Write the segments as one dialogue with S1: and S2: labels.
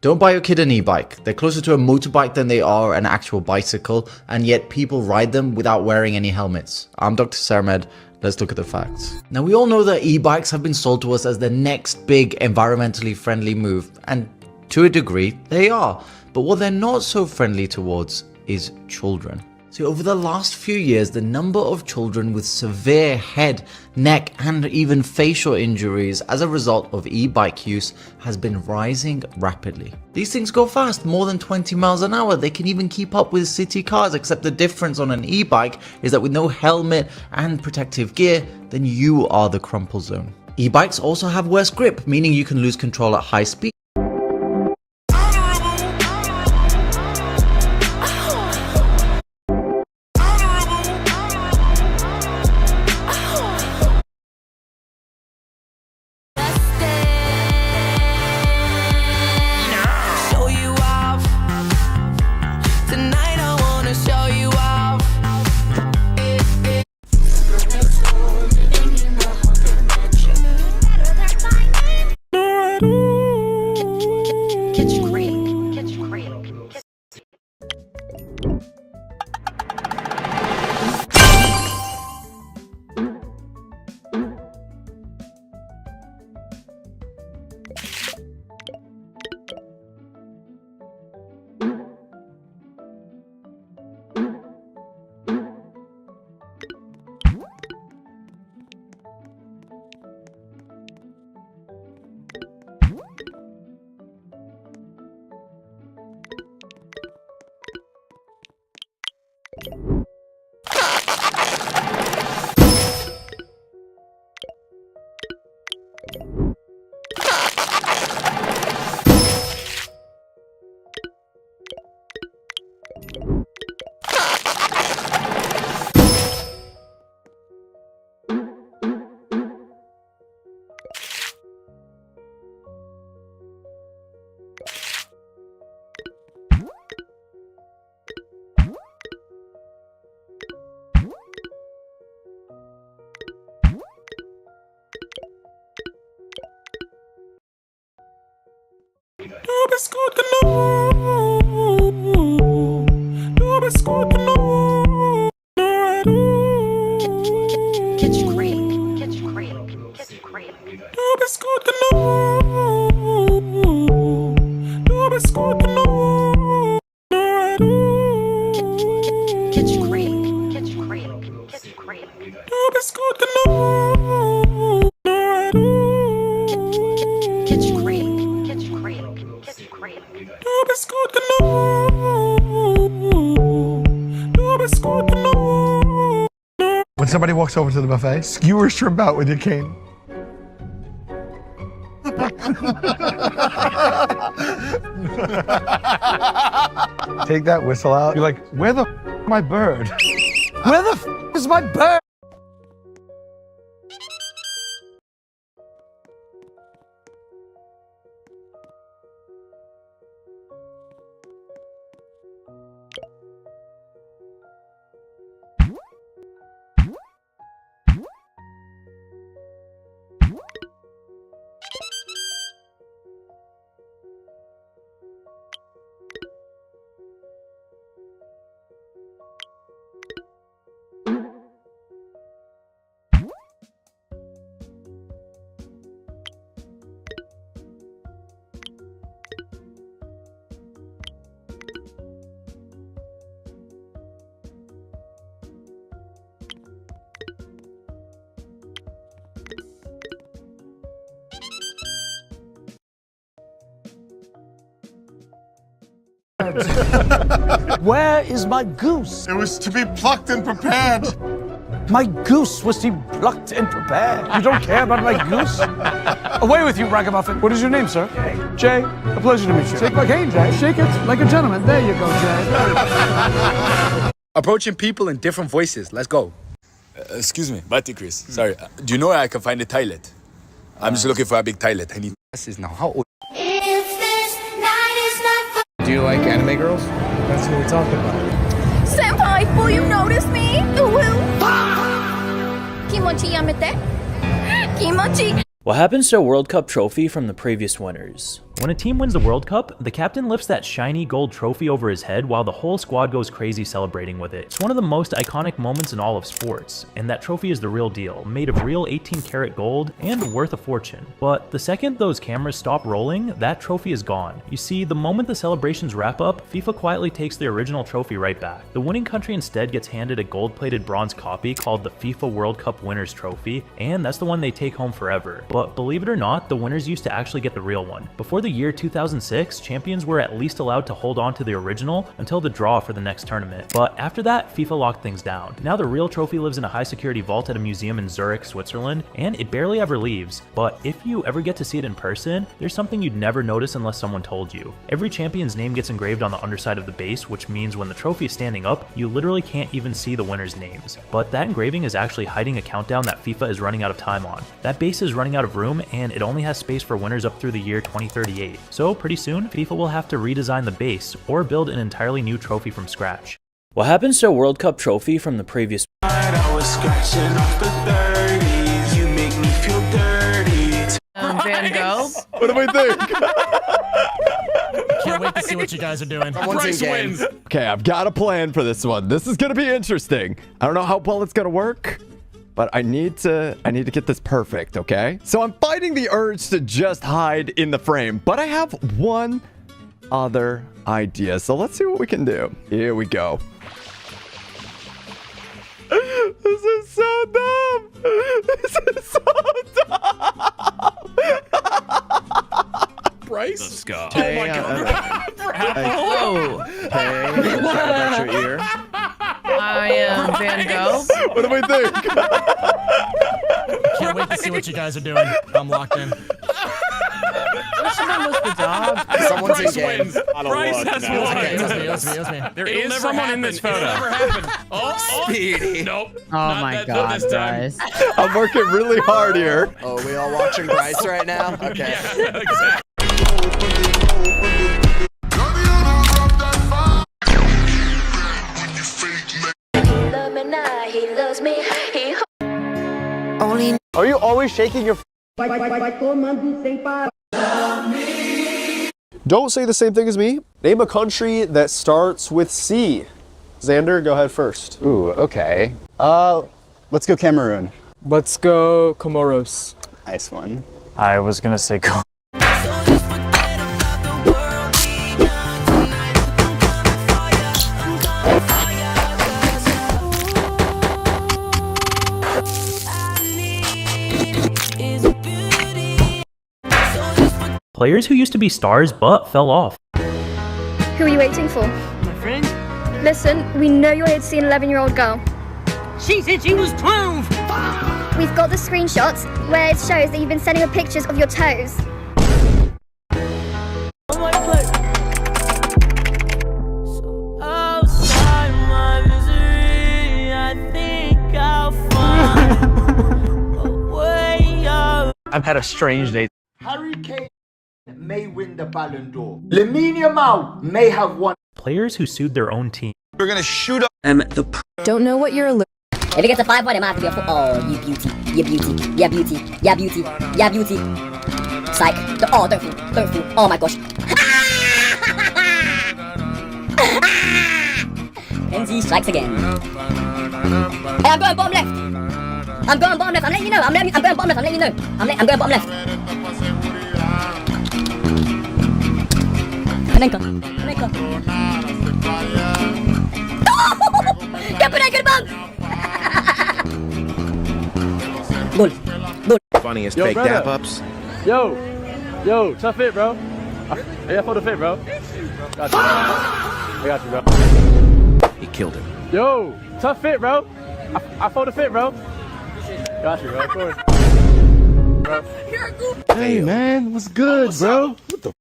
S1: Don't buy your kid an e-bike. They're closer to a motorbike than they are an actual bicycle, and yet people ride them without wearing any helmets. I'm Dr. Sarmed. Let's look at the facts. Now, we all know that e-bikes have been sold to us as the next big environmentally friendly move, and to a degree, they are. But what they're not so friendly towards is children. So over the last few years, the number of children with severe head, neck, and even facial injuries as a result of e-bike use has been rising rapidly. These things go fast, more than 20 miles an hour. They can even keep up with city cars, except the difference on an e-bike is that with no helmet and protective gear, then you are the crumple zone. E-bikes also have worse grip, meaning you can lose control at high speed.
S2: When somebody walks over to the buffet, skewer shrimp out with your cane. Take that whistle out. You're like, where the f my bird? Where the f is my bird?
S3: Where is my goose?
S2: It was to be plucked and prepared.
S3: My goose was to be plucked and prepared. You don't care about my goose? Away with you, ragamuffin. What is your name, sir? Jay. A pleasure to meet you. Shake my cane, Jay. Shake it like a gentleman. There you go, Jay.
S4: Approaching people in different voices. Let's go.
S5: Excuse me, Batty Chris. Sorry. Do you know where I can find a toilet? I'm just looking for a big toilet. I need
S4: This now. How old?
S6: Do you like anime girls?
S2: That's what we're talking about.
S7: Senpai, will you notice me? Kimochi yamete. Kimochi. What happens to a World Cup trophy from the previous winners? When a team wins the World Cup, the captain lifts that shiny gold trophy over his head while the whole squad goes crazy celebrating with it. It's one of the most iconic moments in all of sports, and that trophy is the real deal, made of real 18-karat gold and worth a fortune. But the second those cameras stop rolling, that trophy is gone. You see, the moment the celebrations wrap up, FIFA quietly takes the original trophy right back. The winning country instead gets handed a gold-plated bronze copy called the FIFA World Cup Winners Trophy, and that's the one they take home forever. But believe it or not, the winners used to actually get the real one. Before the year 2006, champions were at least allowed to hold on to the original until the draw for the next tournament. But after that, FIFA locked things down. Now the real trophy lives in a high security vault at a museum in Zurich, Switzerland, and it barely ever leaves. But if you ever get to see it in person, there's something you'd never notice unless someone told you. Every champion's name gets engraved on the underside of the base, which means when the trophy is standing up, you literally can't even see the winners' names. But that engraving is actually hiding a countdown that FIFA is running out of time on. That base is running out of room, and it only has space for winners up through the year 2038. So pretty soon, FIFA will have to redesign the base or build an entirely new trophy from scratch. What happens to a World Cup trophy from the previous
S8: Van Gogh?
S2: What do we think?
S9: Can't wait to see what you guys are doing.
S6: Prayz wins.
S10: Okay, I've got a plan for this one. This is gonna be interesting. I don't know how well it's gonna work, but I need to get this perfect, okay? So I'm fighting the urge to just hide in the frame, but I have one other idea. So let's see what we can do. Here we go. This is so dumb. This is so dumb.
S6: Prayz?
S9: Let's go.
S6: Oh my god.
S8: Oh,
S6: Hey, about your ear.
S8: I am Van Gogh.
S2: What do we think?
S9: Can't wait to see what you guys are doing. I'm locked in.
S8: Wish someone was the dog.
S6: Someone's in
S9: Prayz
S6: game.
S9: wins. Prayz has
S6: Okay,
S9: won.
S6: it was me.
S9: There is someone in this photo. It'll never happen. Oh,
S6: Speedy.
S9: Nope.
S11: Oh my god, guys.
S10: I'm working really hard here.
S6: Oh, we all watching Prayz right now? Okay.
S9: Yeah, exactly.
S3: Are you always shaking your
S12: Don't say the same thing as me. Name a country that starts with C. Xander, go ahead first.
S6: Ooh, okay. Let's go Cameroon.
S12: Let's go Comoros.
S6: Nice one.
S7: I was gonna say Players who used to be stars but fell off.
S13: Who are you waiting for?
S8: My friend?
S13: Listen, we know you're here to see an 11-year-old girl.
S8: She said she was 12.
S13: We've got the screenshots where it shows that you've been sending her pictures of your toes.
S8: Oh my god. Outside my misery, I think I'll find a way out.
S3: I've had a strange day.
S14: Harry Kane may win the Ballon d'Or. Lamine Yamal may have won.
S7: Players who sued their own team.
S2: We're gonna shoot up.
S11: Don't know what you're allergic.
S13: If it gets a 5-1, it might have to be a 4. Oh, you beauty. You beauty. Yeah, beauty. Yeah, beauty. Yeah, beauty. Psych. Oh, don't fool. Don't fool. Oh my gosh. Enzy strikes again. Hey, I'm going bottom left. I'm going bottom left. I'm letting you know. I'm going bottom left. I'm letting you know. I'm going bottom left. Panenka. Panenka bang! Goal.
S6: Funniest
S3: Yo,
S6: fake
S3: brother.
S6: dap-ups.
S3: Yo, tough fit, bro. Yeah, for the fit, bro. Got you, I got you, bro.
S6: He killed him.
S3: Yo, tough fit, bro. I for the fit, bro. Got you, bro. Of course. Bro.
S12: Hey, man, what's good, bro? What the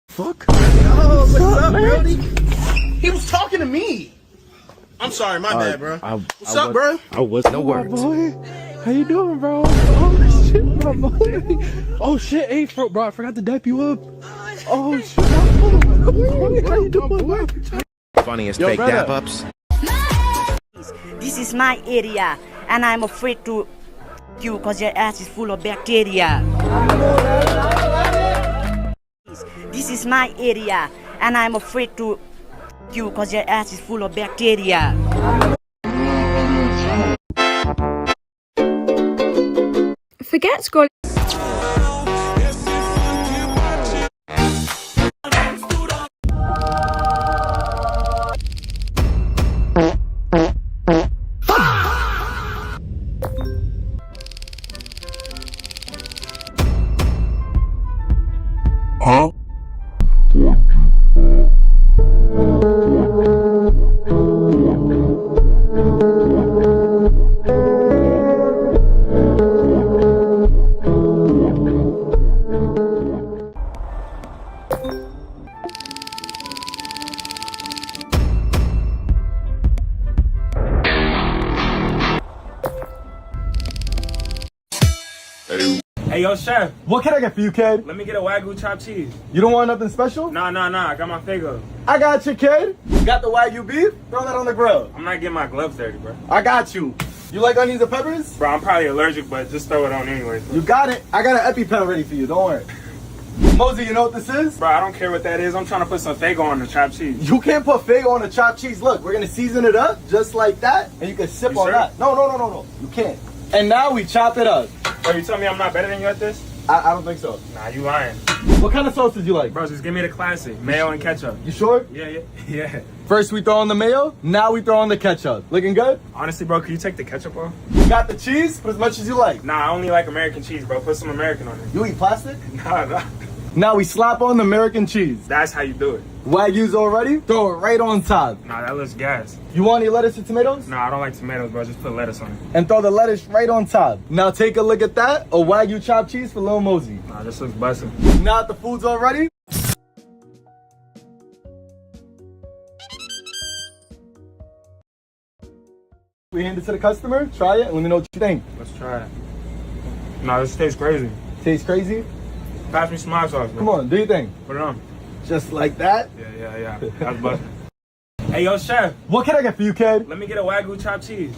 S12: fuck?
S14: Oh, what's up, Brody? He was talking to me. I'm sorry, my bad, bro. What's up, bro?
S6: I was no words.
S12: Boy, how you doing, bro? Oh, shit, my boy. Oh, shit, hey, bro, I forgot to dap you up. Oh, shit, my boy. How you doing, bro?
S6: Funniest fake
S3: brother.
S6: dap-ups.
S8: This is my area, and I'm afraid to you because your ass is full of bacteria. This is my area, and I'm afraid to you because your ass is full of bacteria.
S11: Forget scrolling.
S5: Huh?
S3: Hey, yo, chef. What can I get for you, kid?
S15: Let me get a Wagyu chopped cheese.
S3: You don't want nothing special?
S15: Nah, I got my Fago.
S3: I got you, kid. Got the Wagyu beef? Throw that on the grill.
S15: I'm not getting my gloves dirty, bro.
S3: I got you. You like onions and peppers?
S15: Bro, I'm probably allergic, but just throw it on anyway. Bro.
S3: You got it. I got an EpiPen ready for you. Don't worry. Mosey, you know what this is?
S15: Bro, I don't care what that is. I'm trying to put some Fago on the chopped cheese.
S3: You can't put Fago on the chopped cheese. Look, we're going to season it up just like that, and you can sip on that. No. You can't. And now we chop it up.
S15: Bro, you tell me I'm not better than you at this?
S3: I don't think so.
S15: Nah, you lying.
S3: What kind of sauce did you like?
S15: Bro, just give me the classic. Mayo and ketchup.
S3: You sure?
S15: Yeah.
S3: First we throw on the mayo, now we throw on the ketchup. Looking good?
S15: Honestly, bro, can you take the ketchup off?
S3: You got the cheese? Put as much as you like.
S15: Nah, I only like American cheese, bro. Put some American on it.
S3: You eat plastic?
S15: Nah.
S3: Now we slap on the American cheese.
S15: That's how you do it.
S3: Wagyu's all ready? Throw it right on top.
S15: Nah, that looks gas.
S3: You want any lettuce and tomatoes?
S15: Nah, I don't like tomatoes, bro. Just put lettuce on it.
S3: And throw the lettuce right on top. Now take a look at that. A Wagyu chopped cheese for Lil Mosey.
S15: Nah, this looks bussin'.
S3: Now that the food's all ready, we hand it to the customer. Try it and let me know what you think.
S15: Let's try it. Nah, this tastes crazy.
S3: Tastes crazy?
S15: Pass me some hot sauce, bro.
S3: Come on, do your thing.
S15: Put it on.
S3: Just like that?
S15: Yeah. That's bustin'. Hey, yo, chef.
S3: What can I get for you, kid?
S15: Let me get a Wagyu chopped cheese.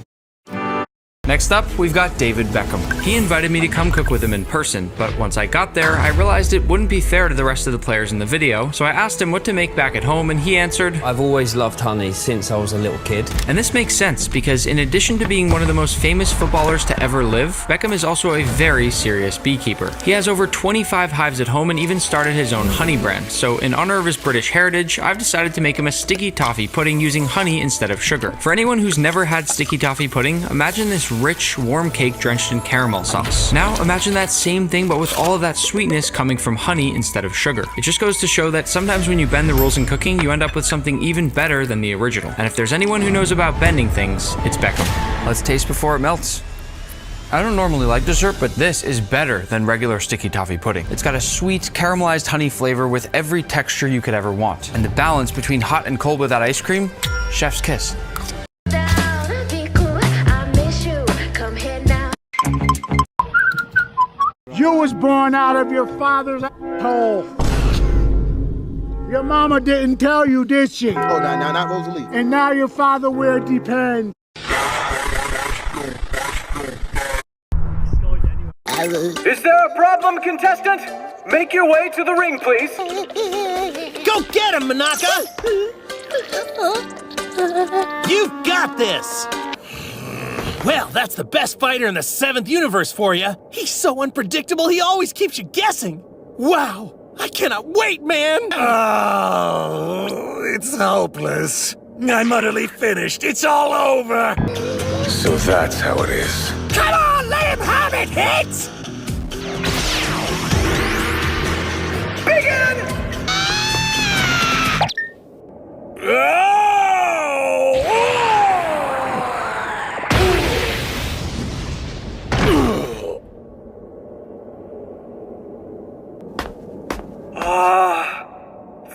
S16: Next up, we've got David Beckham. He invited me to come cook with him in person, but once I got there, I realized it wouldn't be fair to the rest of the players in the video, so I asked him what to make back at home, and he answered,
S17: I've always loved honey since I was a little kid.
S16: And this makes sense, because in addition to being one of the most famous footballers to ever live, Beckham is also a very serious beekeeper. He has over 25 hives at home and even started his own honey brand, so in honor of his British heritage, I've decided to make him a sticky toffee pudding using honey instead of sugar. For anyone who's never had sticky toffee pudding, imagine this rich, warm cake drenched in caramel sauce. Now imagine that same thing but with all of that sweetness coming from honey instead of sugar. It just goes to show that sometimes when you bend the rules in cooking, you end up with something even better than the original. And if there's anyone who knows about bending things, it's Beckham. Let's taste before it melts. I don't normally like dessert, but this is better than regular sticky toffee pudding. It's got a sweet, caramelized honey flavor with every texture you could ever want. And the balance between hot and cold with that ice cream, chef's kiss.
S18: You was born out of your father's asshole. Your mama didn't tell you, did she?
S14: Oh, no, not Rosalie.
S18: And now your father wear Depends.
S19: Is there a problem, contestant? Make your way to the ring, please.
S20: Go get him, Manaka! You've got this! Well, that's the best fighter in the 7th universe for you. He's so unpredictable, he always keeps you guessing. Wow, I cannot wait, man!
S21: Oh, it's hopeless. I'm utterly finished. It's all over.
S5: So that's how it is.
S20: Come on, let him have it, hit!
S19: Begin!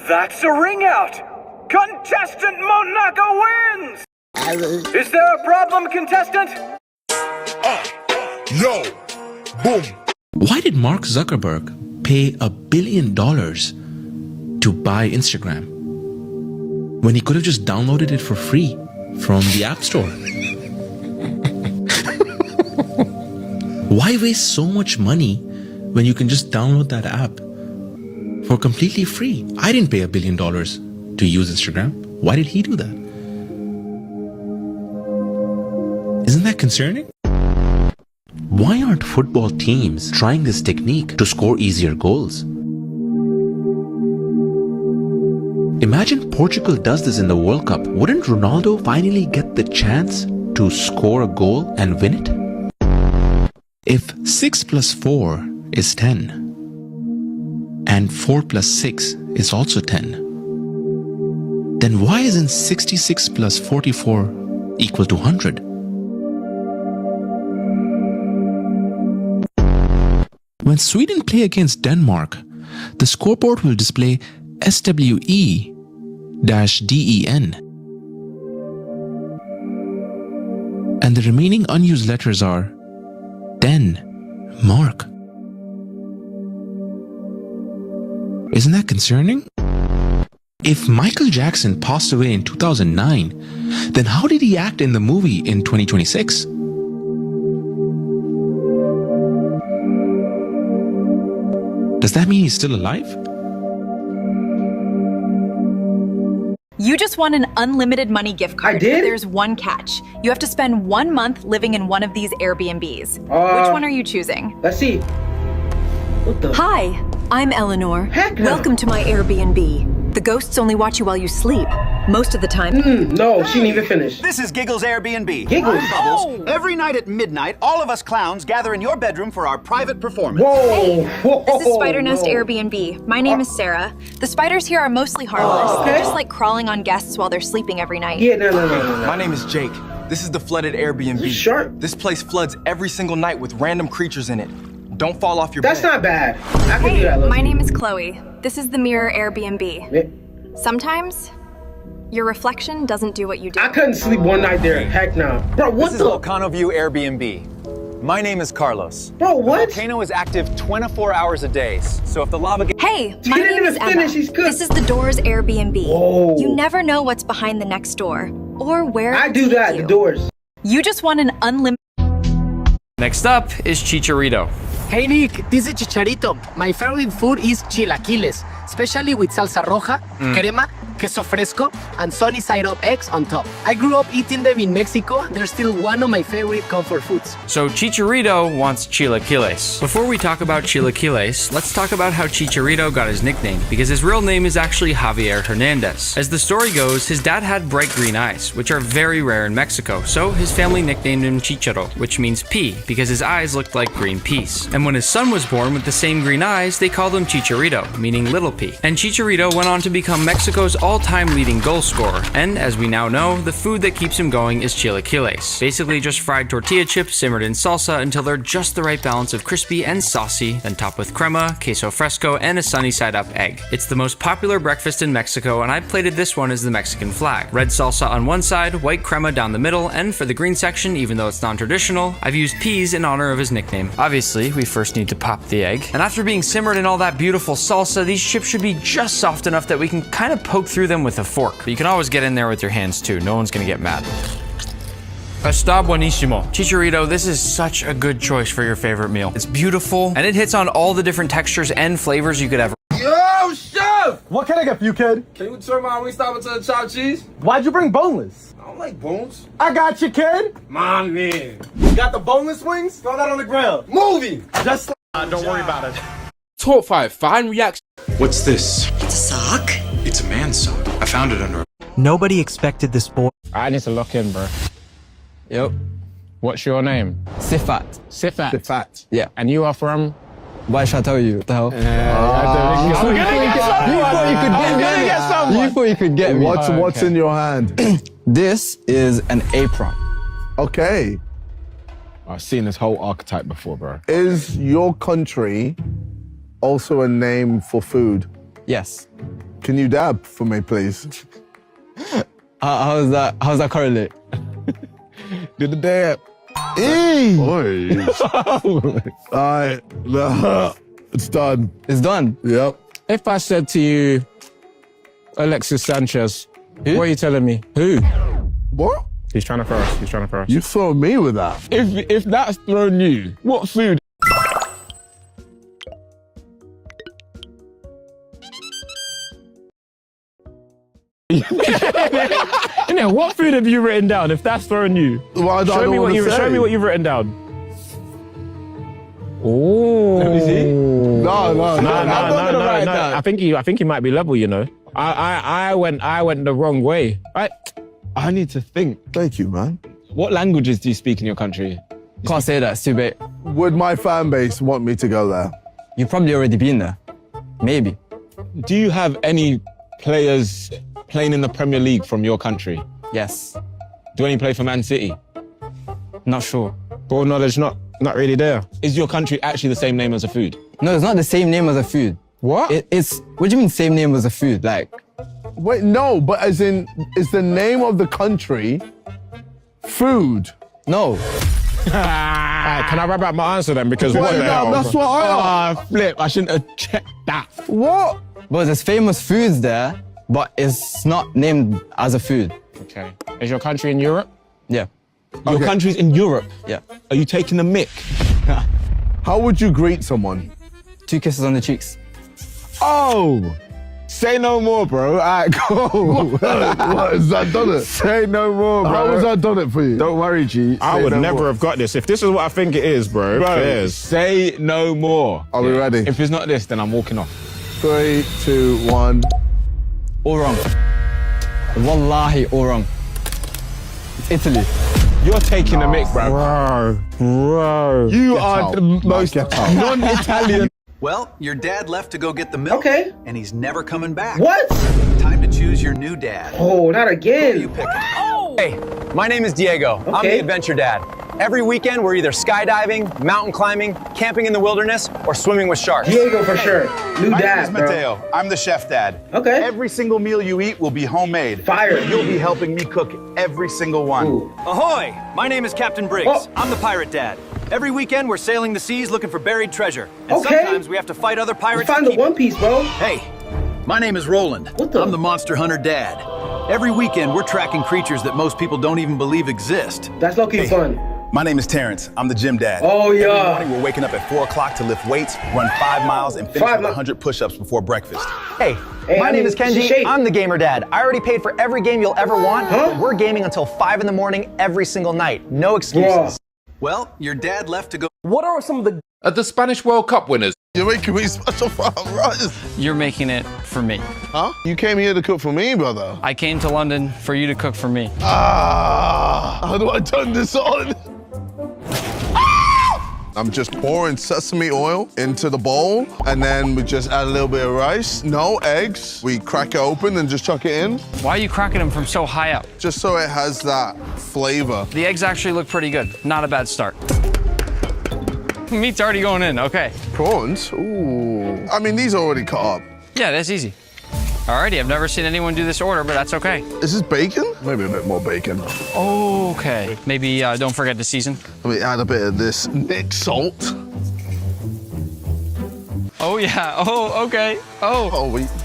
S19: That's a ring out! Contestant Monaco wins! Is there a problem, contestant?
S22: Yo! Boom! Why did Mark Zuckerberg pay $1 billion to buy Instagram when he could have just downloaded it for free from the App Store? Why waste so much money when you can just download that app for completely free? I didn't pay $1 billion to use Instagram. Why did he do that? Isn't that concerning? Why aren't football teams trying this technique to score easier goals? Imagine Portugal does this in the World Cup. Wouldn't Ronaldo finally get the chance to score a goal and win it? If 6 plus 4 is 10, and 4 plus 6 is also 10, then why isn't 66 plus 44 equal to 100? When Sweden play against Denmark, the scoreboard will display SWE-DEN. And the remaining unused letters are Denmark. Isn't that concerning? If Michael Jackson passed away in 2009, then how did he act in the movie in 2026? Does that mean he's still alive?
S1: You just won an unlimited money gift card.
S14: I did?
S1: But there's one catch. You have to spend 1 month living in one of these Airbnbs. Which one are you choosing?
S14: Let's see. What the?
S1: Hi, I'm Eleanor.
S14: Heck no.
S1: Welcome to my Airbnb. The ghosts only watch you while you sleep. Most of the time.
S14: No, she didn't even finish.
S4: This is Giggles Airbnb.
S14: Giggles?
S4: I'm Bubbles. Every night at midnight, all of us clowns gather in your bedroom for our private performance.
S14: Whoa! Whoa!
S1: This is Spider Nest Airbnb. My name is Sarah. The spiders here are mostly harmless.
S14: okay.
S1: They're just like crawling on guests while they're sleeping every night.
S14: Yeah, no.
S23: My name is Jake. This is the flooded Airbnb.
S14: Shark?
S23: This place floods every single night with random creatures in it. Don't fall off your
S14: That's
S23: bed.
S14: not bad. I can do that.
S1: My name is Chloe. This is the Mirror Airbnb. Sometimes, your reflection doesn't do what you do.
S14: I couldn't sleep one night there. Heck no. Bro, what
S4: This
S14: the?
S4: is Volcano View Airbnb. My name is Carlos.
S14: Bro, what?
S4: The volcano is active 24 hours a day, so if the lava gets...
S1: Hey,
S14: She
S1: my
S14: didn't
S1: name
S14: even
S1: is Emma.
S14: finish, she's good.
S1: This is the Doors Airbnb.
S14: Whoa.
S1: You never know what's behind the next door, or where
S14: I
S1: it'll
S14: do
S1: take
S14: that,
S1: you.
S14: the doors.
S1: You just won an unlimited...
S16: Next up is Chicharito.
S24: Hey Nick, this is Chicharito. My favorite food is chilaquiles, especially with salsa roja, crema, queso fresco, and sunny side up eggs on top. I grew up eating them in Mexico. They're still one of my favorite comfort foods.
S16: So Chicharito wants chilaquiles. Before we talk about chilaquiles, let's talk about how Chicharito got his nickname, because his real name is actually Javier Hernandez. As the story goes, his dad had bright green eyes, which are very rare in Mexico, so his family nicknamed him Chicharo, which means pea, because his eyes looked like green peas. And when his son was born with the same green eyes, they called him Chicharito, meaning little pea. And Chicharito went on to become Mexico's all-time leading goal scorer, and as we now know, the food that keeps him going is chilaquiles. Basically just fried tortilla chips simmered in salsa until they're just the right balance of crispy and saucy, then topped with crema, queso fresco, and a sunny side up egg. It's the most popular breakfast in Mexico, and I plated this one as the Mexican flag. Red salsa on one side, white crema down the middle, and for the green section, even though it's non-traditional, I've used peas in honor of his nickname. Obviously, we first need to pop the egg, and after being simmered in all that beautiful salsa, these chips should be just soft enough that we can kind of poke through them with a fork. But you can always get in there with your hands too, no one's gonna get mad. Está buenísimo. Chicharito, this is such a good choice for your favorite meal. It's beautiful, and it hits on all the different textures and flavors you could ever.
S12: Yo, chef! What can I get for you, kid?
S15: Can you turn around when we stop into the chopped cheese?
S12: Why'd you bring boneless?
S15: I don't like bones.
S12: I got you, kid.
S15: My man.
S12: You got the boneless wings? Throw that on the grill. Movie! Just don't worry about it.
S9: Top 5 fan reaction.
S25: What's this?
S8: It's a sock.
S25: It's a man's sock. I found it under.
S26: Nobody expected this boy.
S27: I need to lock in, bro. Yep. What's your name?
S26: Sifat.
S27: Sifat.
S26: Sifat.
S27: Yeah. And you are from?
S26: Why should I tell you? What the hell?
S27: You
S26: thought you could get me.
S2: What's in your hand?
S26: This is an apron.
S2: Okay.
S27: I've seen this whole archetype before, bro.
S2: Is your country also a name for food?
S26: Yes.
S2: Can you dab for me, please?
S26: How's that correlate?
S2: Do the dab. Alright, it's done.
S26: It's done?
S2: Yep.
S27: If I said to you, Alexis Sanchez, what are you telling me? Who?
S2: What?
S12: He's trying to throw us. He's trying to throw us.
S18: You throw me with that.
S12: If that's thrown you, what food? Innit, what food have you written down if that's thrown you?
S18: Well,
S12: show me what you've written down. Oh.
S18: Let me see. No.
S12: I think he might be level, you know. I went the wrong way.
S2: I need to think.
S18: Thank you, man.
S26: What languages do you speak in your country? Can't say that, it's too big.
S18: Would my fan base want me to go there?
S26: You've probably already been there. Maybe.
S12: Do you have any players playing in the Premier League from your country?
S26: Yes.
S12: Do any play for Man City?
S26: Not sure.
S12: Ball knowledge not really there. Is your country actually the same name as a food?
S26: No, it's not the same name as a food.
S12: What?
S26: What do you mean same name as a food? Like...
S18: Wait, no, but as in, is the name of the country food?
S26: No.
S12: Can I wrap up my answer then? Because what the hell?
S18: That's what I asked.
S12: Flip, I shouldn't have checked that.
S18: What?
S26: But there's famous foods there, but it's not named as a food.
S12: Okay. Is your country in Europe?
S26: Yeah.
S12: Your country's in Europe?
S26: Yeah.
S12: Are you taking the mick?
S18: How would you greet someone?
S26: 2 kisses on the cheeks.
S12: Oh! Say no more, bro. All right, go.
S18: What? Has that done it?
S12: Say no more, bro.
S18: How has that done it for you?
S12: Don't worry, G. I would never have got this. If this is what I think it is, bro. Say no more.
S18: Are we ready?
S12: If it's not this, then I'm walking off.
S18: 3, 2, 1.
S26: All wrong. Wallahi, all wrong. It's Italy.
S12: You're taking the mick, bro. Bro. You are the most non-Italian.
S4: Well, your dad left to go get the milk.
S14: Okay.
S4: And he's never coming back.
S14: What?
S4: Time to choose your new dad.
S14: Oh, not
S4: Who are
S14: again.
S4: you picking?
S3: Hey, my name is Diego. I'm the adventure dad. Every weekend, we're either skydiving, mountain climbing, camping in the wilderness, or swimming with sharks.
S14: Diego for sure. New
S4: My name
S14: dad,
S4: is
S14: bro.
S4: Mateo. I'm the chef dad.
S14: Okay.
S4: Every single meal you eat will be homemade.
S14: Fire.
S4: You'll be helping me cook every single one.
S14: Ooh.
S3: Ahoy! My name is Captain Briggs.
S14: Oh.
S3: I'm the pirate dad. Every weekend, we're sailing the seas looking for buried treasure. And
S14: Okay.
S3: sometimes we have to fight other
S14: You
S3: pirates.
S14: find
S3: to
S14: the
S3: keep
S14: One Piece, bro.
S4: Hey, my name is Roland.
S14: What the?
S4: I'm the monster hunter dad. Every weekend, we're tracking creatures that most people don't even believe exist.
S14: That's low-key fun.
S4: My name is Terrence. I'm the gym dad.
S14: Oh,
S4: Every
S14: yeah.
S4: morning, we're waking up at 4 o'clock to lift weights, run 5 miles, and finish
S14: 5
S4: with 100 push-ups before breakfast.
S3: Hey, my name is Kenji. I'm the gamer dad. I already paid for every game you'll ever want. But we're gaming until 5 in the morning every single night. No excuses.
S4: Well, your dad left to go.
S9: What are some of the... Are the Spanish World Cup winners?
S18: You're making me special for rice.
S16: You're making it for me.
S18: Huh? You came here to cook for me, brother.
S16: I came to London for you to cook for me.
S18: How do I turn this on? I'm just pouring sesame oil into the bowl, and then we just add a little bit of rice. No eggs. We crack it open and just chuck it in.
S16: Why are you cracking them from so high up?
S18: Just so it has that flavor.
S16: The eggs actually look pretty good. Not a bad start. Meat's already going in, okay.
S18: Prawns? Ooh. I mean, these are already cut up.
S16: Yeah, that's easy. Alrighty, I've never seen anyone do this order, but that's okay.
S18: Is this bacon? Maybe a bit more bacon.
S16: Okay. Maybe don't forget to season.
S18: Let me add a bit of this Nick salt.
S16: Oh yeah, oh, okay, oh.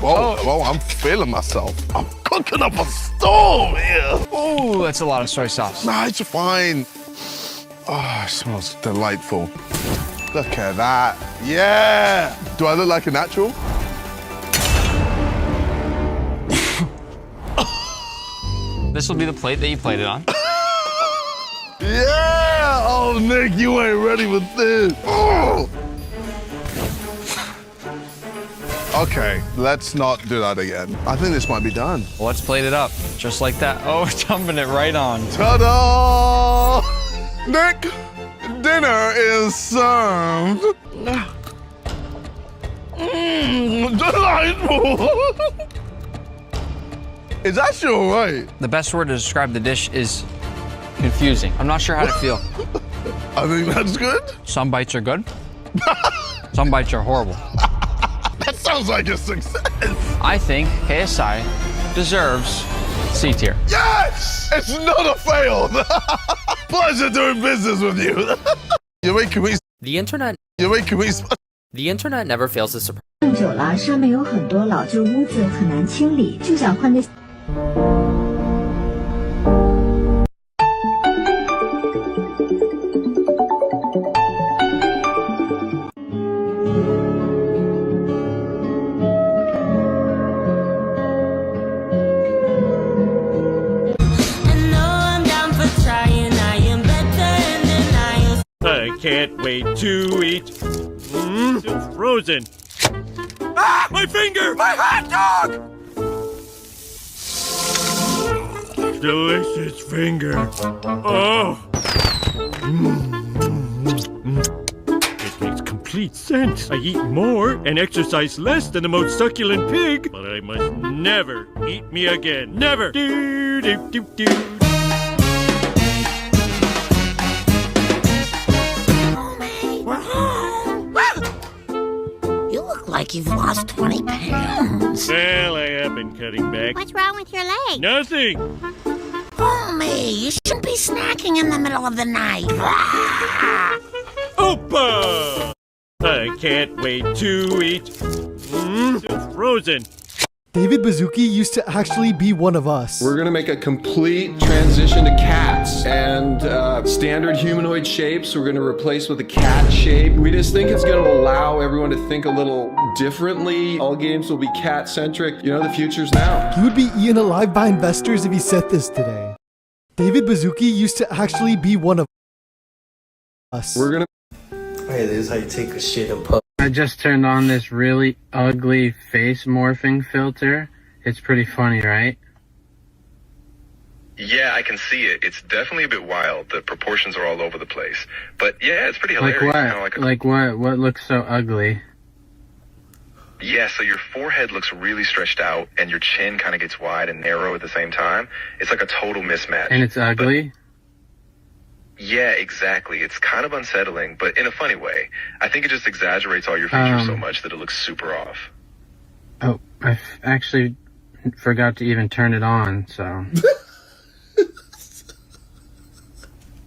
S18: Whoa, I'm feeling myself. I'm cooking up a storm here.
S16: Oh, that's a lot of soy sauce.
S18: Nah, it's fine. Oh, it smells delightful. Look at that. Yeah. Do I look like a natural?
S16: This will be the plate that you played it on.
S18: Yeah! Oh, Nick, you ain't ready with this. Oh. Okay, let's not do that again. I think this might be done.
S16: Well, let's plate it up, just like that. Oh, dumping it right on.
S18: Ta-da! Nick, dinner is served. Delightful! Is that sure right?
S16: The best word to describe the dish is confusing. I'm not sure how to feel.
S18: I think that's good.
S16: Some bites are good. Some bites are horrible.
S18: That sounds like a success.
S16: I think KSI deserves C tier.
S18: Yes! It's not a fail. Pleasure doing business with you. You're making me.
S6: The internet.
S18: You're making me.
S6: The internet never fails to surprise.
S7: 用久了，上面有很多老旧污渍，很难清理，就想换那。
S5: can't wait to eat. Still frozen. Ah! My finger! My hot dog! Delicious finger. Oh! It makes complete sense. I eat more and exercise less than the most succulent pig, but I must never eat me again. Never! Do, do, do, do.
S10: You look like you've lost 20 pounds.
S5: Well, I have been cutting back.
S10: What's wrong with your leg?
S5: Nothing.
S10: Homie, you shouldn't be snacking in the middle of the night.
S5: Opa! I can't wait to eat. Still frozen.
S11: David Baszucki used to actually be one of us.
S9: We're gonna make a complete transition to cats and standard humanoid shapes. We're gonna replace with a cat shape. We just think it's gonna allow everyone to think a little differently. All games will be cat-centric. You know, the future's now.
S11: He would be eaten alive by investors if he said this today. David Baszucki used to actually be one of us.
S9: We're gonna...
S13: Hey, this is how you take a shit and put.
S24: I just turned on this really ugly face morphing filter. It's pretty funny, right?
S17: Yeah, I can see it. It's definitely a bit wild. The proportions are all over the place. But yeah, it's pretty hilarious.
S24: Like what? What looks so ugly?
S17: Yeah, so your forehead looks really stretched out and your chin kind of gets wide and narrow at the same time. It's like a total mismatch.
S24: And it's ugly?
S17: Yeah, exactly. It's kind of unsettling, but in a funny way. I think it just exaggerates all your features so much that it looks super off.
S24: Oh, I actually forgot to even turn it on, so...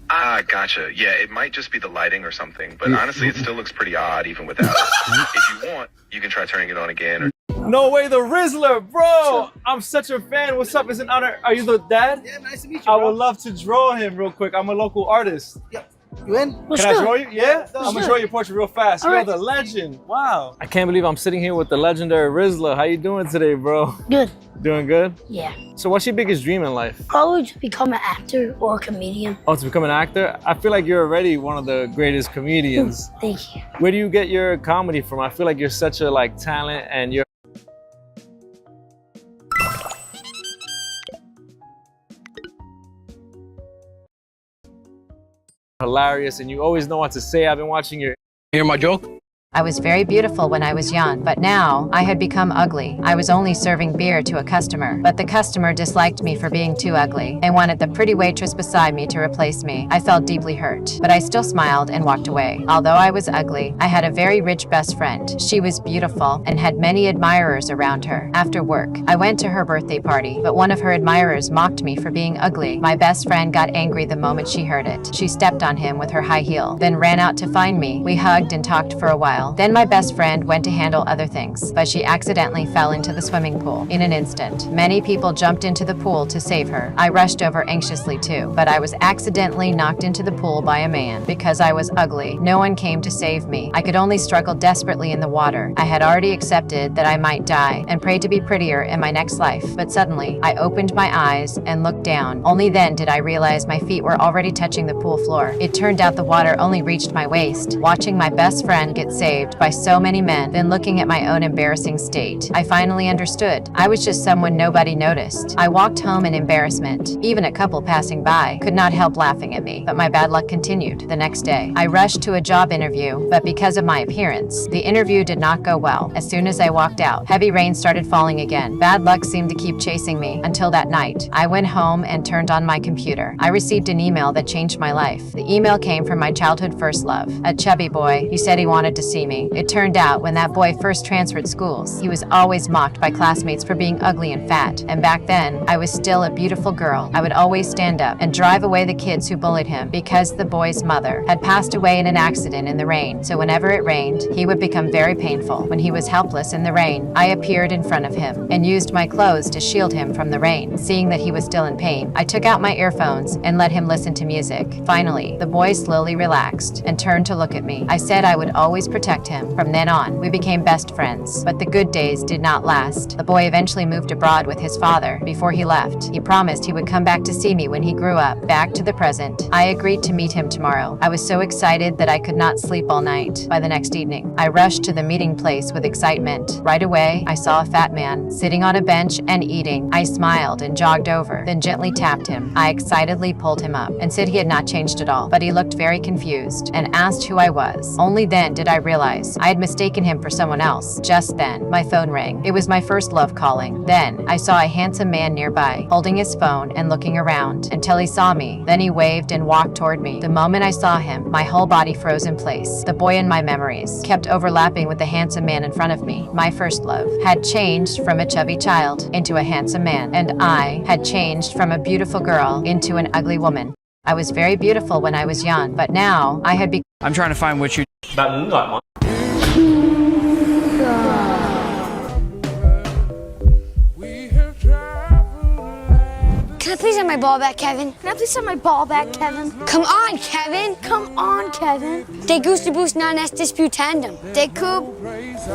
S17: Ah, gotcha. Yeah, it might just be the lighting or something, but honestly, it still looks pretty odd even without it. If you want, you can try turning it on again. Or
S3: No way, the Rizzler, bro! I'm such a fan. What's up? It's an honor. Are you the dad?
S14: Yeah, nice to meet you, bro.
S3: I would love to draw him real quick. I'm a local artist.
S14: Yeah. You in?
S3: Can I draw you? Yeah? I'm gonna draw your portrait real fast. You're the legend. Wow. I can't believe I'm sitting here with the legendary Rizzler. How you doing today, bro?
S10: Good.
S3: Doing good?
S10: Yeah.
S3: So what's your biggest dream in life?
S10: Probably to become an actor or a comedian.
S3: Oh, to become an actor? I feel like you're already one of the greatest comedians.
S10: Thank you.
S3: Where do you get your comedy from? I feel like you're such a talent and you're hilarious and you always know what to say. I've been watching your...
S20: Hear my joke?
S21: I was very beautiful when I was young, but now I had become ugly. I was only serving beer to a customer, but the customer disliked me for being too ugly. They wanted the pretty waitress beside me to replace me. I felt deeply hurt, but I still smiled and walked away. Although I was ugly, I had a very rich best friend. She was beautiful and had many admirers around her. After work, I went to her birthday party, but one of her admirers mocked me for being ugly. My best friend got angry the moment she heard it. She stepped on him with her high heel, then ran out to find me. We hugged and talked for a while. Then my best friend went to handle other things, but she accidentally fell into the swimming pool. In an instant, many people jumped into the pool to save her. I rushed over anxiously too, but I was accidentally knocked into the pool by a man. Because I was ugly, no one came to save me. I could only struggle desperately in the water. I had already accepted that I might die and pray to be prettier in my next life, but suddenly, I opened my eyes and looked down. Only then did I realize my feet were already touching the pool floor. It turned out the water only reached my waist. Watching my best friend get saved by so many men, then looking at my own embarrassing state, I finally understood. I was just someone nobody noticed. I walked home in embarrassment. Even a couple passing by could not help laughing at me, but my bad luck continued. The next day, I rushed to a job interview, but because of my appearance, the interview did not go well. As soon as I walked out, heavy rain started falling again. Bad luck seemed to keep chasing me until that night. I went home and turned on my computer. I received an email that changed my life. The email came from my childhood first love, a chubby boy. He said he wanted to see me. It turned out when that boy first transferred schools, he was always mocked by classmates for being ugly and fat. And back then, I was still a beautiful girl. I would always stand up and drive away the kids who bullied him because the boy's mother had passed away in an accident in the rain. So whenever it rained, he would become very painful. When he was helpless in the rain, I appeared in front of him and used my clothes to shield him from the rain. Seeing that he was still in pain, I took out my earphones and let him listen to music. Finally, the boy slowly relaxed and turned to look at me. I said I would always protect protect him. From then on, we became best friends. But the good days did not last. The boy eventually moved abroad with his father. Before he left, he promised he would come back to see me when he grew up. Back to the present. I agreed to meet him tomorrow. I was so excited that I could not sleep all night. By the next evening, I rushed to the meeting place with excitement. Right away, I saw a fat man sitting on a bench and eating. I smiled and jogged over, then gently tapped him. I excitedly pulled him up and said he had not changed at all, but he looked very confused and asked who I was. Only then did I realize I had mistaken him for someone else. Just then, my phone rang. It was my first love calling. Then, I saw a handsome man nearby, holding his phone and looking around until he saw me. Then he waved and walked toward me. The moment I saw him, my whole body froze in place. The boy in my memories kept overlapping with the handsome man in front of me. My first love had changed from a chubby child into a handsome man, and I had changed from a beautiful girl into an ugly woman. I was very beautiful when I was young, but now I had become...
S16: I'm trying to find what you...
S1: Bạn muốn gọi món.
S8: Can I please have my ball back, Kevin? Can I please have my ball back, Kevin? Come on, Kevin! Come on, Kevin! De gustibus non est disputandum. De cub...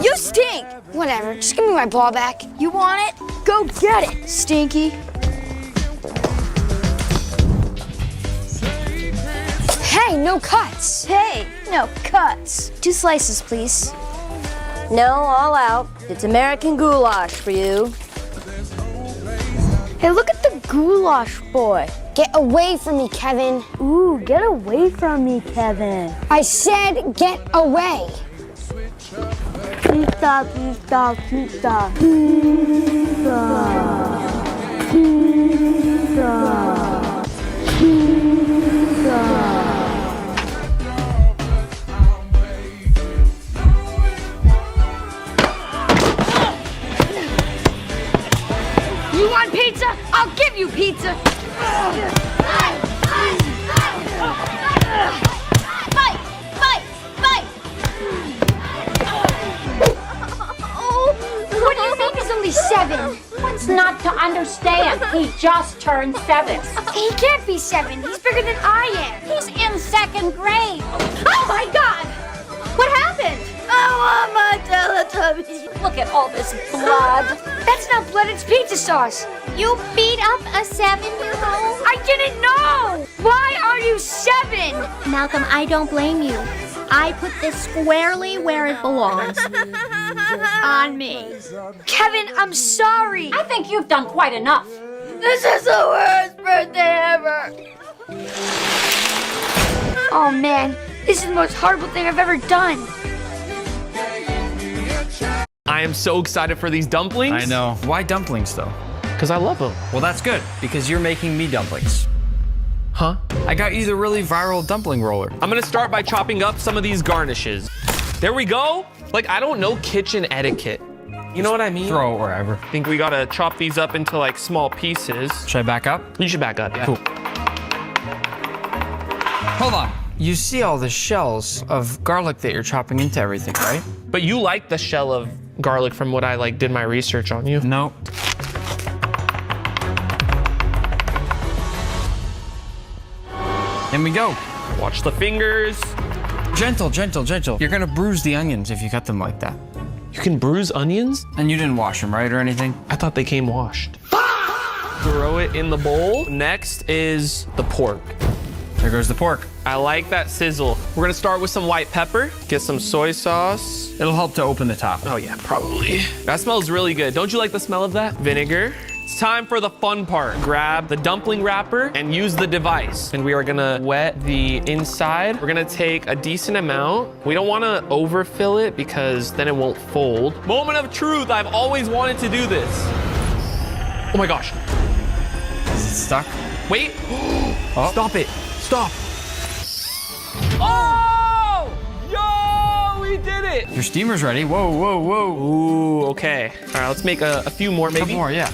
S8: You stink! Whatever, just give me my ball back. You want it? Go get it, Stinky. Hey, no cuts! Hey, no cuts. 2 slices, please.
S15: No, all out. It's American goulash for you.
S8: Hey, look at the goulash boy. Get away from me, Kevin. Ooh, get away from me, Kevin. I said get away. Pizza, pizza, pizza. Pizza. Pizza. Pizza. You want pizza? I'll give you pizza. Fight! Fight! Fight! What do you mean he's only 7?
S19: What's not to understand? He just turned 7.
S8: He can't be 7. He's bigger than I am.
S19: He's in 2nd grade. Oh my God! What happened?
S8: I want my Teletubbies.
S19: Look at all this blood.
S8: That's not blood, it's pizza sauce.
S19: You beat up a 7-year-old?
S8: I didn't know! Why are you 7?
S19: Malcolm, I don't blame you. I put this squarely where it belongs. On me.
S8: Kevin, I'm sorry.
S19: I think you've done quite enough.
S8: This is the worst birthday ever. Oh man, this is the most horrible thing I've ever done.
S20: I am so excited for these dumplings.
S16: I know. Why dumplings, though?
S20: Because I love them.
S16: Well, that's good, because you're making me dumplings.
S20: Huh?
S16: I got you the really viral dumpling roller.
S20: I'm gonna start by chopping up some of these garnishes. There we go. Like, I don't know kitchen etiquette. You know what I mean?
S16: Throw it wherever.
S20: I think we gotta chop these up into like small pieces.
S16: Should I back up?
S20: You should back up, yeah.
S16: Cool. Hold on. You see all the shells of garlic that you're chopping into everything, right?
S20: But you like the shell of garlic from what I did my research on you.
S16: No. In we go.
S20: Watch the fingers.
S16: Gentle, gentle, gentle. You're gonna bruise the onions if you cut them like that.
S20: You can bruise onions?
S16: And you didn't wash them, right, or anything?
S20: I thought they came washed. Throw it in the bowl. Next is the pork.
S16: There goes the pork.
S20: I like that sizzle. We're gonna start with some white pepper. Get some soy sauce.
S16: It'll help to open the top.
S20: Oh yeah, probably. That smells really good. Don't you like the smell of that? Vinegar. It's time for the fun part. Grab the dumpling wrapper and use the device. And we are gonna wet the inside. We're gonna take a decent amount. We don't wanna overfill it because then it won't fold. Moment of truth, I've always wanted to do this. Oh my gosh.
S16: Is it stuck?
S20: Wait.
S16: Oh.
S20: Stop it. Stop. Oh! Yo, we did it.
S16: Your steamer's ready. Whoa, whoa, whoa.
S20: Ooh, okay. All right, let's make a few more maybe.
S16: A couple more, yeah.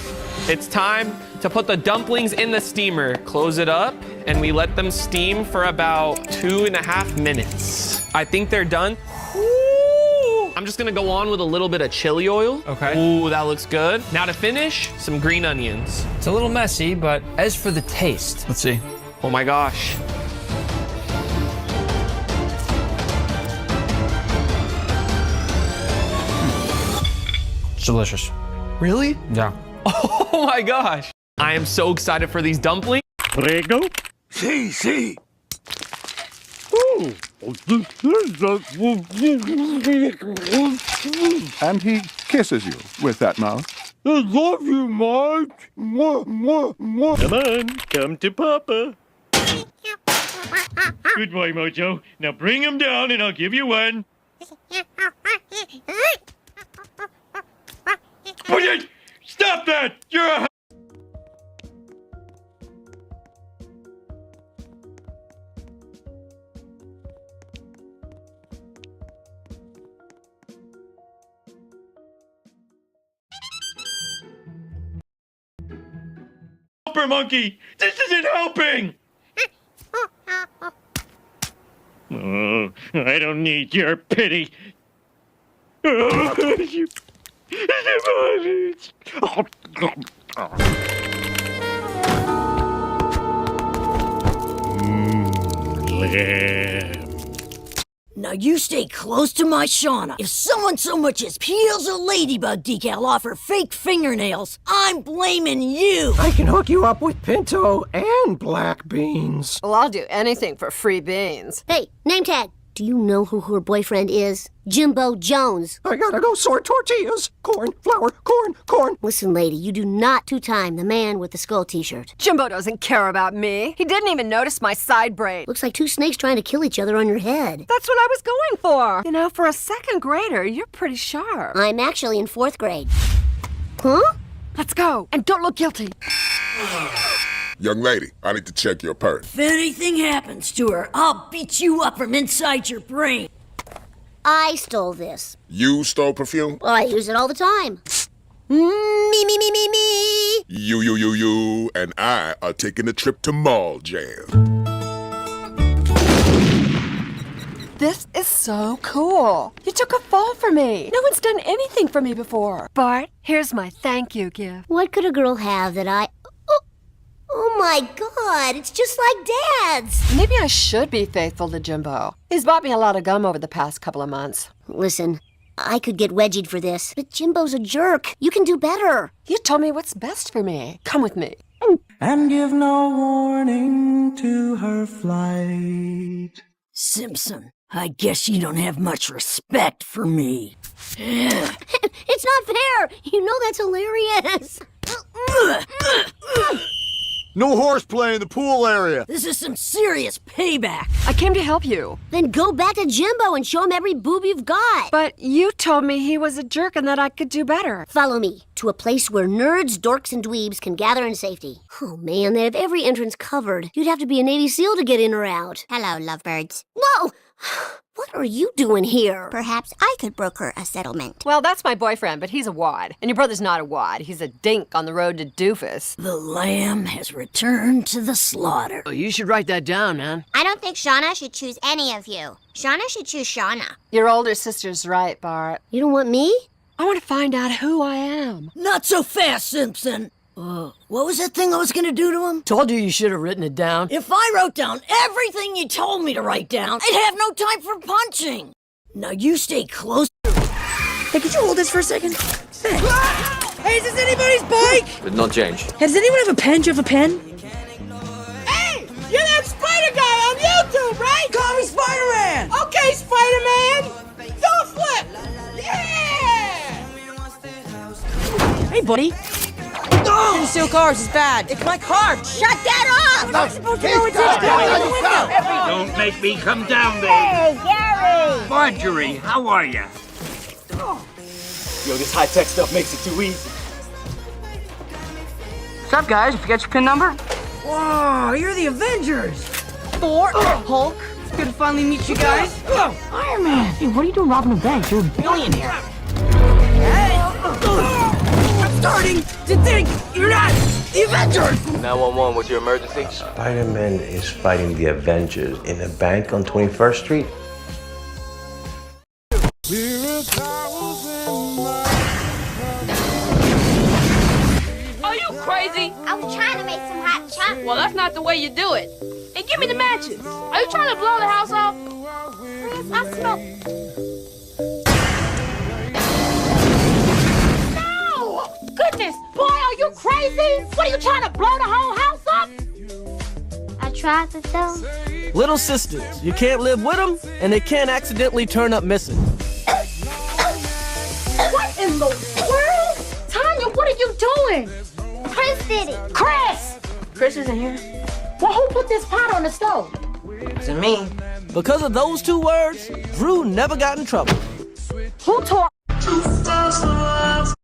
S20: It's time to put the dumplings in the steamer. Close it up, and we let them steam for about 2.5 minutes. I think they're done. Ooh. I'm just gonna go on with a little bit of chili oil.
S16: Okay.
S20: Ooh, that looks good. Now to finish, some green onions.
S16: It's a little messy, but as for the taste, let's see.
S20: Oh my gosh.
S16: It's delicious.
S20: Really?
S16: Yeah.
S20: Oh my gosh. I am so excited for these dumplings.
S5: Prego?
S18: Sí, sí.
S1: And he kisses you with that mouth.
S5: I love you, Marge. Mwah, mwah, mwah. Come on, come to Papa. Good boy, Mojo. Now bring him down and I'll give you one. Stop that! You're a... Helper monkey! This isn't helping! Oh, I don't need your pity.
S10: Now you stay close to my Shauna. If someone so much as peels a ladybug decal off her fake fingernails, I'm blaming you.
S13: I can hook you up with pinto and black beans.
S2: Well, I'll do anything for free beans.
S19: Hey, name tag. Do you know who her boyfriend is? Jimbo Jones.
S13: I gotta go sort tortillas. Corn, flour, corn, corn.
S19: Listen, lady, you do not two-time the man with the skull t-shirt.
S2: Jimbo doesn't care about me. He didn't even notice my side braid.
S19: Looks like two snakes trying to kill each other on your head.
S2: That's what I was going for. You know, for a second grader, you're pretty sharp.
S19: I'm actually in 4th grade. Huh?
S2: Let's go, and don't look guilty.
S1: Young lady, I need to check your purse.
S10: If anything happens to her, I'll beat you up from inside your brain.
S19: I stole this.
S1: You stole perfume?
S19: Well, I use it all the time. Me.
S1: You, and I are taking a trip to Mall Jam.
S2: This is so cool. You took a fall for me. No one's done anything for me before. Bart, here's my thank you gift.
S19: What could a girl have that I... Oh my God, it's just like Dad's.
S2: Maybe I should be faithful to Jimbo. He's bought me a lot of gum over the past couple of months.
S19: Listen, I could get wedgied for this, but Jimbo's a jerk. You can do better.
S2: You told me what's best for me. Come with me.
S13: And give no warning to her flight.
S10: Simpson, I guess you don't have much respect for me.
S19: It's not fair. You know that's hilarious.
S18: No horseplay in the pool area.
S10: This is some serious payback.
S2: I came to help you.
S19: Then go back to Jimbo and show him every boob you've got.
S2: But you told me he was a jerk and that I could do better.
S19: Follow me to a place where nerds, dorks, and dweebs can gather in safety. Oh man, they have every entrance covered. You'd have to be a Navy SEAL to get in or out.
S22: Hello, lovebirds.
S19: Whoa! What are you doing here?
S22: Perhaps I could broker a settlement.
S2: Well, that's my boyfriend, but he's a wad. And your brother's not a wad. He's a dink on the road to doofus.
S10: The lamb has returned to the slaughter.
S24: Oh, you should write that down, man.
S22: I don't think Shauna should choose any of you. Shauna should choose Shauna.
S2: Your older sister's right, Bart.
S19: You don't want me?
S2: I want to find out who I am.
S10: Not so fast, Simpson. What was that thing I was gonna do to him?
S24: Told you you should have written it down.
S10: If I wrote down everything you told me to write down, I'd have no time for punching. Now you stay close.
S24: Hey, could you hold this for a second? Hey, is this anybody's bike?
S6: With no change.
S24: Hey, does anyone have a pen? Do you have a pen?
S10: Hey, you're that Spider guy on YouTube, right? Call me Spider-Man. Okay, Spider-Man. Don't flip. Yeah.
S24: Hey, buddy. Didn't steal cars. It's bad.
S10: It's my car. Shut that off.
S24: I'm supposed to know what's out.
S5: Don't make me come down there.
S10: Hey, Gary.
S5: Marjorie, how are you?
S13: Yo, this high-tech stuff makes it too easy.
S24: What's up, guys? You forgot your PIN number?
S10: Whoa, you're the Avengers.
S24: Thor, Hulk. It's good to finally meet you guys.
S10: Iron Man.
S24: Hey, what are you doing robbing a bank? You're a billionaire.
S10: I'm starting to think you're not the Avengers.
S6: 911, what's your emergency?
S13: Spider-Man is fighting the Avengers in a bank on 21st Street.
S23: Are you crazy?
S22: I was trying to make some hot chocolate.
S23: Well, that's not the way you do it. Hey, give me the matches. Are you trying to blow the house off?
S22: I smoke.
S23: What are you trying to blow the whole house up?
S22: I tried to tell.
S4: Little sisters, you can't live with them, and they can't accidentally turn up missing.
S23: What in the world? Tanya, what are you doing?
S22: Chris did it.
S23: Chris! Chris isn't here. Well, who put this pot on the stove?
S4: It's me. Because of those two words, Drew never got in trouble.
S23: Who taught?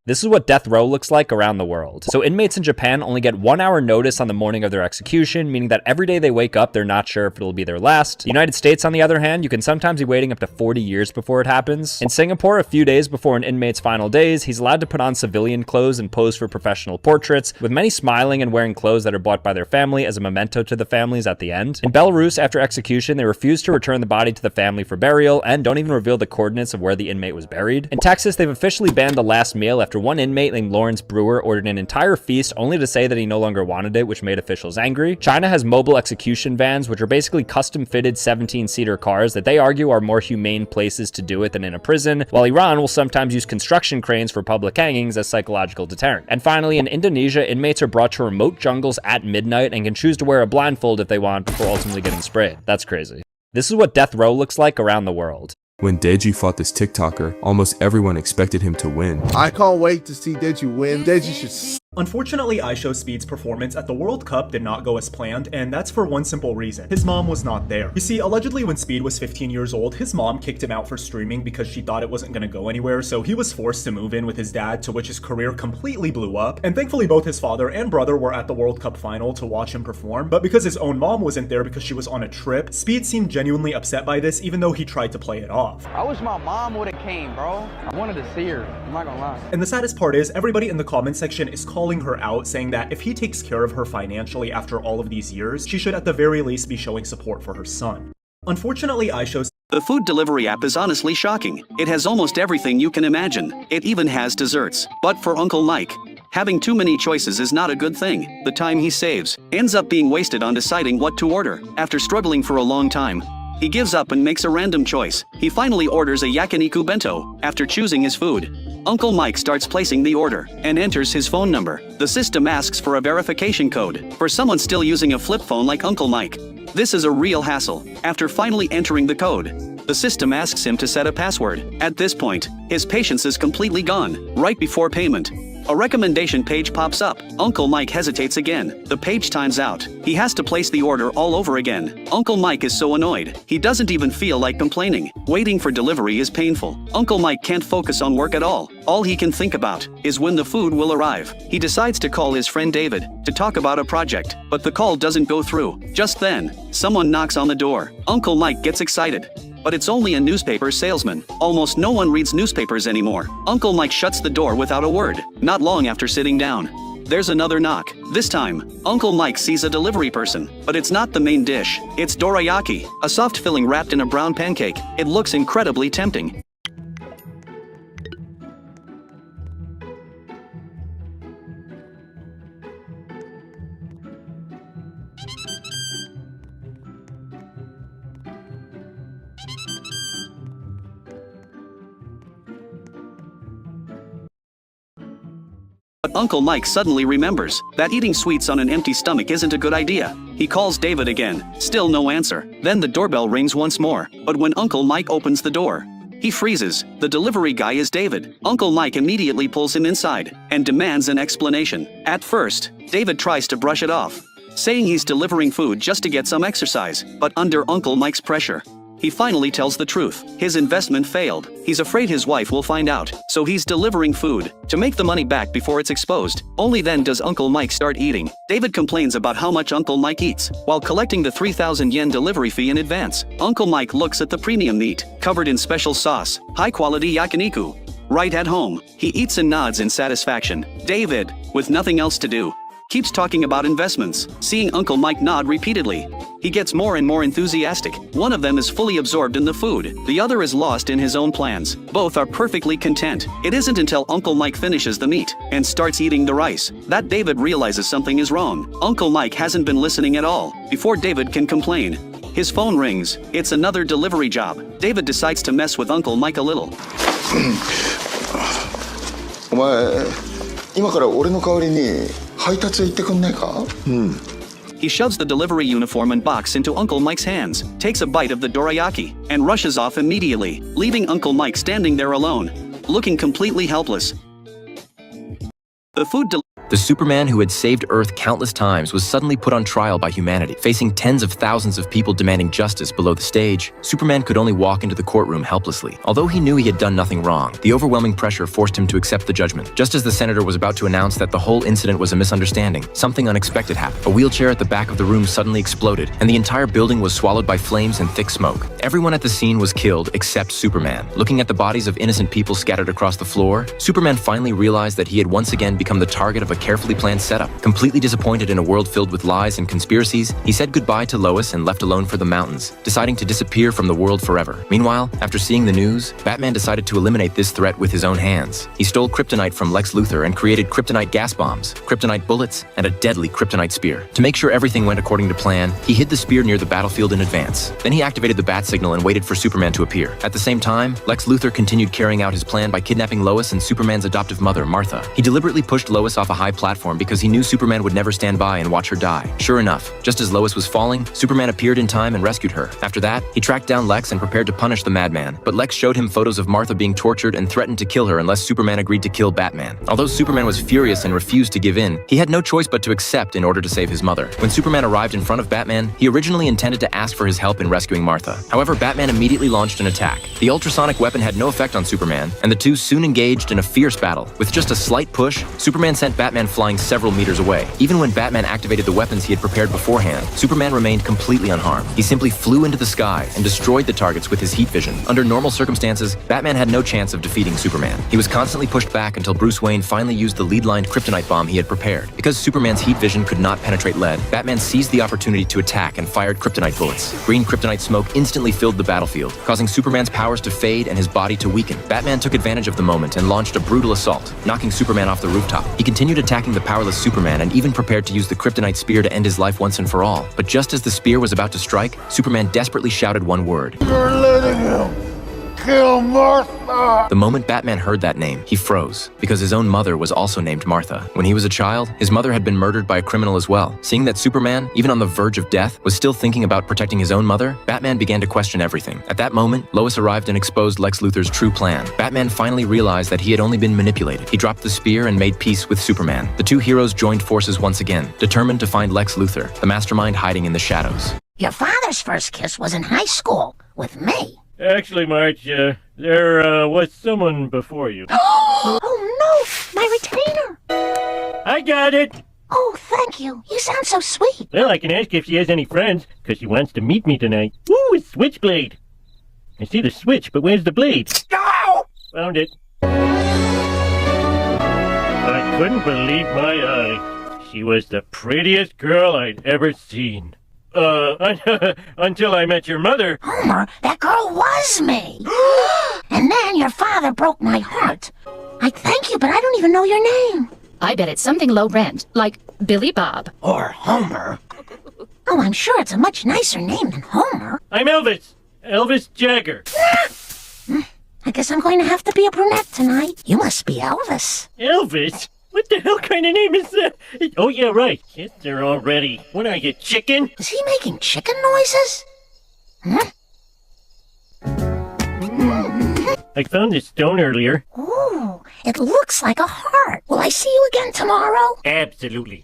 S6: This is what death row looks like around the world. So inmates in Japan only get 1 hour notice on the morning of their execution, meaning that every day they wake up, they're not sure if it'll be their last. The United States, on the other hand, you can sometimes be waiting up to 40 years before it happens. In Singapore, a few days before an inmate's final days, he's allowed to put on civilian clothes and pose for professional portraits, with many smiling and wearing clothes that are bought by their family as a memento to the families at the end. In Belarus, after execution, they refuse to return the body to the family for burial and don't even reveal the coordinates of where the inmate was buried. In Texas, they've officially banned the last meal after one inmate named Lawrence Brewer ordered an entire feast only to say that he no longer wanted it, which made officials angry. China has mobile execution vans, which are basically custom-fitted 17-seater cars that they argue are more humane places to do it than in a prison, while Iran will sometimes use construction cranes for public hangings as psychological deterrent. And finally, in Indonesia, inmates are brought to remote jungles at midnight and can choose to wear a blindfold if they want before ultimately getting sprayed. That's crazy. This is what death row looks like around the world.
S7: When Deji fought this TikToker, almost everyone expected him to win.
S18: I can't wait to see Deji win. Deji should.
S11: Unfortunately, IShowSpeed's performance at the World Cup did not go as planned, and that's for one simple reason. His mom was not there. You see, allegedly when Speed was 15 years old, his mom kicked him out for streaming because she thought it wasn't gonna go anywhere, so he was forced to move in with his dad, to which his career completely blew up. And thankfully both his father and brother were at the World Cup final to watch him perform, but because his own mom wasn't there because she was on a trip, Speed seemed genuinely upset by this, even though he tried to play it off.
S12: I wish my mom would've came, bro. I wanted to see her, I'm not gonna lie.
S11: And the saddest part is, everybody in the comment section is calling her out, saying that if he takes care of her financially after all of these years, she should at the very least be showing support for her son. Unfortunately,
S25: The food delivery app is honestly shocking. It has almost everything you can imagine. It even has desserts. But for Uncle Mike, having too many choices is not a good thing. The time he saves ends up being wasted on deciding what to order. After struggling for a long time, he gives up and makes a random choice. He finally orders a yakiniku bento. After choosing his food, Uncle Mike starts placing the order and enters his phone number. The system asks for a verification code for someone still using a flip phone like Uncle Mike. This is a real hassle. After finally entering the code, the system asks him to set a password. At this point, his patience is completely gone. Right before payment, a recommendation page pops up. Uncle Mike hesitates again. The page times out. He has to place the order all over again. Uncle Mike is so annoyed. He doesn't even feel like complaining. Waiting for delivery is painful. Uncle Mike can't focus on work at all. All he can think about is when the food will arrive. He decides to call his friend David to talk about a project, but the call doesn't go through. Just then, someone knocks on the door. Uncle Mike gets excited. But it's only a newspaper salesman. Almost no one reads newspapers anymore. Uncle Mike shuts the door without a word, not long after sitting down. There's another knock. This time, Uncle Mike sees a delivery person, but it's not the main dish. It's dorayaki, a soft filling wrapped in a brown pancake. It looks incredibly tempting. But Uncle Mike suddenly remembers that eating sweets on an empty stomach isn't a good idea. He calls David again, still no answer. Then the doorbell rings once more, but when Uncle Mike opens the door, he freezes. The delivery guy is David. Uncle Mike immediately pulls him inside and demands an explanation. At first, David tries to brush it off, saying he's delivering food just to get some exercise, but under Uncle Mike's pressure, he finally tells the truth. His investment failed. He's afraid his wife will find out, so he's delivering food to make the money back before it's exposed. Only then does Uncle Mike start eating. David complains about how much Uncle Mike eats, while collecting the 3,000 yen delivery fee in advance. Uncle Mike looks at the premium meat, covered in special sauce, high-quality yakiniku. Right at home, he eats and nods in satisfaction. David, with nothing else to do, keeps talking about investments. Seeing Uncle Mike nod repeatedly, he gets more and more enthusiastic. One of them is fully absorbed in the food. The other is lost in his own plans. Both are perfectly content. It isn't until Uncle Mike finishes the meat and starts eating the rice that David realizes something is wrong. Uncle Mike hasn't been listening at all. Before David can complain, his phone rings. It's another delivery job. David decides to mess with Uncle Mike a little.
S26: お前今から俺の代わりに
S25: He shoves the delivery uniform and box into Uncle Mike's hands, takes a bite of the dorayaki, and rushes off immediately, leaving Uncle Mike standing there alone, looking completely helpless.
S3: The Superman who had saved Earth countless times was suddenly put on trial by humanity. Facing tens of thousands of people demanding justice below the stage, Superman could only walk into the courtroom helplessly. Although he knew he had done nothing wrong, the overwhelming pressure forced him to accept the judgment. Just as the senator was about to announce that the whole incident was a misunderstanding, something unexpected happened. A wheelchair at the back of the room suddenly exploded, and the entire building was swallowed by flames and thick smoke. Everyone at the scene was killed except Superman. Looking at the bodies of innocent people scattered across the floor, Superman finally realized that he had once again become the target of a carefully planned setup. Completely disappointed in a world filled with lies and conspiracies, he said goodbye to Lois and left alone for the mountains, deciding to disappear from the world forever. Meanwhile, after seeing the news, Batman decided to eliminate this threat with his own hands. He stole kryptonite from Lex Luthor and created kryptonite gas bombs, kryptonite bullets, and a deadly kryptonite spear. To make sure everything went according to plan, he hid the spear near the battlefield in advance. Then he activated the bat signal and waited for Superman to appear. At the same time, Lex Luthor continued carrying out his plan by kidnapping Lois and Superman's adoptive mother, Martha. He deliberately pushed Lois off a high platform because he knew Superman would never stand by and watch her die. Sure enough, just as Lois was falling, Superman appeared in time and rescued her. After that, he tracked down Lex and prepared to punish the madman, but Lex showed him photos of Martha being tortured and threatened to kill her unless Superman agreed to kill Batman. Although Superman was furious and refused to give in, he had no choice but to accept in order to save his mother. When Superman arrived in front of Batman, he originally intended to ask for his help in rescuing Martha. However, Batman immediately launched an attack. The ultrasonic weapon had no effect on Superman, and the two soon engaged in a fierce battle. With just a slight push, Superman sent Batman flying several meters away. Even when Batman activated the weapons he had prepared beforehand, Superman remained completely unharmed. He simply flew into the sky and destroyed the targets with his heat vision. Under normal circumstances, Batman had no chance of defeating Superman. He was constantly pushed back until Bruce Wayne finally used the lead-lined kryptonite bomb he had prepared. Because Superman's heat vision could not penetrate lead, Batman seized the opportunity to attack and fired kryptonite bullets. Green kryptonite smoke instantly filled the battlefield, causing Superman's powers to fade and his body to weaken. Batman took advantage of the moment and launched a brutal assault, knocking Superman off the rooftop. He continued attacking the powerless Superman and even prepared to use the kryptonite spear to end his life once and for all. But just as the spear was about to strike, Superman desperately shouted one word.
S9: You're letting him kill Martha!
S3: The moment Batman heard that name, he froze, because his own mother was also named Martha. When he was a child, his mother had been murdered by a criminal as well. Seeing that Superman, even on the verge of death, was still thinking about protecting his own mother, Batman began to question everything. At that moment, Lois arrived and exposed Lex Luthor's true plan. Batman finally realized that he had only been manipulated. He dropped the spear and made peace with Superman. The two heroes joined forces once again, determined to find Lex Luthor, the mastermind hiding in the shadows.
S10: Your father's first kiss was in high school, with me.
S5: Actually, Marge, there was someone before you.
S10: Oh no, my retainer!
S5: I got it!
S10: Oh, thank you. You sound so sweet.
S5: Well, I can ask if she has any friends, because she wants to meet me tonight. Ooh, a switchblade! I see the switch, but where's the blade?
S10: No!
S5: Found it. I couldn't believe my eye. She was the prettiest girl I'd ever seen. Until I met your mother.
S10: Homer, that girl was me. And then your father broke my heart. I thank you, but I don't even know your name.
S14: I bet it's something low rent, like Billy Bob.
S10: Or Homer. Oh, I'm sure it's a much nicer name than Homer.
S5: I'm Elvis. Elvis Jagger.
S10: I guess I'm going to have to be a brunette tonight. You must be Elvis.
S5: Elvis? What the hell kind of name is that? Oh, yeah, right. Kids are already. What are you, chicken?
S10: Is he making chicken noises?
S5: I found this stone earlier.
S10: Ooh, it looks like a heart. Will I see you again tomorrow?
S5: Absolutely.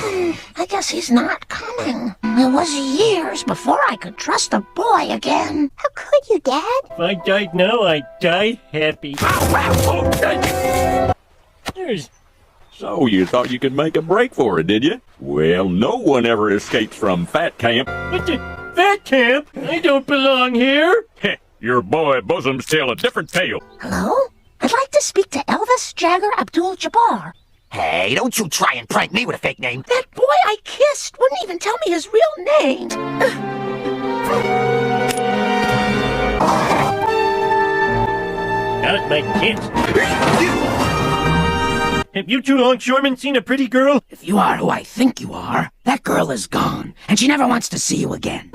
S10: I guess he's not coming. It was years before I could trust a boy again.
S22: How could you, Dad?
S5: If I died now, I'd die happy.
S17: So you thought you could make a break for it, did you? Well, no one ever escapes from fat camp.
S5: What the fat camp? I don't belong here.
S17: Heh, your boy bosoms tell a different tale.
S10: Hello? I'd like to speak to Elvis Jagger Abdul-Jabbar.
S9: Hey, don't you try and prank me with a fake name.
S10: That boy I kissed wouldn't even tell me his real name.
S5: Now's my chance. Have you two longshoremen seen a pretty girl?
S9: If you are who I think you are, that girl is gone, and she never wants to see you again.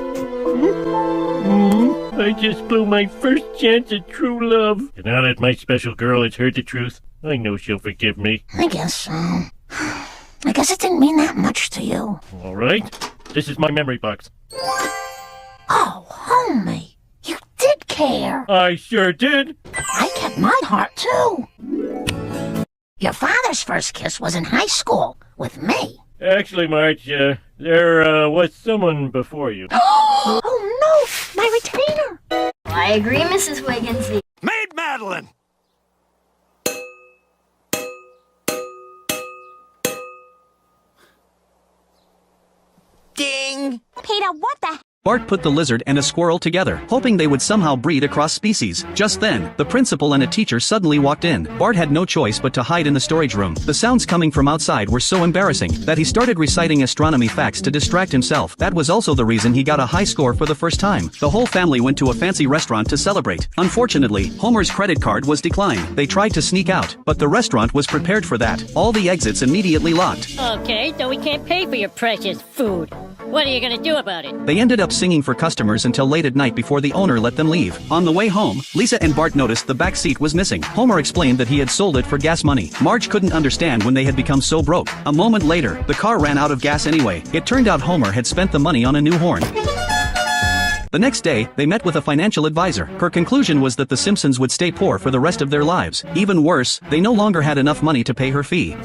S5: I just blew my first chance at true love. And now that my special girl has heard the truth, I know she'll forgive me.
S10: I guess so.
S9: I guess it didn't mean that much to you.
S5: All right. This is my memory box.
S9: Oh, homie, you did care.
S5: I sure did.
S9: I kept my heart, too. Your father's first kiss was in high school with me.
S5: Actually, Marge, there was someone before you.
S9: Oh, no, my retainer.
S22: I agree, Mrs. Wiggins.
S8: Maid Madeline!
S9: Ding!
S22: Peter, what the?
S15: Bart put the lizard and a squirrel together, hoping they would somehow breed across species. Just then, the principal and a teacher suddenly walked in. Bart had no choice but to hide in the storage room. The sounds coming from outside were so embarrassing that he started reciting astronomy facts to distract himself. That was also the reason he got a high score for the first time. The whole family went to a fancy restaurant to celebrate. Unfortunately, Homer's credit card was declined. They tried to sneak out, but the restaurant was prepared for that. All the exits immediately locked.
S16: Okay, so we can't pay for your precious food. What are you gonna do about it?
S15: They ended up singing for customers until late at night before the owner let them leave. On the way home, Lisa and Bart noticed the back seat was missing. Homer explained that he had sold it for gas money. Marge couldn't understand when they had become so broke. A moment later, the car ran out of gas anyway. It turned out Homer had spent the money on a new horn. The next day, they met with a financial advisor. Her conclusion was that the Simpsons would stay poor for the rest of their lives. Even worse, they no longer had enough money to pay her fee.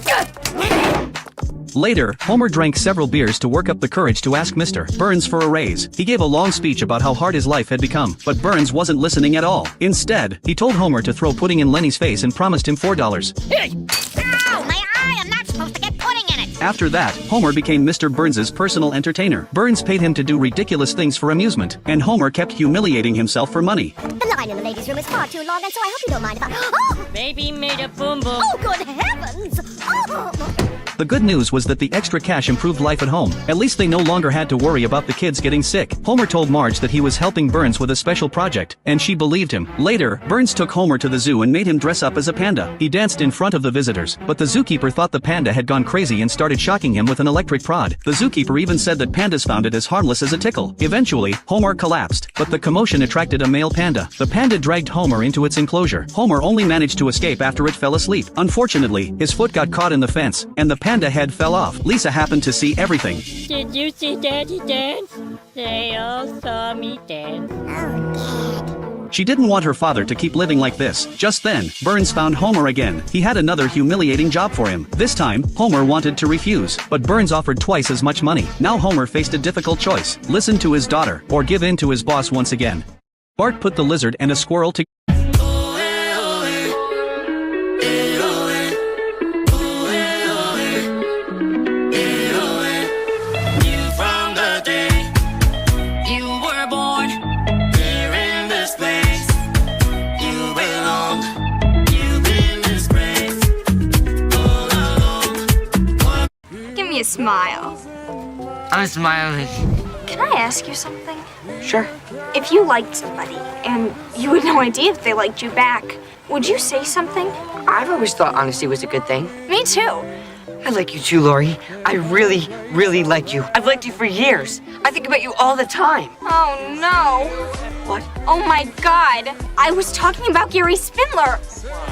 S15: Later, Homer drank several beers to work up the courage to ask Mr. Burns for a raise. He gave a long speech about how hard his life had become, but Burns wasn't listening at all. Instead, he told Homer to throw pudding in Lenny's face and promised him $4.
S22: Hey! Ow, my eye! I'm not supposed to get pudding in it!
S15: After that, Homer became Mr. Burns's personal entertainer. Burns paid him to do ridiculous things for amusement, and Homer kept humiliating himself for money.
S22: The line in the ladies' room is far too long, and so I hope you don't mind if I... Oh!
S16: Baby made a boom boom.
S22: Oh, good heavens! Oh!
S15: The good news was that the extra cash improved life at home. At least they no longer had to worry about the kids getting sick. Homer told Marge that he was helping Burns with a special project, and she believed him. Later, Burns took Homer to the zoo and made him dress up as a panda. He danced in front of the visitors, but the zookeeper thought the panda had gone crazy and started shocking him with an electric prod. The zookeeper even said that pandas found it as harmless as a tickle. Eventually, Homer collapsed, but the commotion attracted a male panda. The panda dragged Homer into its enclosure. Homer only managed to escape after it fell asleep. Unfortunately, his foot got caught in the fence, and the panda head fell off. Lisa happened to see everything.
S16: Did you see Daddy dance? They all saw me dance.
S15: She didn't want her father to keep living like this. Just then, Burns found Homer again. He had another humiliating job for him. This time, Homer wanted to refuse, but Burns offered twice as much money. Now Homer faced a difficult choice: listen to his daughter, or give in to his boss once again. Bart put the lizard and a squirrel together.
S20: A smile.
S21: I'm smiling.
S20: Can I ask you something?
S21: Sure.
S20: If you liked somebody and you had no idea if they liked you back, would you say something?
S21: I've always thought honesty was a good thing.
S20: Me too.
S21: I like you too, Lori. I really, really like you. I've liked you for years. I think about you all the time.
S20: Oh no.
S21: What?
S20: Oh my God. I was talking about Gary Spindler.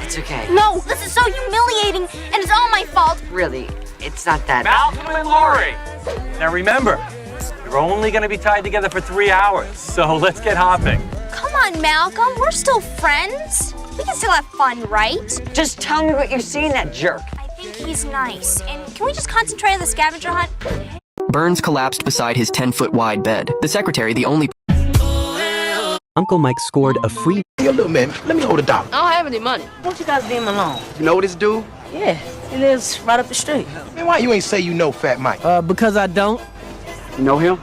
S21: It's okay.
S20: No, this is so humiliating and it's all my fault.
S21: Really, it's not that.
S26: Malcolm and Lori! Now remember, you're only gonna be tied together for 3 hours, so let's get hopping.
S20: Come on, Malcolm, we're still friends. We can still have fun, right?
S21: Just tell me what you see in that jerk.
S20: I think he's nice. And can we just concentrate on the scavenger hunt?
S3: Burns collapsed beside his 10-foot wide bed. The secretary, the only... Uncle Mike scored a free...
S27: Hey, little man, let me hold a dollar.
S23: I don't have any money.
S21: Why don't you guys leave him alone?
S27: You know this dude?
S21: Yeah, he lives right up the street.
S27: Man, why you ain't say you know Fat Mike?
S4: Because I don't.
S27: You know him?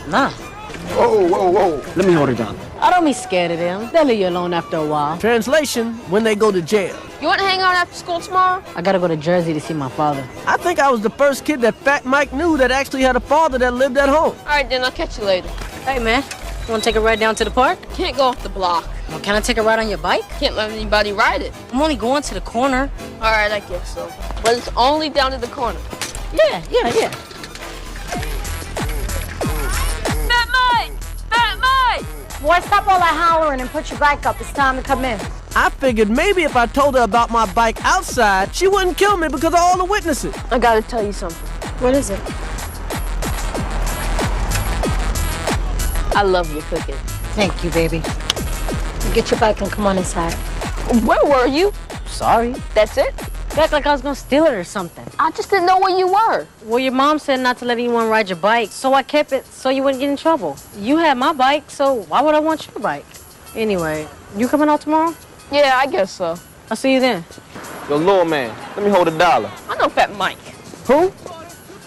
S21: Nah.
S27: Whoa, whoa, whoa. Let me hold it down.
S21: I don't be scared of them. They'll leave you alone after a while.
S4: Translation, when they go to jail.
S23: You want to hang out after school tomorrow?
S21: I gotta go to Jersey to see my father.
S4: I think I was the first kid that Fat Mike knew that actually had a father that lived at home.
S23: All right, then I'll catch you later.
S21: Hey, man. You wanna take a ride down to the park?
S23: Can't go off the block.
S21: Well, can I take a ride on your bike?
S23: Can't let anybody ride it.
S21: I'm only going to the corner.
S23: All right, I guess so. But it's only down to the corner.
S21: Yeah.
S23: Fat Mike! Fat Mike!
S21: Boy, stop all that hollering and put your bike up. It's time to come in.
S4: I figured maybe if I told her about my bike outside, she wouldn't kill me because of all the witnesses.
S23: I gotta tell you something. What is it? I love your cooking.
S9: Thank you, baby. Get your bike and come on inside.
S23: Where were you?
S9: Sorry.
S23: That's it?
S9: You act like I was gonna steal it or something.
S23: I just didn't know where you were.
S9: Well, your mom said not to let anyone ride your bike, so I kept it so you wouldn't get in trouble. You had my bike, so why would I want your bike? Anyway, you coming out tomorrow?
S23: Yeah, I guess so.
S9: I'll see you then.
S4: Yo, little man, let me hold $1.
S23: I know Fat Mike.
S4: Who?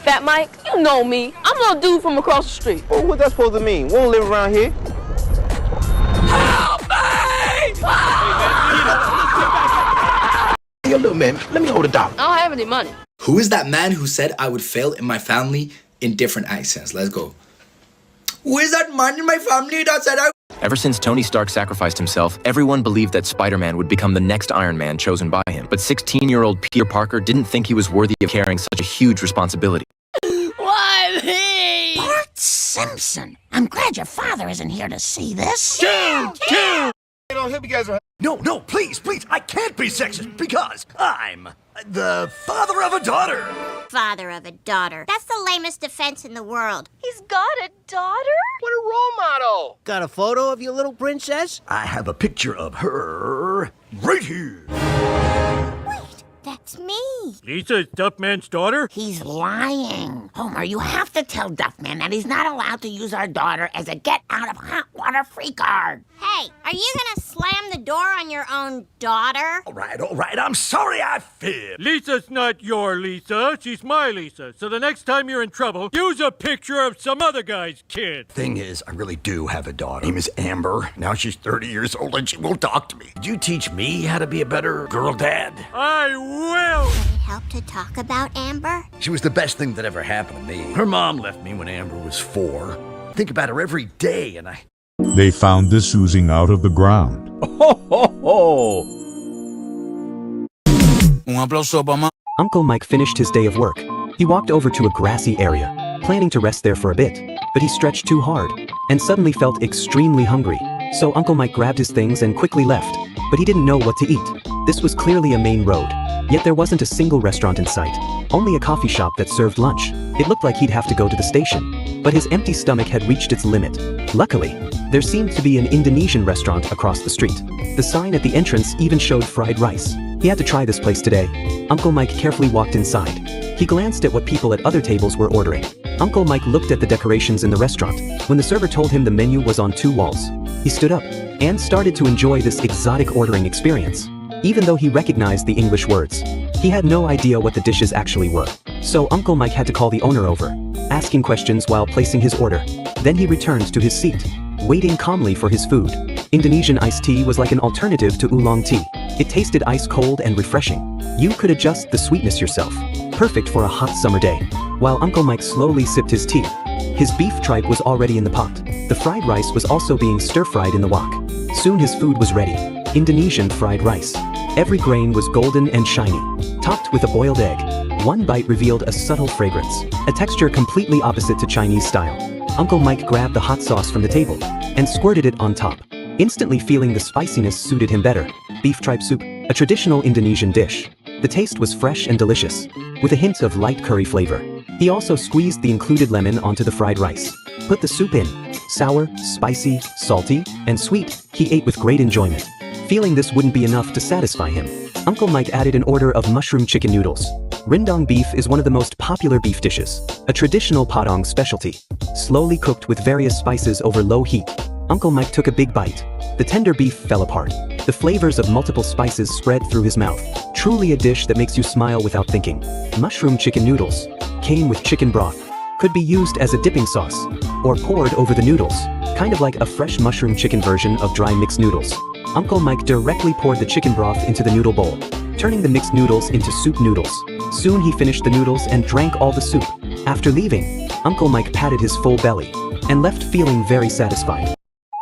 S23: Fat Mike? You know me. I'm a little dude from across the street.
S4: Well, what's that supposed to mean? We don't live around here.
S23: Help me!
S27: Yo, little man, let me hold $1.
S23: I don't have any money.
S1: Who is that man who said I would fail in my family in different accents? Let's go. Who is that man in my family that said I...
S3: Ever since Tony Stark sacrificed himself, everyone believed that Spider-Man would become the next Iron Man chosen by him. But 16-year-old Peter Parker didn't think he was worthy of carrying such a huge responsibility.
S23: Why me?
S9: Bart Simpson. I'm glad your father isn't here to see this.
S1: Two!
S2: No, please, I can't be sexist because I'm the father of a daughter.
S22: Father of a daughter. That's the lamest defense in the world.
S23: He's got a daughter?
S2: What a role model.
S4: Got a photo of your little princess?
S2: I have a picture of her right here.
S22: That's me.
S5: Lisa is Duffman's daughter?
S9: He's lying. Homer, you have to tell Duffman that he's not allowed to use our daughter as a get-out-of-hot-water free card.
S22: Hey, are you gonna slam the door on your own daughter?
S2: All right, I'm sorry I fibbed.
S5: Lisa's not your Lisa, she's my Lisa. So the next time you're in trouble, use a picture of some other guy's kid.
S2: Thing is, I really do have a daughter. Her name is Amber. Now she's 30 years old and she won't talk to me. Did you teach me how to be a better girl dad?
S5: I will!
S22: Can it help to talk about Amber?
S2: She was the best thing that ever happened to me. Her mom left me when Amber was 4. Think about her every day and I...
S6: They found this oozing out of the ground.
S8: Ho, ho, ho! Un aplauso para
S13: Uncle Mike finished his day of work. He walked over to a grassy area, planning to rest there for a bit, but he stretched too hard and suddenly felt extremely hungry. So Uncle Mike grabbed his things and quickly left, but he didn't know what to eat. This was clearly a main road, yet there wasn't a single restaurant in sight, only a coffee shop that served lunch. It looked like he'd have to go to the station, but his empty stomach had reached its limit. Luckily, there seemed to be an Indonesian restaurant across the street. The sign at the entrance even showed fried rice. He had to try this place today. Uncle Mike carefully walked inside. He glanced at what people at other tables were ordering. Uncle Mike looked at the decorations in the restaurant. When the server told him the menu was on 2 walls, he stood up and started to enjoy this exotic ordering experience. Even though he recognized the English words, he had no idea what the dishes actually were. So Uncle Mike had to call the owner over, asking questions while placing his order. Then he returned to his seat, waiting calmly for his food. Indonesian iced tea was like an alternative to oolong tea. It tasted ice cold and refreshing. You could adjust the sweetness yourself. Perfect for a hot summer day. While Uncle Mike slowly sipped his tea, his beef tripe was already in the pot. The fried rice was also being stir-fried in the wok. Soon his food was ready. Indonesian fried rice. Every grain was golden and shiny, topped with a boiled egg. One bite revealed a subtle fragrance, a texture completely opposite to Chinese style. Uncle Mike grabbed the hot sauce from the table and squirted it on top, instantly feeling the spiciness suited him better. Beef tripe soup, a traditional Indonesian dish. The taste was fresh and delicious, with a hint of light curry flavor. He also squeezed the included lemon onto the fried rice. Put the soup in. Sour, spicy, salty, and sweet, he ate with great enjoyment. Feeling this wouldn't be enough to satisfy him, Uncle Mike added an order of mushroom chicken noodles. Rendang beef is one of the most popular beef dishes, a traditional Padang specialty, slowly cooked with various spices over low heat. Uncle Mike took a big bite. The tender beef fell apart. The flavors of multiple spices spread through his mouth. Truly a dish that makes you smile without thinking. Mushroom chicken noodles came with chicken broth. Could be used as a dipping sauce, or poured over the noodles, kind of like a fresh mushroom chicken version of dry mixed noodles. Uncle Mike directly poured the chicken broth into the noodle bowl, turning the mixed noodles into soup noodles. Soon he finished the noodles and drank all the soup. After leaving, Uncle Mike patted his full belly and left feeling very satisfied.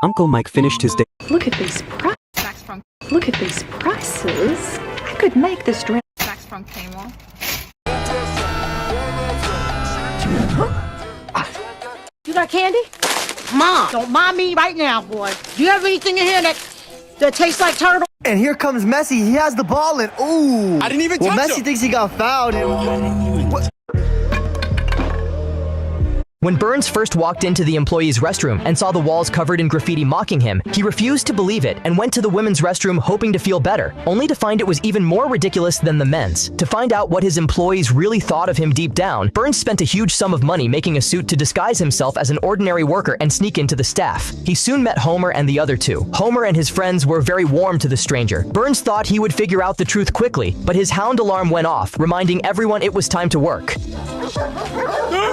S13: Uncle Mike finished his day.
S19: Look at these prices. Look at these prices. I could make this dress.
S24: Max from Kmart.
S9: You got candy? Mom, don't mind me right now, boy. Do you have anything in here that that tastes like turtle.
S7: And here comes Messi. He has the ball and ooh.
S11: I didn't even
S7: well,
S11: touch
S7: Messi
S11: him.
S7: thinks he got fouled.
S12: When Burns first walked into the employee's restroom and saw the walls covered in graffiti mocking him, he refused to believe it and went to the women's restroom hoping to feel better, only to find it was even more ridiculous than the men's. To find out what his employees really thought of him deep down, Burns spent a huge sum of money making a suit to disguise himself as an ordinary worker and sneak into the staff. He soon met Homer and the other two. Homer and his friends were very warm to the stranger. Burns thought he would figure out the truth quickly, but his hound alarm went off, reminding everyone it was time to work.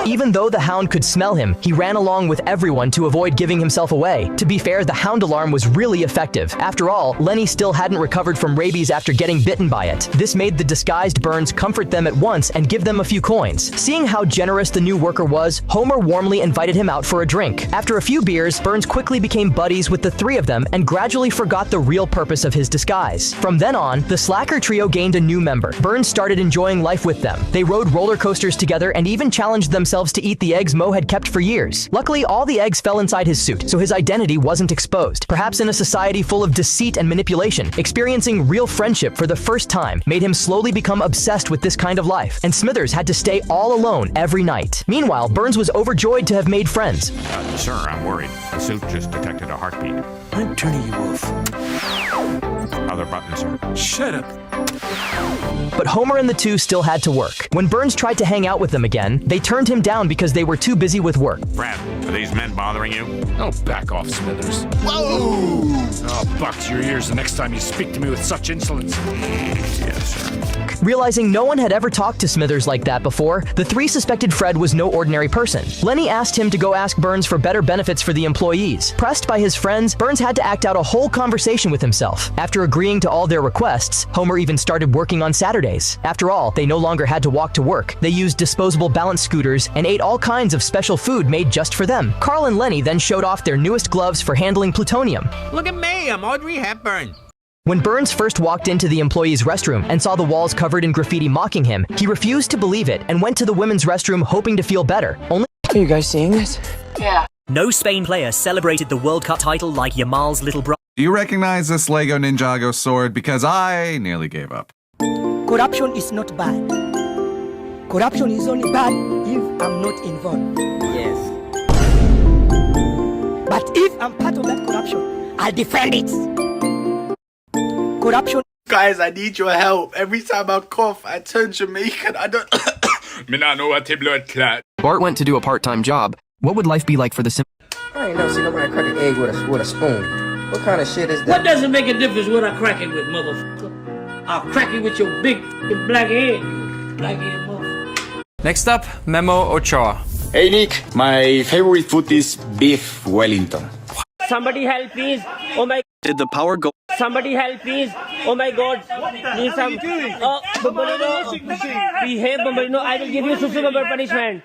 S12: Even though the hound could smell him, he ran along with everyone to avoid giving himself away. To be fair, the hound alarm was really effective. After all, Lenny still hadn't recovered from rabies after getting bitten by it. This made the disguised Burns comfort them at once and give them a few coins. Seeing how generous the new worker was, Homer warmly invited him out for a drink. After a few beers, Burns quickly became buddies with the three of them and gradually forgot the real purpose of his disguise. From then on, the slacker trio gained a new member. Burns started enjoying life with them. They rode roller coasters together and even challenged themselves to eat the eggs Mo had kept for years. Luckily, all the eggs fell inside his suit, so his identity wasn't exposed. Perhaps in a society full of deceit and manipulation, experiencing real friendship for the first time made him slowly become obsessed with this kind of life, and Smithers had to stay all alone every night. Meanwhile, Burns was overjoyed to have made friends.
S14: Sir, I'm worried. The suit just detected a heartbeat.
S7: I'm turning you off.
S14: Other button, sir.
S7: Shut up.
S12: But Homer and the two still had to work. When Burns tried to hang out with them again, they turned him down because they were too busy with work.
S14: Brad, are these men bothering you?
S8: Oh, back off, Smithers.
S14: Whoa!
S8: Oh, box your ears the next time you speak to me with such insolence.
S14: Yes, sir.
S12: Realizing no one had ever talked to Smithers like that before, the three suspected Fred was no ordinary person. Lenny asked him to go ask Burns for better benefits for the employees. Pressed by his friends, Burns had to act out a whole conversation with himself. After agreeing to all their requests, Homer even started working on Saturdays. After all, they no longer had to walk to work. They used disposable balance scooters and ate all kinds of special food made just for them. Carl and Lenny then showed off their newest gloves for handling plutonium.
S18: Look at me, I'm Audrey Hepburn.
S12: When Burns first walked into the employee's restroom and saw the walls covered in graffiti mocking him, he refused to believe it and went to the women's restroom hoping to feel better. Are
S24: you guys seeing this?
S23: Yeah.
S25: No Spain player celebrated the World Cup title like Yamal's little brother.
S28: Do you recognize this Lego Ninjago sword? Because I nearly gave up.
S29: Corruption is not bad. Corruption is only bad if I'm not involved.
S24: Yes.
S29: But if I'm part of that corruption, I'll defend it. Corruption.
S1: Guys, I need your help. Every time I cough, I turn Jamaican. I don't...
S8: Me not know what the blood clot.
S3: Bart went to do a part-time job. What would life be like for the
S24: I ain't never seen nobody crack an egg with a spoon. What kind of shit is that?
S23: What does it make a difference what I crack it with, motherfucker? I'll crack it with your big black head, motherfucker.
S30: Next up, Memo Ochoa.
S31: Hey Nick, my favorite food is beef Wellington.
S23: Somebody help, please. Oh my.
S15: Did the power go?
S23: Somebody help, please. Oh my God. Please, Bambalino. Behave, Bambalino. I will give you susu bumper punishment.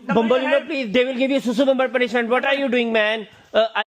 S23: Bambalino, please. They will give you susu bumper punishment. What are you doing, man?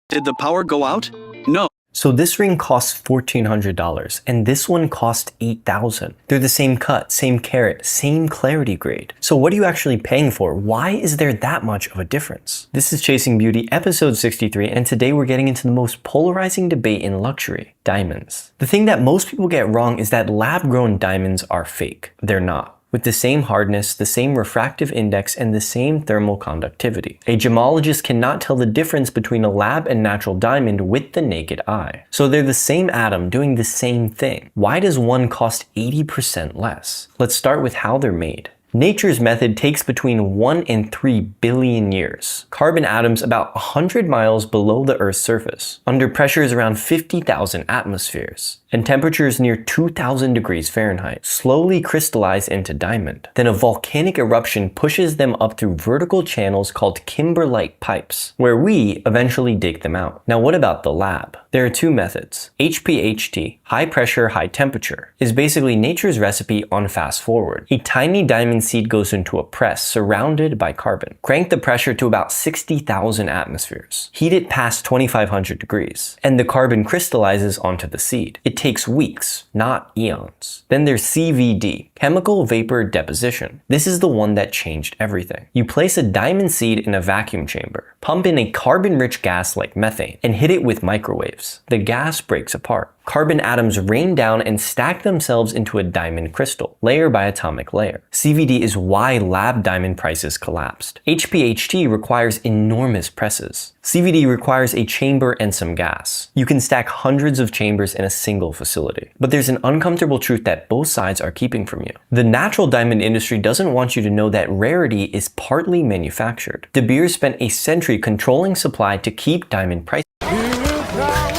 S15: Did the power go out? No.
S32: So this ring costs $1,400 and this one cost $8,000. They're the same cut, same carat, same clarity grade. So what are you actually paying for? Why is there that much of a difference? This is Chasing Beauty, episode 63, and today we're getting into the most polarizing debate in luxury, diamonds. The thing that most people get wrong is that lab-grown diamonds are fake. They're not. With the same hardness, the same refractive index, and the same thermal conductivity. A gemologist cannot tell the difference between a lab and natural diamond with the naked eye. So they're the same atom doing the same thing. Why does one cost 80% less? Let's start with how they're made. Nature's method takes between 1 and 3 billion years. Carbon atoms about 100 miles below the Earth's surface, under pressures around 50,000 atmospheres, and temperatures near 2,000 degrees Fahrenheit, slowly crystallize into diamond. Then a volcanic eruption pushes them up through vertical channels called kimberlite pipes, where we eventually dig them out. Now what about the lab? There are two methods. HPHT, high pressure, high temperature, is basically nature's recipe on fast forward. A tiny diamond diamond seed goes into a press surrounded by carbon. Crank the pressure to about 60,000 atmospheres. Heat it past 2500 degrees, and the carbon crystallizes onto the seed. It takes weeks, not eons. Then there's CVD, chemical vapor deposition. This is the one that changed everything. You place a diamond seed in a vacuum chamber, pump in a carbon-rich gas like methane, and hit it with microwaves. The gas breaks apart. Carbon atoms rain down and stack themselves into a diamond crystal, layer by atomic layer. CVD is why lab diamond prices collapsed. HPHT requires enormous presses. CVD requires a chamber and some gas. You can stack hundreds of chambers in a single facility. But there's an uncomfortable truth that both sides are keeping from you. The natural diamond industry doesn't want you to know that rarity is partly manufactured. De Beers spent a century controlling supply to keep diamond prices.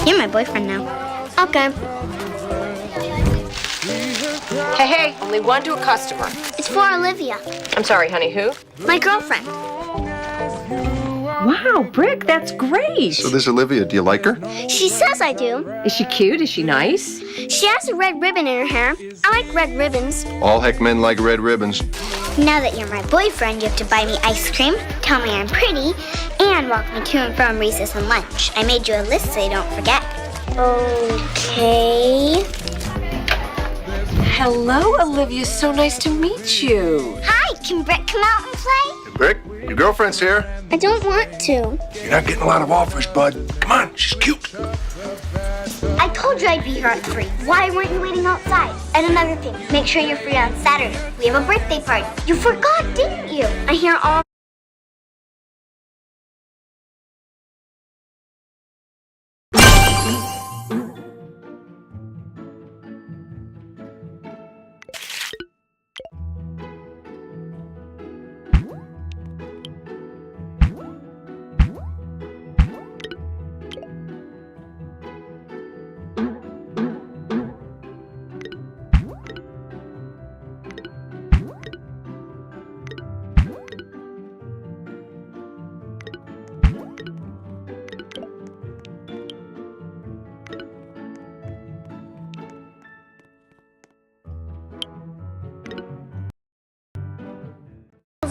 S2: You're my boyfriend now. Okay.
S4: Hey, only one to a customer.
S2: It's for Olivia.
S4: I'm sorry, honey, who?
S2: My girlfriend.
S19: Wow, Brick, that's great.
S5: So this Olivia, do you like her?
S2: She says I do.
S19: Is she cute? Is she nice?
S2: She has a red ribbon in her hair. I like red ribbons.
S5: All heck men like red ribbons.
S2: Now that you're my boyfriend, you have to buy me ice cream, tell me I'm pretty, and walk me to and from recess and lunch. I made you a list so you don't forget. Okay.
S4: Hello, Olivia. So nice to meet you.
S2: Hi, can Brick come out and play?
S5: Brick, your girlfriend's here.
S2: I don't want to.
S5: You're not getting a lot of offers, bud. Come on, she's cute.
S2: I told you I'd be here at 3. Why weren't you waiting outside? And another thing, make sure you're free on Saturday. We have a birthday party. You forgot, didn't you? I hear all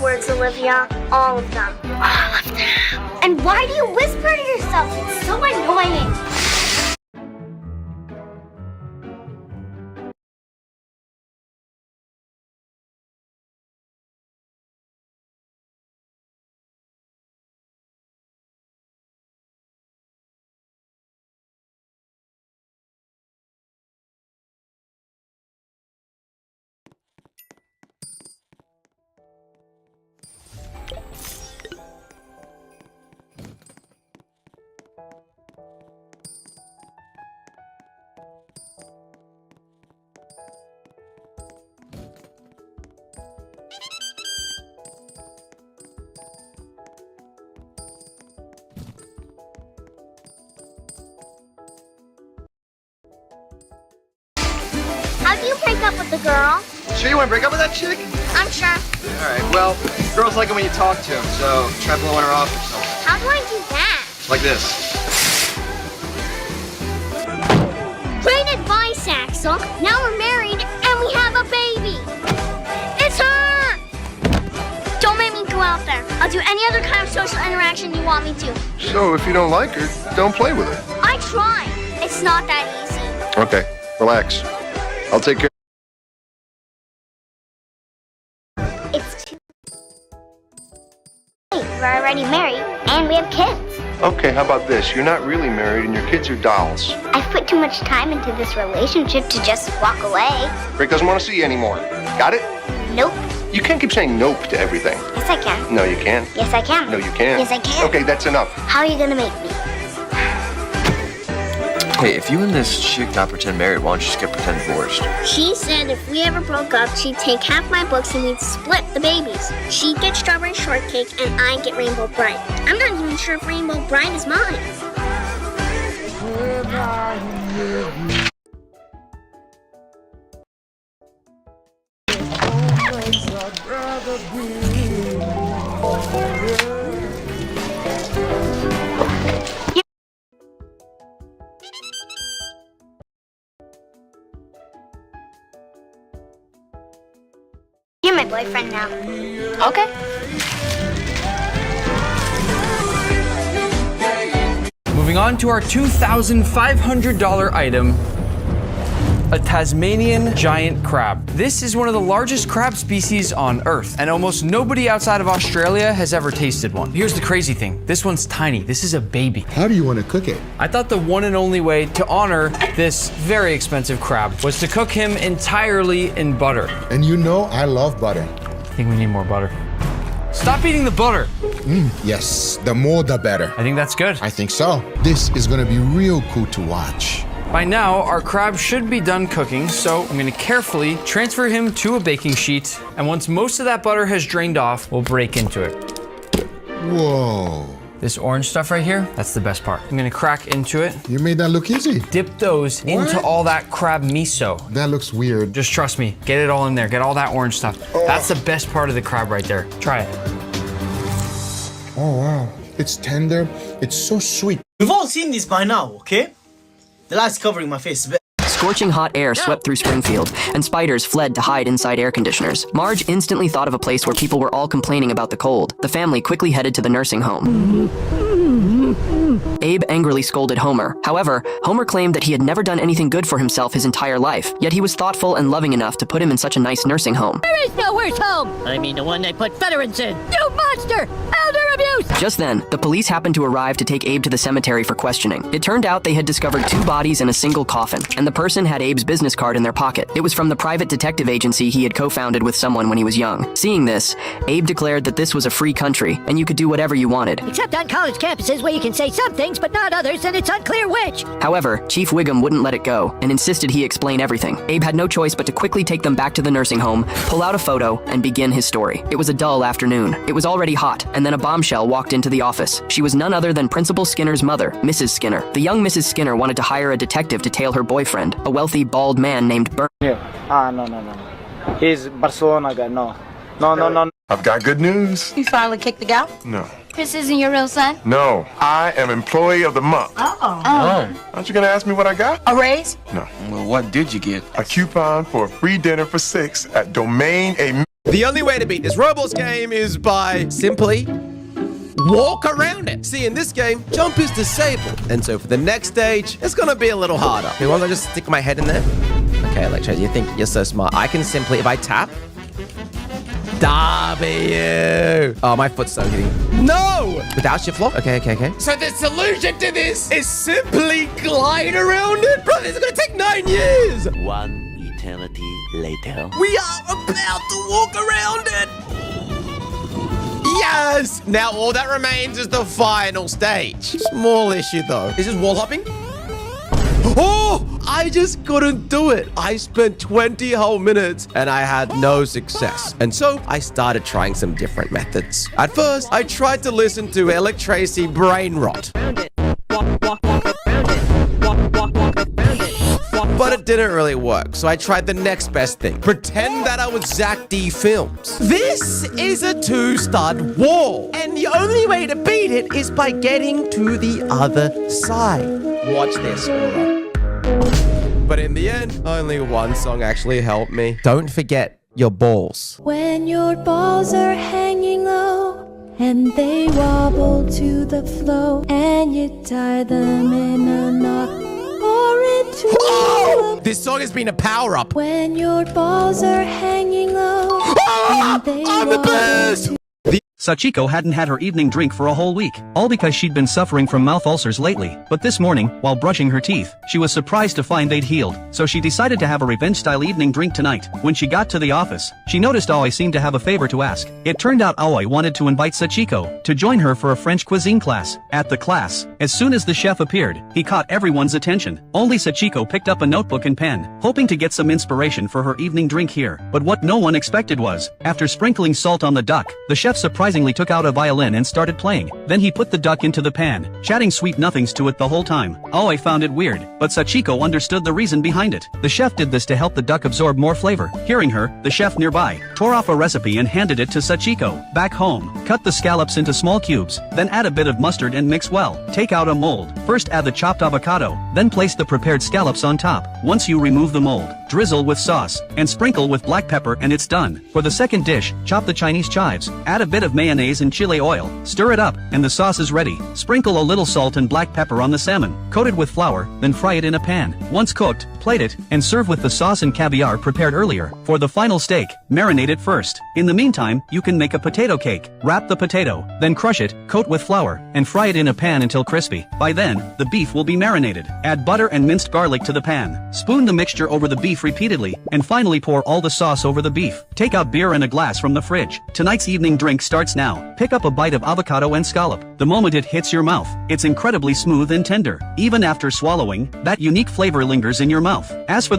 S2: words, Olivia. All of them. All of them. And why do you whisper to yourself? It's so annoying. How'd you break up with the girl?
S10: Sure you want to break up with that chick?
S2: I'm sure.
S10: Alright, well, girls like it when you talk to them, so try blowing her off or something.
S2: How do I do that?
S10: Like this.
S2: Great advice, Axel. Now we're married and we have a baby. It's her! Don't make me go out there. I'll do any other kind of social interaction you want me to.
S5: So if you don't like her, don't play with her.
S2: I try. It's not that easy.
S5: Okay, relax. I'll take care.
S2: It's too late. We're already married and we have kids.
S5: Okay, how about this? You're not really married and your kids are dolls.
S2: I've put too much time into this relationship to just walk away.
S5: Rick doesn't want to see you anymore. Got it?
S2: Nope.
S5: You can't keep saying nope to everything.
S2: Yes, I can.
S5: No, you can't.
S2: Yes, I can.
S5: No, you can't.
S2: Yes, I can.
S5: Okay, that's enough.
S2: How are you gonna make me?
S10: Hey, if you and this chick not pretend married, why don't you just get pretend divorced?
S2: She said if we ever broke up, she'd take half my books and we'd split the babies. She'd get strawberry shortcake and I'd get Rainbow Bright. I'm not even sure if Rainbow Bright is mine. You're my boyfriend now.
S6: Okay.
S30: Moving on to our $2,500 item, a Tasmanian giant crab. This is one of the largest crab species on Earth, and almost nobody outside of Australia has ever tasted one. Here's the crazy thing. This one's tiny. This is a baby.
S7: How do you want to cook it?
S30: I thought the one and only way to honor this very expensive crab was to cook him entirely in butter.
S7: And you know I love butter.
S30: I think we need more butter. Stop eating the butter.
S7: Yes, the more the better.
S30: I think that's good.
S7: I think so. This is gonna be real cool to watch.
S30: By now, our crab should be done cooking, so I'm gonna carefully transfer him to a baking sheet, and once most of that butter has drained off, we'll break into it.
S7: Whoa.
S30: This orange stuff right here, that's the best part. I'm gonna crack into it.
S7: You made that look easy.
S30: Dip those into all that crab miso.
S7: That looks weird.
S30: Just trust me, get it all in there, get all that orange stuff. That's the best part of the crab right there. Try it.
S7: Oh wow, it's tender, it's so sweet.
S29: We've all seen this by now, okay? The light's covering my face a bit.
S9: Scorching hot air swept through Springfield, and spiders fled to hide inside air conditioners. Marge instantly thought of a place where people were all complaining about the cold. The family quickly headed to the nursing home. Abe angrily scolded Homer. However, Homer claimed that he had never done anything good for himself his entire life, yet he was thoughtful and loving enough to put him in such a nice nursing home.
S6: There is no worse home. I mean the one they put veterans in. You monster! Elder abuse!
S9: Just then, the police happened to arrive to take Abe to the cemetery for questioning. It turned out they had discovered 2 bodies in a single coffin, and the person had Abe's business card in their pocket. It was from the private detective agency he had co-founded with someone when he was young. Seeing this, Abe declared that this was a free country, and you could do whatever you wanted.
S6: Except on college campuses where you can say some things but not others, and it's unclear which.
S9: However, Chief Wiggum wouldn't let it go, and insisted he explain everything. Abe had no choice but to quickly take them back to the nursing home, pull out a photo, and begin his story. It was a dull afternoon. It was already hot, and then a bombshell walked into the office. She was none other than Principal Skinner's mother, Mrs. Skinner. The young Mrs. Skinner wanted to hire a detective to tail her boyfriend, a wealthy, bald man named Bern.
S29: No. He's Barcelona guy, no. No.
S5: I've got good news.
S6: You finally kicked the gal?
S5: No.
S6: Chris isn't your real son?
S5: No. I am employee of the month. Aren't you gonna ask me what I got?
S6: A raise?
S5: No.
S31: Well, what did you get?
S5: A coupon for a free dinner for 6 at Domain A.
S10: The only way to beat this Roblox game is by simply walk around it. See, in this game, jump is disabled. And so for the next stage, it's gonna be a little harder. You want to just stick my head in there? Okay, Electro, you think you're so smart. I can simply, if I tap, W. Oh, my foot's so hitting. No! Without shift lock? Okay. So the solution to this is simply glide around it? Bro, this is gonna take 9 years!
S11: One eternity later.
S10: We are about to walk around it! Yes! Now all that remains is the final stage. Small issue though. Is this wall hopping? Oh! I just couldn't do it. I spent 20 whole minutes and I had no success. And so I started trying some different methods. At first, I tried to listen to Alec Tracy Brain Rot. But it didn't really work, so I tried the next best thing. Pretend that I was Zach D. Films. This is a 2-stud wall, and the only way to beat it is by getting to the other side. Watch this, Aura. But in the end, only one song actually helped me. Don't forget your balls.
S13: When your balls are hanging low and they wobble to the flow and you tie them in a knot or into
S10: This song has been a power-up.
S13: When your balls are hanging low and they
S10: I'm the best!
S15: Sachiko hadn't had her evening drink for a whole week, all because she'd been suffering from mouth ulcers lately. But this morning, while brushing her teeth, she was surprised to find they'd healed, so she decided to have a revenge-style evening drink tonight. When she got to the office, she noticed Aoi seemed to have a favor to ask. It turned out Aoi wanted to invite Sachiko to join her for a French cuisine class. At the class, as soon as the chef appeared, he caught everyone's attention. Only Sachiko picked up a notebook and pen, hoping to get some inspiration for her evening drink here. But what no one expected was, after sprinkling salt on the duck, the chef surprisingly surprisingly took out a violin and started playing. Then he put the duck into the pan, chatting sweet nothings to it the whole time. Oh, I found it weird, but Sachiko understood the reason behind it. The chef did this to help the duck absorb more flavor. Hearing her, the chef nearby tore off a recipe and handed it to Sachiko. Back home, cut the scallops into small cubes, then add a bit of mustard and mix well. Take out a mold. First add the chopped avocado, then place the prepared scallops on top. Once you remove the mold, drizzle with sauce, and sprinkle with black pepper and it's done. For the second dish, chop the Chinese chives, add a bit of mayonnaise and chili oil, stir it up, and the sauce is ready. Sprinkle a little salt and black pepper on the salmon, coat it with flour, then fry it in a pan. Once cooked, plate it, and serve with the sauce and caviar prepared earlier. For the final steak, marinate it first. In the meantime, you can make a potato cake. Wrap the potato, then crush it, coat with flour, and fry it in a pan until crispy. By then, the beef will be marinated. Add butter and minced garlic to the pan. Spoon the mixture over the beef repeatedly, and finally pour all the sauce over the beef. Take out beer and a glass from the fridge. Tonight's evening drink starts now. Pick up a bite of avocado and scallop. The moment it hits your mouth, it's incredibly smooth and tender. Even after swallowing, that unique flavor lingers in your mouth. As for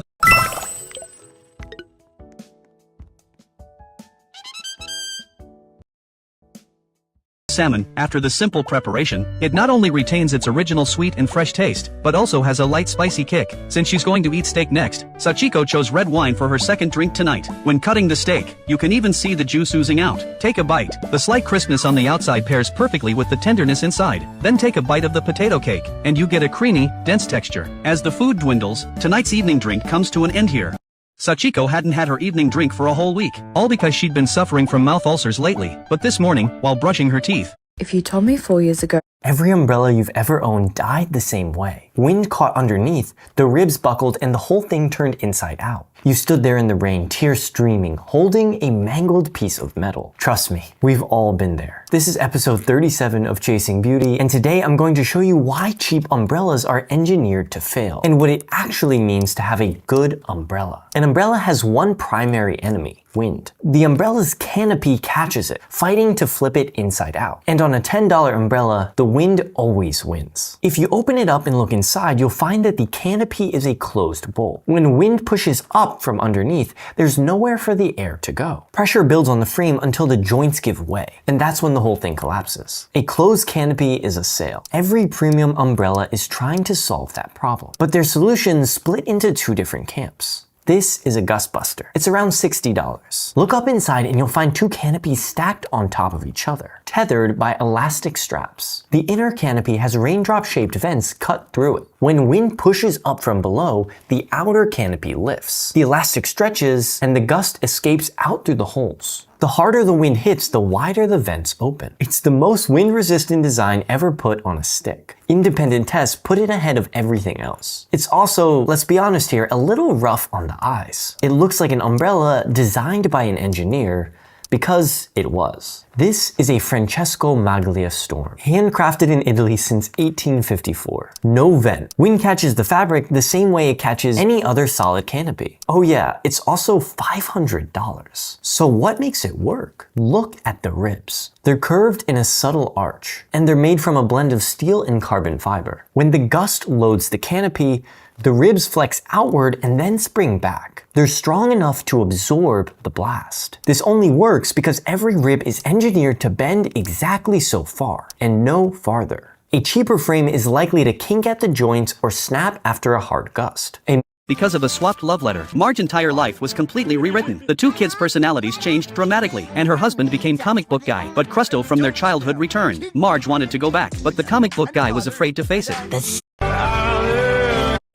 S15: salmon, after the simple preparation, it not only retains its original sweet and fresh taste, but also has a light spicy kick. Since she's going to eat steak next, Sachiko chose red wine for her second drink tonight. When cutting the steak, you can even see the juice oozing out. Take a bite. The slight crispness on the outside pairs perfectly with the tenderness inside. Then take a bite of the potato cake, and you get a creamy, dense texture. As the food dwindles, tonight's evening drink comes to an end here. Sachiko hadn't had her evening drink for a whole week, all because she'd been suffering from mouth ulcers lately. But this morning, while brushing her teeth,
S12: if you told me 4 years ago
S32: every umbrella you've ever owned died the same way. Wind caught underneath, the ribs buckled, and the whole thing turned inside out. You stood there in the rain, tears streaming, holding a mangled piece of metal. Trust me, we've all been there. This is episode 37 of Chasing Beauty, and today I'm going to show you why cheap umbrellas are engineered to fail, and what it actually means to have a good umbrella. An umbrella has one primary enemy: wind. The umbrella's canopy catches it, fighting to flip it inside out. And on a $10 umbrella, the wind always wins. If you open it up and look inside, you'll find that the canopy is a closed bowl. When wind pushes up from underneath, there's nowhere for the air to go. Pressure builds on the frame until the joints give way, and that's when the whole thing collapses. A closed canopy is a sale. Every premium umbrella is trying to solve that problem, but their solutions split into two different camps. This is a gustbuster. It's around $60. Look up inside and you'll find two canopies stacked on top of each other, tethered by elastic straps. The inner canopy has raindrop-shaped vents cut through it. When wind pushes up from below, the outer canopy lifts. The elastic stretches and the gust escapes out through the holes. The harder the wind hits, the wider the vents open. It's the most wind-resistant design ever put on a stick. Independent tests put it ahead of everything else. It's also, let's be honest here, a little rough on the eyes. It looks like an umbrella designed by an engineer, because it was. This is a Francesco Maglia Storm, handcrafted in Italy since 1854. No vent. Wind catches the fabric the same way it catches any other solid canopy. Oh yeah, it's also $500. So what makes it work? Look at the ribs. They're curved in a subtle arch, and they're made from a blend of steel and carbon fiber. When the gust loads the canopy, the ribs flex outward and then spring back. They're strong enough to absorb the blast. This only works because every rib is engineered to bend exactly so far, and no farther. A cheaper frame is likely to kink at the joints or snap after a hard gust.
S15: Because of a swapped love letter, Marge's entire life was completely rewritten. The two kids' personalities changed dramatically, and her husband became comic book guy, but Crusto from their childhood returned. Marge wanted to go back, but the comic book guy was afraid to face it.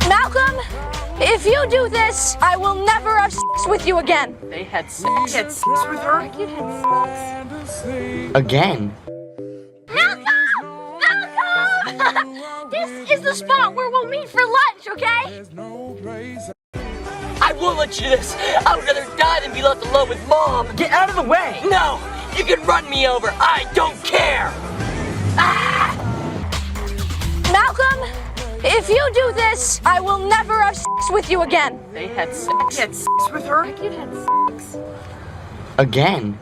S2: Malcolm, if you do this, I will never have sex with you again.
S24: They had sex. You had sex with her?
S2: You had sex.
S24: Again?
S2: Malcolm! Malcolm! This is the spot where we'll meet for lunch, okay?
S6: I won't let you do this. I would rather die than be left alone with Mom.
S24: Get out of the way!
S6: No! You can run me over. I don't care! Ah!
S2: Malcolm, if you do this, I will never have sex with you again.
S24: They had sex. You had sex with her?
S2: You had sex.
S24: Again?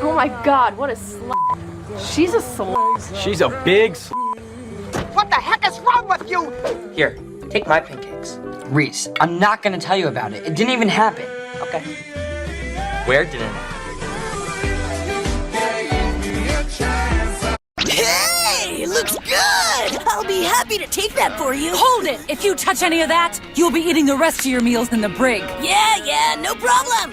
S4: Oh my god, what a slut. She's a slut.
S24: She's a big
S6: What the heck is wrong with you?
S24: Here, take my pancakes. Reese, I'm not gonna tell you about it. It didn't even happen. Okay. Where did it happen?
S1: happy to take that for you. Hold it! If you touch any of that, you'll be eating the rest of your meals in the brig. Yeah, no problem.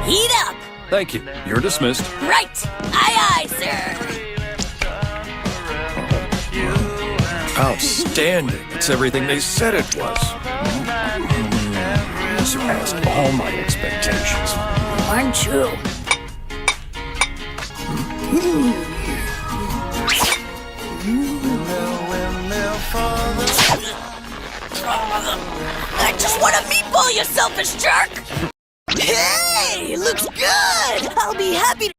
S1: Heat up.
S8: Thank you. You're dismissed.
S1: Right. Aye, sir.
S8: Outstanding. It's everything they said it was. Surpassed all my expectations.
S1: Mine too. I just want a meatball, you selfish jerk! Hey, looks good! I'll be happy to...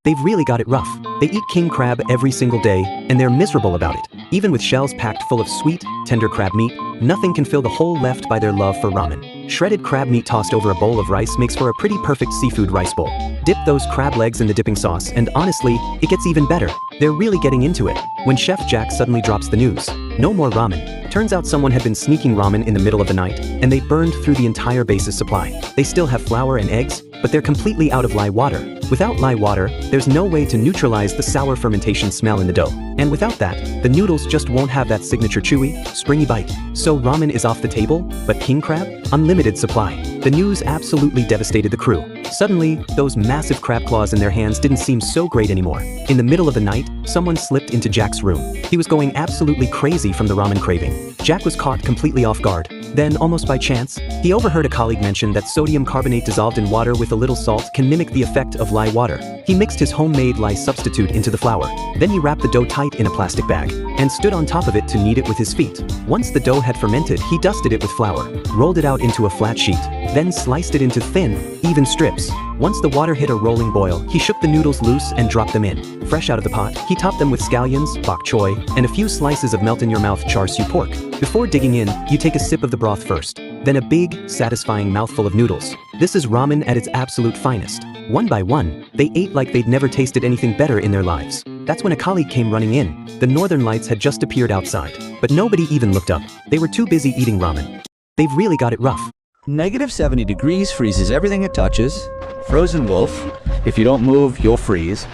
S14: They've really got it rough. They eat king crab every single day, and they're miserable about it. Even with shells packed full of sweet, tender crab meat, nothing can fill the hole left by their love for ramen. Shredded crab meat tossed over a bowl of rice makes for a pretty perfect seafood rice bowl. Dip those crab legs in the dipping sauce, and honestly, it gets even better. They're really getting into it. When Chef Jack suddenly drops the news, no more ramen. Turns out someone had been sneaking ramen in the middle of the night, and they burned through the entire base's supply. They still have flour and eggs, but they're completely out of lye water. Without lye water, there's no way to neutralize the sour fermentation smell in the dough. And without that, the noodles just won't have that signature chewy, springy bite. So ramen is off the table, but king crab? Unlimited supply. The news absolutely devastated the crew. Suddenly, those massive crab claws in their hands didn't seem so great anymore. In the middle of the night, someone slipped into Jack's room. He was going absolutely crazy from the ramen craving. Jack was caught completely off guard. Then, almost by chance, he overheard a colleague mention that sodium carbonate dissolved in water with a little salt can mimic the effect of lye water. He mixed his homemade lye substitute into the flour. Then he wrapped the dough tight in a plastic bag and stood on top of it to knead it with his feet. Once the dough had fermented, he dusted it with flour, rolled it out into a flat sheet, then sliced it into thin, even strips. Once the water hit a rolling boil, he shook the noodles loose and dropped them in. Fresh out of the pot, he topped them with scallions, bok choy, and a few slices of melt-in-your-mouth char siu pork. Before digging in, you take a sip of the broth first, then a big, satisfying mouthful of noodles. This is ramen at its absolute finest. One by one, they ate like they'd never tasted anything better in their lives. That's when a colleague came running in. The northern lights had just appeared outside, but nobody even looked up. They were too busy eating ramen. They've really got it rough.
S16: Negative 70 degrees freezes everything it touches. Frozen wolf. If you don't move, you'll freeze.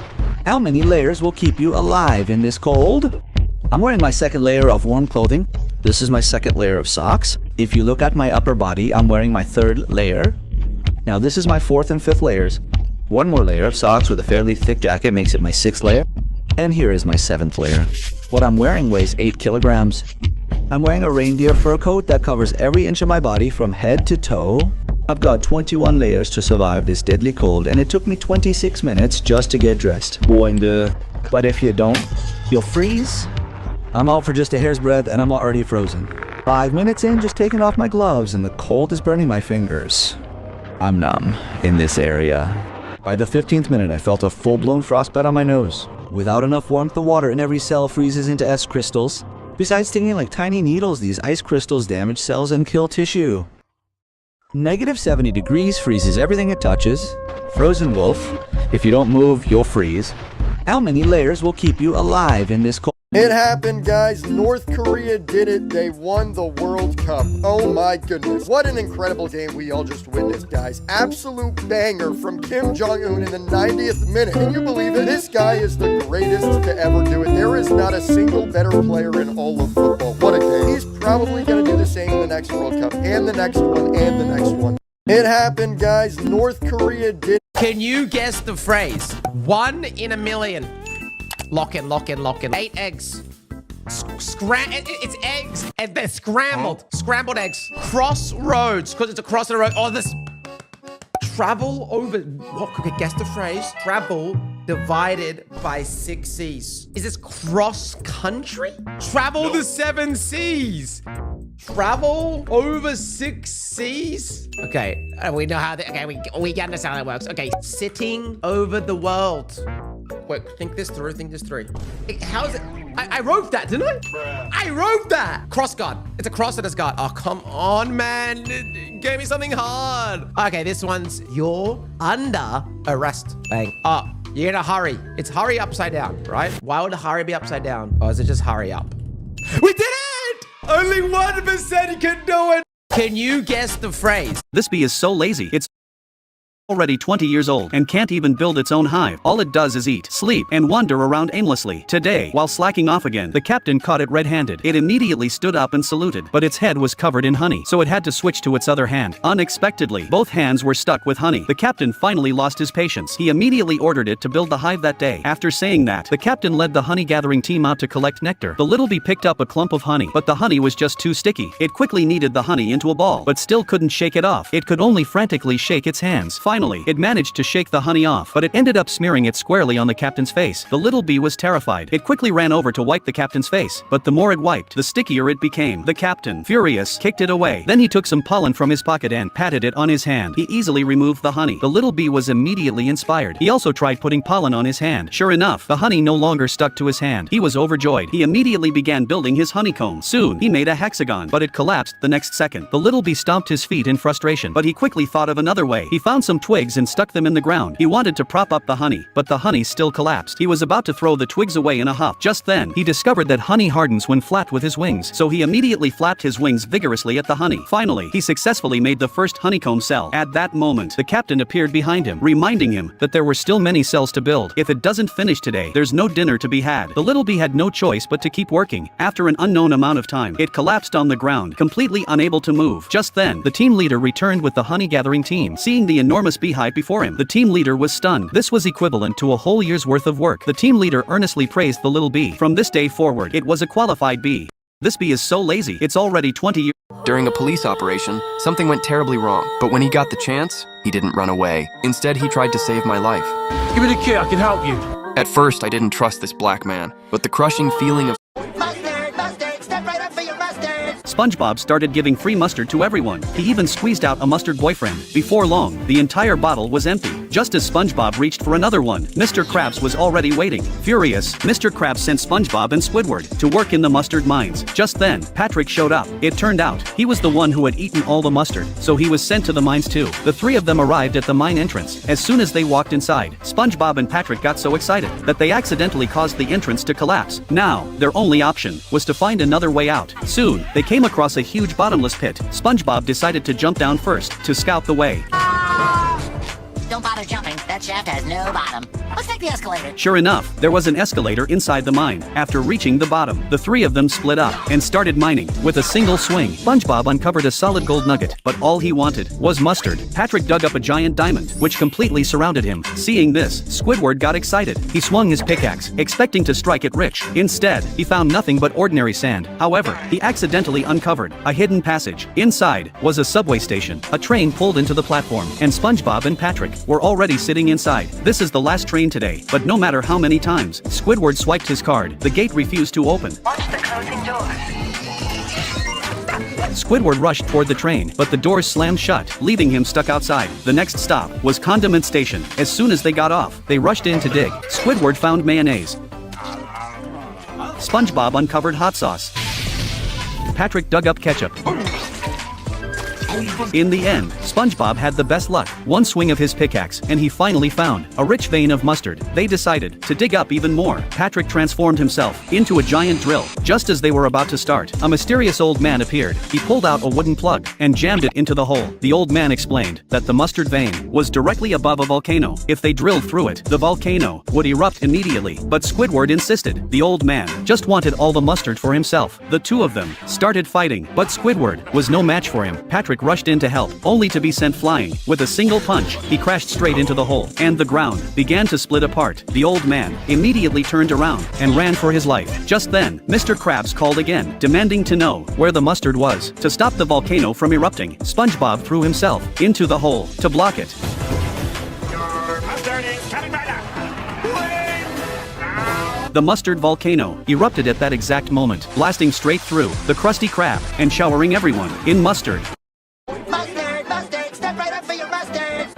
S16: How many layers will keep you alive in this cold? I'm wearing my second layer of warm clothing. This is my second layer of socks. If you look at my upper body, I'm wearing my third layer. Now this is my fourth and fifth layers. One more layer of socks with a fairly thick jacket makes it my sixth layer. And here is my seventh layer. What I'm wearing weighs 8 kilograms. I'm wearing a reindeer fur coat that covers every inch of my body from head to toe. I've got 21 layers to survive this deadly cold, and it took me 26 minutes just to get dressed. But if you don't, you'll freeze. I'm out for just a hair's breadth, and I'm already frozen. 5 minutes in, just taking off my gloves, and the cold is burning my fingers. I'm numb in this area. By the 15th minute, I felt a full-blown frostbite on my nose. Without enough warmth, the water in every cell freezes into ice crystals. Besides stinging like tiny needles, these ice crystals damage cells and kill tissue. Negative 70 degrees freezes everything it touches. Frozen wolf. If you don't move, you'll freeze. How many layers will keep you alive in this cold?
S17: It happened, guys. North Korea did it. They won the World Cup. Oh my goodness. What an incredible game we all just witnessed, guys. Absolute banger from Kim Jong-un in the 90th minute. Can you believe it? This guy is the greatest to ever do it. There is not a single better player in all of football. What a game. He's probably going to do the same in the next World Cup, and the next one, and the next one. It happened, guys. North Korea did.
S10: Can you guess the phrase? 1 in a million. Lock in, lock in, lock in. 8 eggs. It's eggs, and they're scrambled. Scrambled eggs. Crossroads, because it's a cross the road. Oh, this. Travel over. What? Okay, guess the phrase. Travel divided by 6 seas. Is this cross country? Travel the 7 seas. Travel over 6 seas. Okay, we know how. Okay, we understand how that works. Okay, sitting over the world. Wait, think this through. Think this through. How is it? I wrote that, didn't I? I wrote that. Cross guard. It's a cross that is guard. Oh, come on, man. Give me something hard. Okay, this one's you're under arrest. Bang. Oh, you're in a hurry. It's hurry upside down, right? Why would hurry be upside down? Or is it just hurry up? We did it! Only 1% can do it. Can you guess the phrase?
S15: This bee is so lazy, it's already 20 years old and can't even build its own hive. All it does is eat, sleep, and wander around aimlessly. Today, while slacking off again, the captain caught it red-handed. It immediately stood up and saluted, but its head was covered in honey, so it had to switch to its other hand. Unexpectedly, both hands were stuck with honey. The captain finally lost his patience. He immediately ordered it to build the hive that day. After saying that, the captain led the honey-gathering team out to collect nectar. The little bee picked up a clump of honey, but the honey was just too sticky. It quickly kneaded the honey into a ball, but still couldn't shake it off. It could only frantically shake its hands. Finally, it managed to shake the honey off, but it ended up smearing it squarely on the captain's face. The little bee was terrified. It quickly ran over to wipe the captain's face, but the more it wiped, the stickier it became. The captain, furious, kicked it away. Then he took some pollen from his pocket and patted it on his hand. He easily removed the honey. The little bee was immediately inspired. He also tried putting pollen on his hand. Sure enough, the honey no longer stuck to his hand. He was overjoyed. He immediately began building his honeycomb. Soon, he made a hexagon, but it collapsed the next second. The little bee stomped his feet in frustration, but he quickly thought of another way. He found some twigs and stuck them in the ground. He wanted to prop up the honey, but the honey still collapsed. He was about to throw the twigs away in a huff. Just then, he discovered that honey hardens when flapped with his wings, so he immediately flapped his wings vigorously at the honey. Finally, he successfully made the first honeycomb cell. At that moment, the captain appeared behind him, reminding him that there were still many cells to build. If it doesn't finish today, there's no dinner to be had. The little bee had no choice but to keep working. After an unknown amount of time, it collapsed on the ground, completely unable to move. Just then, the team leader returned with the honey-gathering team. Seeing the enormous beehive before him, the team leader was stunned. This was equivalent to a whole year's worth of work. The team leader earnestly praised the little bee. From this day forward, it was a qualified bee. This bee is so lazy, it's already 20 years.
S9: During a police operation, something went terribly wrong, but when he got the chance, he didn't run away. Instead, he tried to save my life.
S8: Give me the key, I can help you.
S9: At first, I didn't trust this black man, but the crushing feeling of
S15: SpongeBob started giving free mustard to everyone. He even squeezed out a mustard boyfriend. Before long, the entire bottle was empty. Just as SpongeBob reached for another one, Mr. Krabs was already waiting. Furious, Mr. Krabs sent SpongeBob and Squidward to work in the mustard mines. Just then, Patrick showed up. It turned out, he was the one who had eaten all the mustard, so he was sent to the mines too. The three of them arrived at the mine entrance. As soon as they walked inside, SpongeBob and Patrick got so excited that they accidentally caused the entrance to collapse. Now, their only option was to find another way out. Soon, they came across a huge bottomless pit. SpongeBob decided to jump down first to scout the way.
S3: Don't bother jumping. That shaft has no bottom. Let's take the escalator.
S15: Sure enough, there was an escalator inside the mine. After reaching the bottom, the three of them split up and started mining. With a single swing, SpongeBob uncovered a solid gold nugget, but all he wanted was mustard. Patrick dug up a giant diamond, which completely surrounded him. Seeing this, Squidward got excited. He swung his pickaxe, expecting to strike it rich. Instead, he found nothing but ordinary sand. However, he accidentally uncovered a hidden passage. Inside was a subway station. A train pulled into the platform, and SpongeBob and Patrick were already sitting inside. This is the last train today, but no matter how many times Squidward swiped his card, the gate refused to open.
S3: Watch the closing doors.
S15: Squidward rushed toward the train, but the doors slammed shut, leaving him stuck outside. The next stop was Condiment Station. As soon as they got off, they rushed in to dig. Squidward found mayonnaise. SpongeBob uncovered hot sauce. Patrick dug up ketchup. In the end, SpongeBob had the best luck. One swing of his pickaxe, and he finally found a rich vein of mustard. They decided to dig up even more. Patrick transformed himself into a giant drill. Just as they were about to start, a mysterious old man appeared. He pulled out a wooden plug and jammed it into the hole. The old man explained that the mustard vein was directly above a volcano. If they drilled through it, the volcano would erupt immediately. But Squidward insisted. The old man just wanted all the mustard for himself. The two of them started fighting, but Squidward was no match for him. Patrick rushed in to help, only to be sent flying. With a single punch, he crashed straight into the hole, and the ground began to split apart. The old man immediately turned around and ran for his life. Just then, Mr. Krabs called again, demanding to know where the mustard was. To stop the volcano from erupting, SpongeBob threw himself into the hole to block it. The mustard volcano erupted at that exact moment, blasting straight through the Krusty Krab and showering everyone in mustard.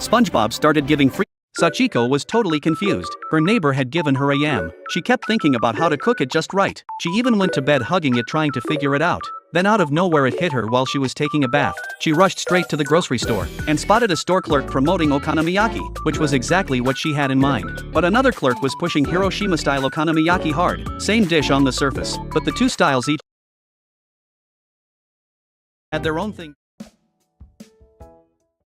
S15: SpongeBob started giving free. Sachiko was totally confused. Her neighbor had given her a yam. She kept thinking about how to cook it just right. She even went to bed hugging it, trying to figure it out. Then out of nowhere it hit her while she was taking a bath. She rushed straight to the grocery store and spotted a store clerk promoting okonomiyaki, which was exactly what she had in mind. But another clerk was pushing Hiroshima-style okonomiyaki hard. Same dish on the surface, but the two styles each had their own thing.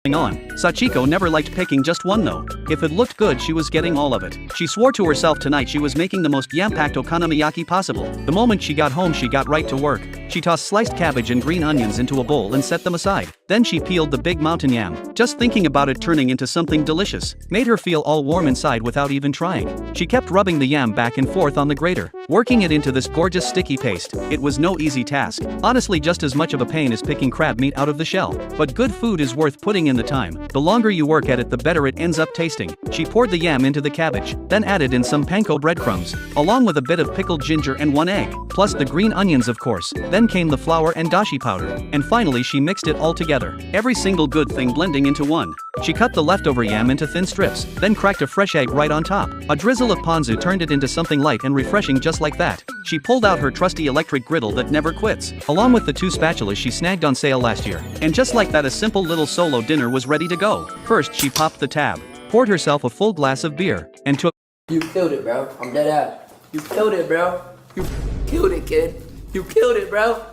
S15: on. Sachiko never liked picking just one though. If it looked good, she was getting all of it. She swore to herself tonight she was making the most yam-packed okonomiyaki possible. The moment she got home, she got right to work. She tossed sliced cabbage and green onions into a bowl and set them aside. Then she peeled the big mountain yam. Just thinking about it turning into something delicious made her feel all warm inside without even trying. She kept rubbing the yam back and forth on the grater, working it into this gorgeous sticky paste. It was no easy task. Honestly, just as much of a pain as picking crab meat out of the shell. But good food is worth putting in the time. The longer you work at it, the better it ends up tasting. She poured the yam into the cabbage, then added in some panko breadcrumbs, along with a bit of pickled ginger and 1 egg, plus the green onions of course. Then came the flour and dashi powder, and finally she mixed it all together, every single good thing blending into one. She cut the leftover yam into thin strips, then cracked a fresh egg right on top. A drizzle of ponzu turned it into something light and refreshing just like that. She pulled out her trusty electric griddle that never quits, along with the 2 spatulas she snagged on sale last year. And just like that, a simple little solo dinner was ready to go. First, she popped the tab, poured herself a full glass of beer, and took—
S24: You killed it, bro. I'm dead ass. You killed it, bro. You killed it, kid. You killed it, bro.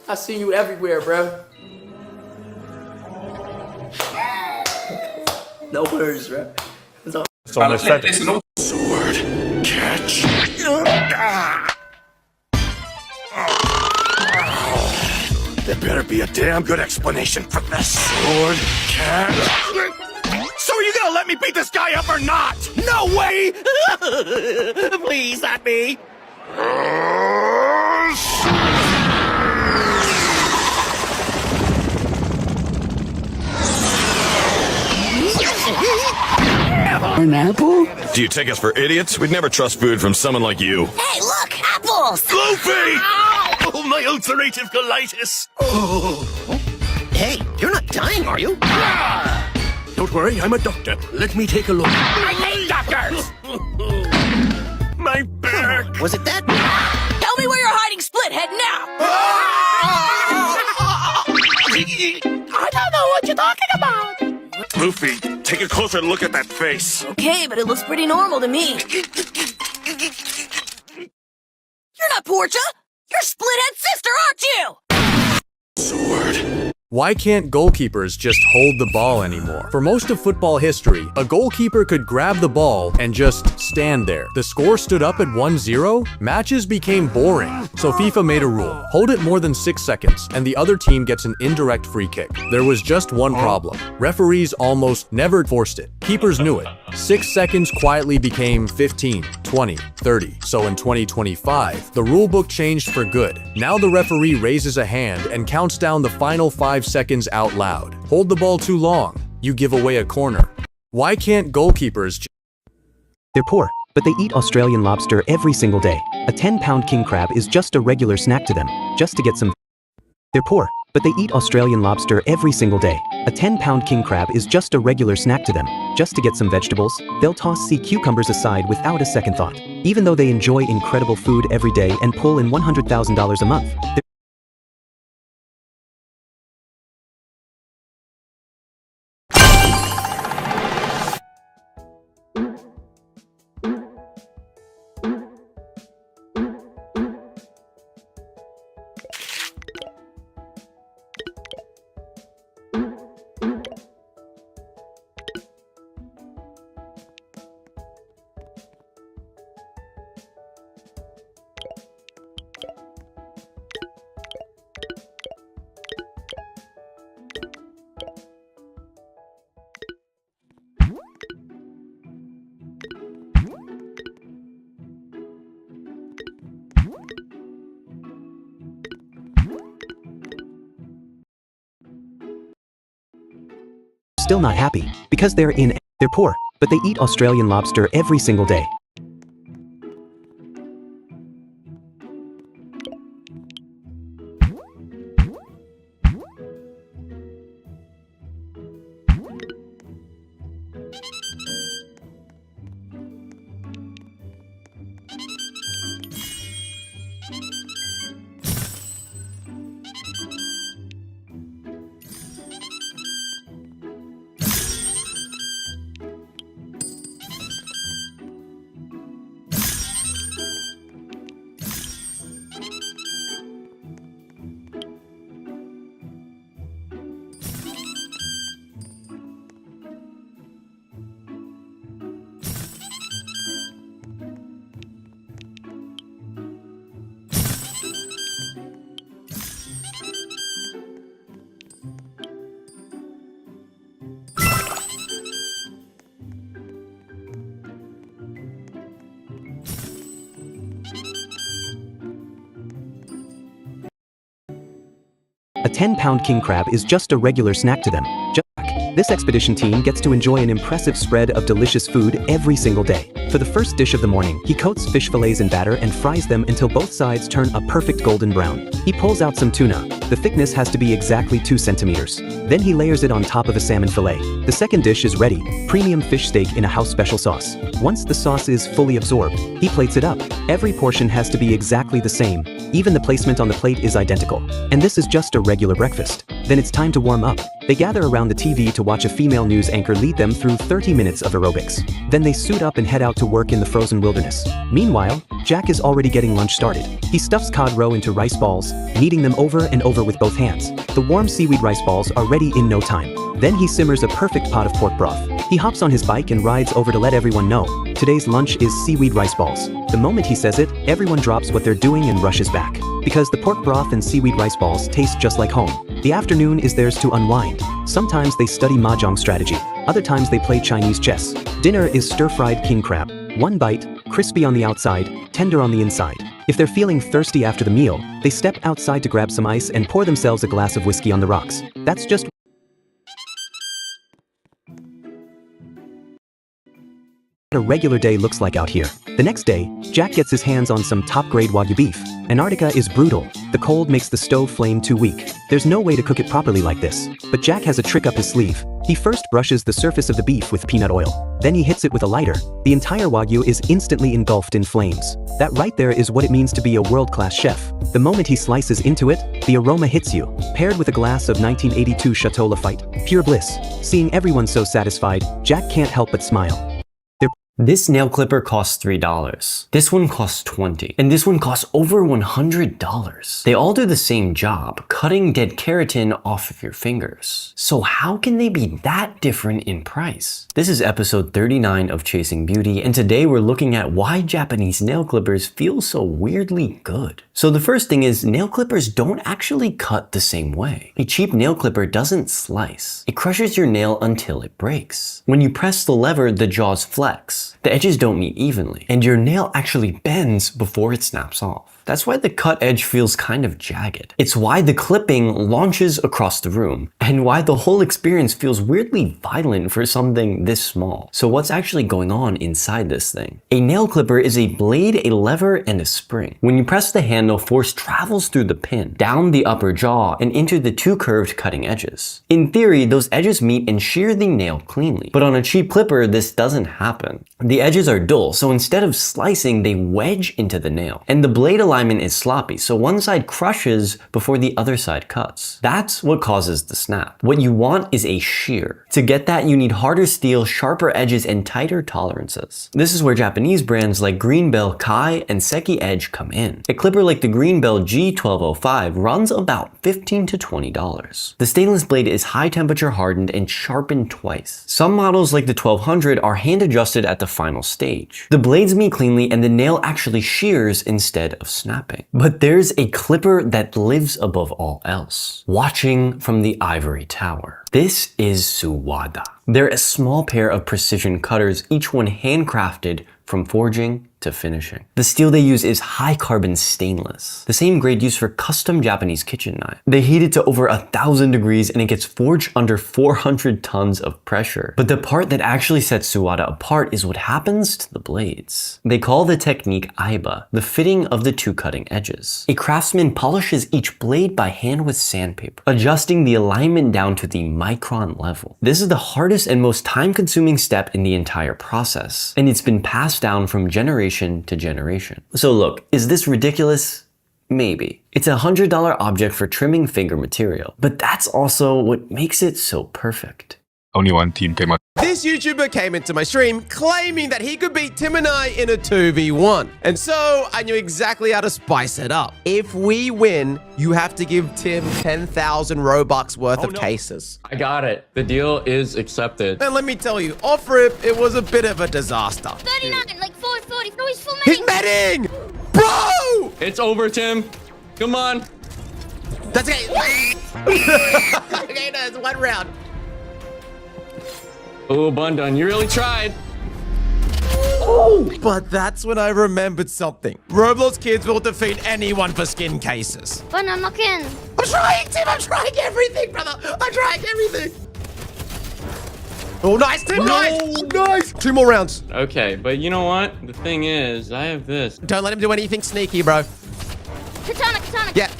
S24: I see you everywhere, bro. No words, bro. It's
S5: almost set.
S31: Sword. Catch. There better be a damn good explanation for this. Sword. Catch. So are you gonna let me beat this guy up or not? No way! Please, not me. An apple? Do you take us for idiots? We'd never trust food from someone like you.
S3: Hey, look, apples!
S31: Goofy! Oh, my ulcerative colitis!
S6: Oh. Hey, you're not dying, are you?
S31: Don't worry, I'm a doctor. Let me take a look.
S3: I hate doctors!
S31: My back!
S6: Was it that?
S1: Tell me where you're hiding Split Head now!
S6: I don't know what you're talking about.
S31: Luffy, take a closer look at that face.
S1: Okay, but it looks pretty normal to me. You're not Portia! You're Split Head's sister, aren't you?
S31: Sword.
S7: Why can't goalkeepers just hold the ball anymore? For most of football history, a goalkeeper could grab the ball and just stand there. The score stood up at 1-0, matches became boring. So FIFA made a rule. Hold it more than 6 seconds, and the other team gets an indirect free kick. There was just one problem. Referees almost never forced it. Keepers knew it. 6 seconds quietly became 15, 20, 30. So in 2025, the rulebook changed for good. Now the referee raises a hand and counts down the final 5 seconds out loud. Hold the ball too long, you give away a corner. Why can't goalkeepers—
S14: They're poor, but they eat Australian lobster every single day. A 10-pound king crab is just a regular snack to them, just to get some— They're poor, but they eat Australian lobster every single day. A 10-pound king crab is just a regular snack to them, just to get some vegetables. They'll toss sea cucumbers aside without a second thought. Even though they enjoy incredible food every day and pull in $100,000 a month. Still not happy, because they're poor, but they eat Australian lobster every single day. A 10-pound king crab is just a regular snack to them. Jack. This expedition team gets to enjoy an impressive spread of delicious food every single day. For the first dish of the morning, he coats fish fillets in batter and fries them until both sides turn a perfect golden brown. He pulls out some tuna. The thickness has to be exactly 2 centimeters. Then he layers it on top of a salmon fillet. The second dish is ready, premium fish steak in a house special sauce. Once the sauce is fully absorbed, he plates it up. Every portion has to be exactly the same. Even the placement on the plate is identical. And this is just a regular breakfast. Then it's time to warm up. They gather around the TV to watch a female news anchor lead them through 30 minutes of aerobics. Then they suit up and head out to work in the frozen wilderness. Meanwhile, Jack is already getting lunch started. He stuffs cod roe into rice balls, kneading them over and over with both hands. The warm seaweed rice balls are ready in no time. Then he simmers a perfect pot of pork broth. He hops on his bike and rides over to let everyone know. Today's lunch is seaweed rice balls. The moment he says it, everyone drops what they're doing and rushes back. Because the pork broth and seaweed rice balls taste just like home. The afternoon is theirs to unwind. Sometimes they study mahjong strategy. Other times they play Chinese chess. Dinner is stir-fried king crab. One bite, crispy on the outside, tender on the inside. If they're feeling thirsty after the meal, they step outside to grab some ice and pour themselves a glass of whiskey on the rocks. That's just what a regular day looks like out here. The next day, Jack gets his hands on some top-grade Wagyu beef. Antarctica is brutal. The cold makes the stove flame too weak. There's no way to cook it properly like this. But Jack has a trick up his sleeve. He first brushes the surface of the beef with peanut oil. Then he hits it with a lighter. The entire Wagyu is instantly engulfed in flames. That right there is what it means to be a world-class chef. The moment he slices into it, the aroma hits you. Paired with a glass of 1982 Chateau Lafite, pure bliss. Seeing everyone so satisfied, Jack can't help but smile.
S32: This nail clipper costs $3. This one costs $20. And this one costs over $100. They all do the same job, cutting dead keratin off of your fingers. So how can they be that different in price? This is episode 39 of Chasing Beauty, and today we're looking at why Japanese nail clippers feel so weirdly good. So the first thing is, nail clippers don't actually cut the same way. A cheap nail clipper doesn't slice. It crushes your nail until it breaks. When you press the lever, the jaws flex. The edges don't meet evenly, and your nail actually bends before it snaps off. That's why the cut edge feels kind of jagged. It's why the clipping launches across the room, and why the whole experience feels weirdly violent for something this small. So what's actually going on inside this thing? A nail clipper is a blade, a lever, and a spring. When you press the handle, force travels through the pin, down the upper jaw, and into the 2 curved cutting edges. In theory, those edges meet and shear the nail cleanly. But on a cheap clipper, this doesn't happen. The edges are dull, so instead of slicing, they wedge into the nail. And the blade alignment is sloppy, so one side crushes before the other side cuts. That's what causes the snap. What you want is a shear. To get that, you need harder steel, sharper edges, and tighter tolerances. This is where Japanese brands like Greenbell, Kai, and Seki Edge come in. A clipper like the Greenbell G1205 runs about $15 to $20. The stainless blade is high temperature hardened and sharpened twice. Some models like the 1200 are hand adjusted at the final stage. The blades meet cleanly and the nail actually shears instead of snapping. But there's a clipper that lives above all else, watching from the ivory tower. This is Suwada. They're a small pair of precision cutters, each one handcrafted from forging to finishing. The steel they use is high carbon stainless, the same grade used for custom Japanese kitchen knives. They heat it to over 1,000 degrees and it gets forged under 400 tons of pressure. But the part that actually sets Suwada apart is what happens to the blades. They call the technique aiba, the fitting of the 2 cutting edges. A craftsman polishes each blade by hand with sandpaper, adjusting the alignment down to the micron level. This is the hardest and most time-consuming step in the entire process, and it's been passed down from generation to generation. So look, is this ridiculous? Maybe. It's a $100 object for trimming finger material, but that's also what makes it so perfect.
S5: Only one team came up.
S10: This YouTuber came into my stream claiming that he could beat Tim and I in a 2v1. And so I knew exactly how to spice it up. If we win, you have to give Tim 10,000 Robux worth of cases.
S18: I got it. The deal is accepted.
S10: And let me tell you, off rip, it was a bit of a disaster.
S2: 39, like 440. No, he's full
S10: He's medding! Bro!
S18: It's over, Tim. Come on.
S10: That's okay. Okay, no, it's 1 round.
S18: Oh, Bundun, you really tried.
S10: Oh, but that's when I remembered something. Roblox kids will defeat anyone for skin cases.
S2: But I'm not in.
S10: I'm trying, Tim. I'm trying everything, brother. I'm trying everything. Oh, nice, Tim. Nice. Nice. 2 more rounds.
S18: Okay, but you know what? The thing is, I have this.
S10: Don't let him do anything sneaky, bro.
S2: Katana, katana.
S10: Yeah.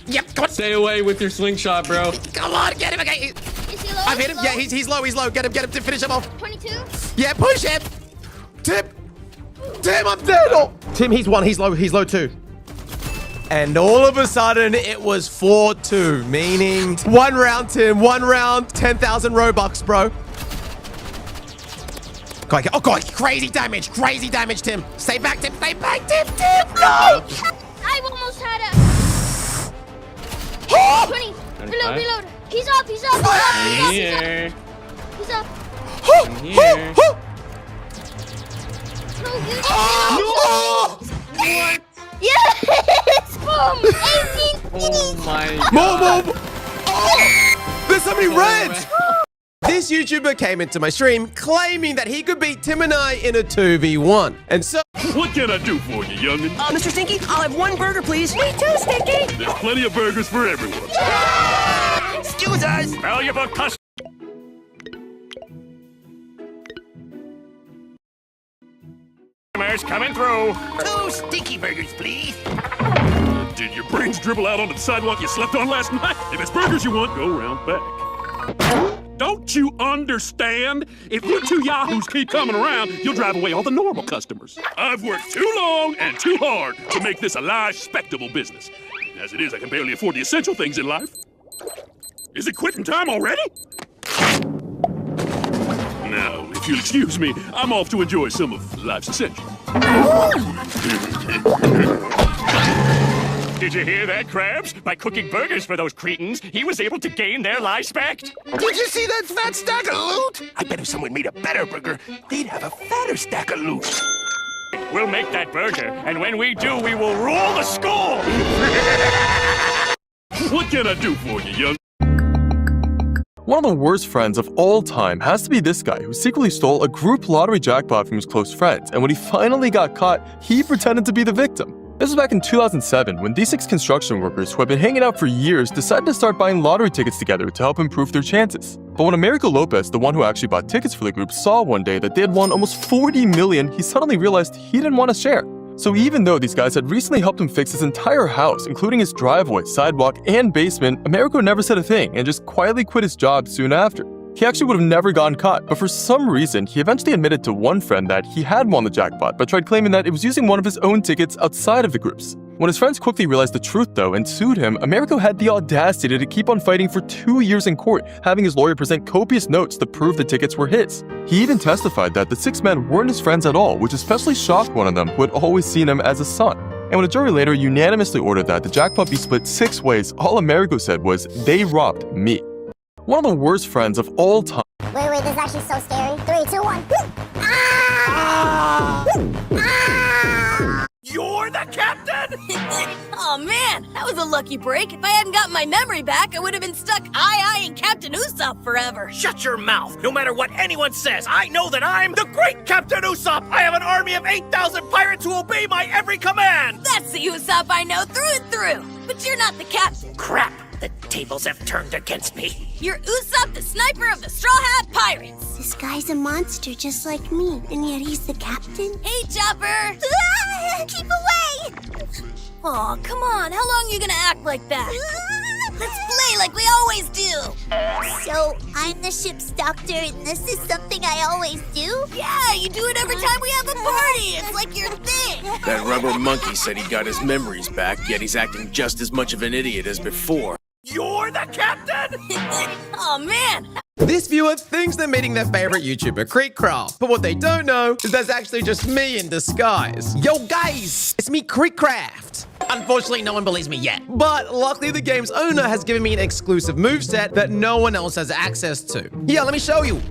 S10: Yep, come on.
S18: Stay away with your slingshot, bro.
S10: Come on, get him. Okay.
S2: Is he low?
S10: I've hit him. Yeah, he's low. He's low. Get him to finish him off.
S2: 22.
S10: Yeah, push him. Tim, I'm dead. Oh. Tim, he's 1. He's low 2. And all of a sudden, it was 4-2, meaning 1 round, Tim. 1 round, 10,000 Robux, bro. Oh, God, crazy damage, Tim. Stay back, Tim. No!
S2: I almost had a 20. Reload. He's up.
S18: I'm here.
S2: He's up.
S18: I'm here.
S2: No, you
S18: What?
S2: Yes! Boom! 18
S18: Oh my
S10: God. Move! Oh! There's so many reds! This YouTuber came into my stream claiming that he could beat Tim and I in a 2v1. And so...
S31: What can I do for you, youngin'?
S9: Mr. Stinky, I'll have 1 burger, please.
S2: Me too, Stinky!
S31: There's plenty of burgers for everyone.
S9: Excuse us.
S31: Valuable customers coming through.
S3: 2 stinky burgers, please.
S31: Did your brains dribble out onto the sidewalk you slept on last night? If it's burgers you want, go round back. Don't you understand? If you 2 yahoos keep coming around, you'll drive away all the normal customers. I've worked too long and too hard to make this a live, respectable business. As it is, I can barely afford the essential things in life. Is it quitting time already? Now, if you'll excuse me, I'm off to enjoy some of life's essentials. Did you hear that, Krabs? By cooking burgers for those cretins, he was able to gain their respect. Did you see that fat stack of loot? I bet if someone made a better burger, they'd have a fatter stack of loot. We'll make that burger, and when we do, we will rule the school! What can I do for you, young?
S5: One of the worst friends of all time has to be this guy who secretly stole a group lottery jackpot from his close friends, and when he finally got caught, he pretended to be the victim. This was back in 2007 when these 6 construction workers who had been hanging out for years decided to start buying lottery tickets together to help improve their chances. But when Americo Lopez, the one who actually bought tickets for the group, saw one day that they had won almost 40 million, he suddenly realized he didn't want to share. So even though these guys had recently helped him fix his entire house, including his driveway, sidewalk, and basement, Americo never said a thing and just quietly quit his job soon after. He actually would have never gotten caught, but for some reason, he eventually admitted to one friend that he had won the jackpot, but tried claiming that it was using one of his own tickets outside of the group's. When his friends quickly realized the truth though and sued him, Americo had the audacity to keep on fighting for 2 years in court, having his lawyer present copious notes to prove the tickets were his. He even testified that the 6 men weren't his friends at all, which especially shocked one of them who had always seen him as a son. And when a jury later unanimously ordered that the jackpot be split 6 ways, all Americo said was, "They robbed me." One of the worst friends of all time.
S2: Wait, this is actually so scary. 3, 2, 1.
S31: You're the captain?
S1: Oh man, that was a lucky break. If I hadn't gotten my memory back, I would have been stuck eyeing Captain Usopp forever.
S31: Shut your mouth. No matter what anyone says, I know that I'm the great Captain Usopp. I have an army of 8,000 pirates who obey my every command.
S1: That's the Usopp I know through and through. But you're not the captain.
S31: Crap. The tables have turned against me.
S1: You're Usopp, the sniper of the Straw Hat Pirates.
S2: This guy's a monster just like me, and yet he's the captain?
S1: Hey, Chopper.
S2: Keep away!
S1: Aw, come on. How long are you gonna act like that? Let's play like we always do.
S2: So, I'm the ship's doctor, and this is something I always do?
S1: Yeah, you do it every time we have a party. It's like your thing.
S11: That rubber monkey said he got his memories back, yet he's acting just as much of an idiot as before.
S31: You're the captain?
S1: Oh man.
S10: This viewer thinks they're meeting their favorite YouTuber, Creekcraft. But what they don't know is that's actually just me in disguise. Yo guys, it's me, Creekcraft. Unfortunately, no one believes me yet. But luckily, the game's owner has given me an exclusive moveset that no one else has access to. Yeah, let me show you.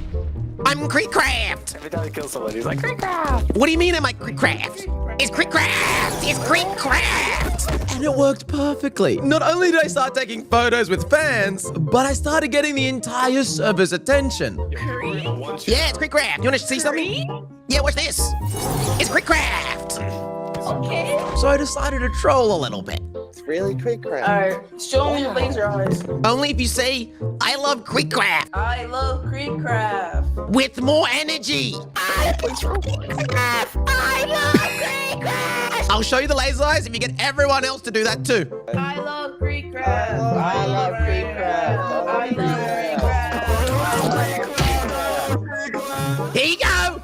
S10: I'm Creekcraft.
S11: Every time he kills someone, he's like, Creekcraft.
S10: What do you mean am I Creekcraft? It's Creekcraft! It's Creekcraft! And it worked perfectly. Not only did I start taking photos with fans, but I started getting the entire server's attention. Yeah, it's Creekcraft. You want to see something? Yeah, watch this. It's Creekcraft.
S1: Okay.
S10: So I decided to troll a little bit. It's really quick crab.
S24: Alright, show me your laser eyes.
S10: Only if you say, I love quick craft.
S24: I love Creek Craft.
S10: With more energy.
S24: I love Creek Craft.
S10: I'll show you the laser eyes if you get everyone else to do that too.
S24: I love Creek Craft. I love Creek Craft. I love Creek Craft.
S10: Here you go.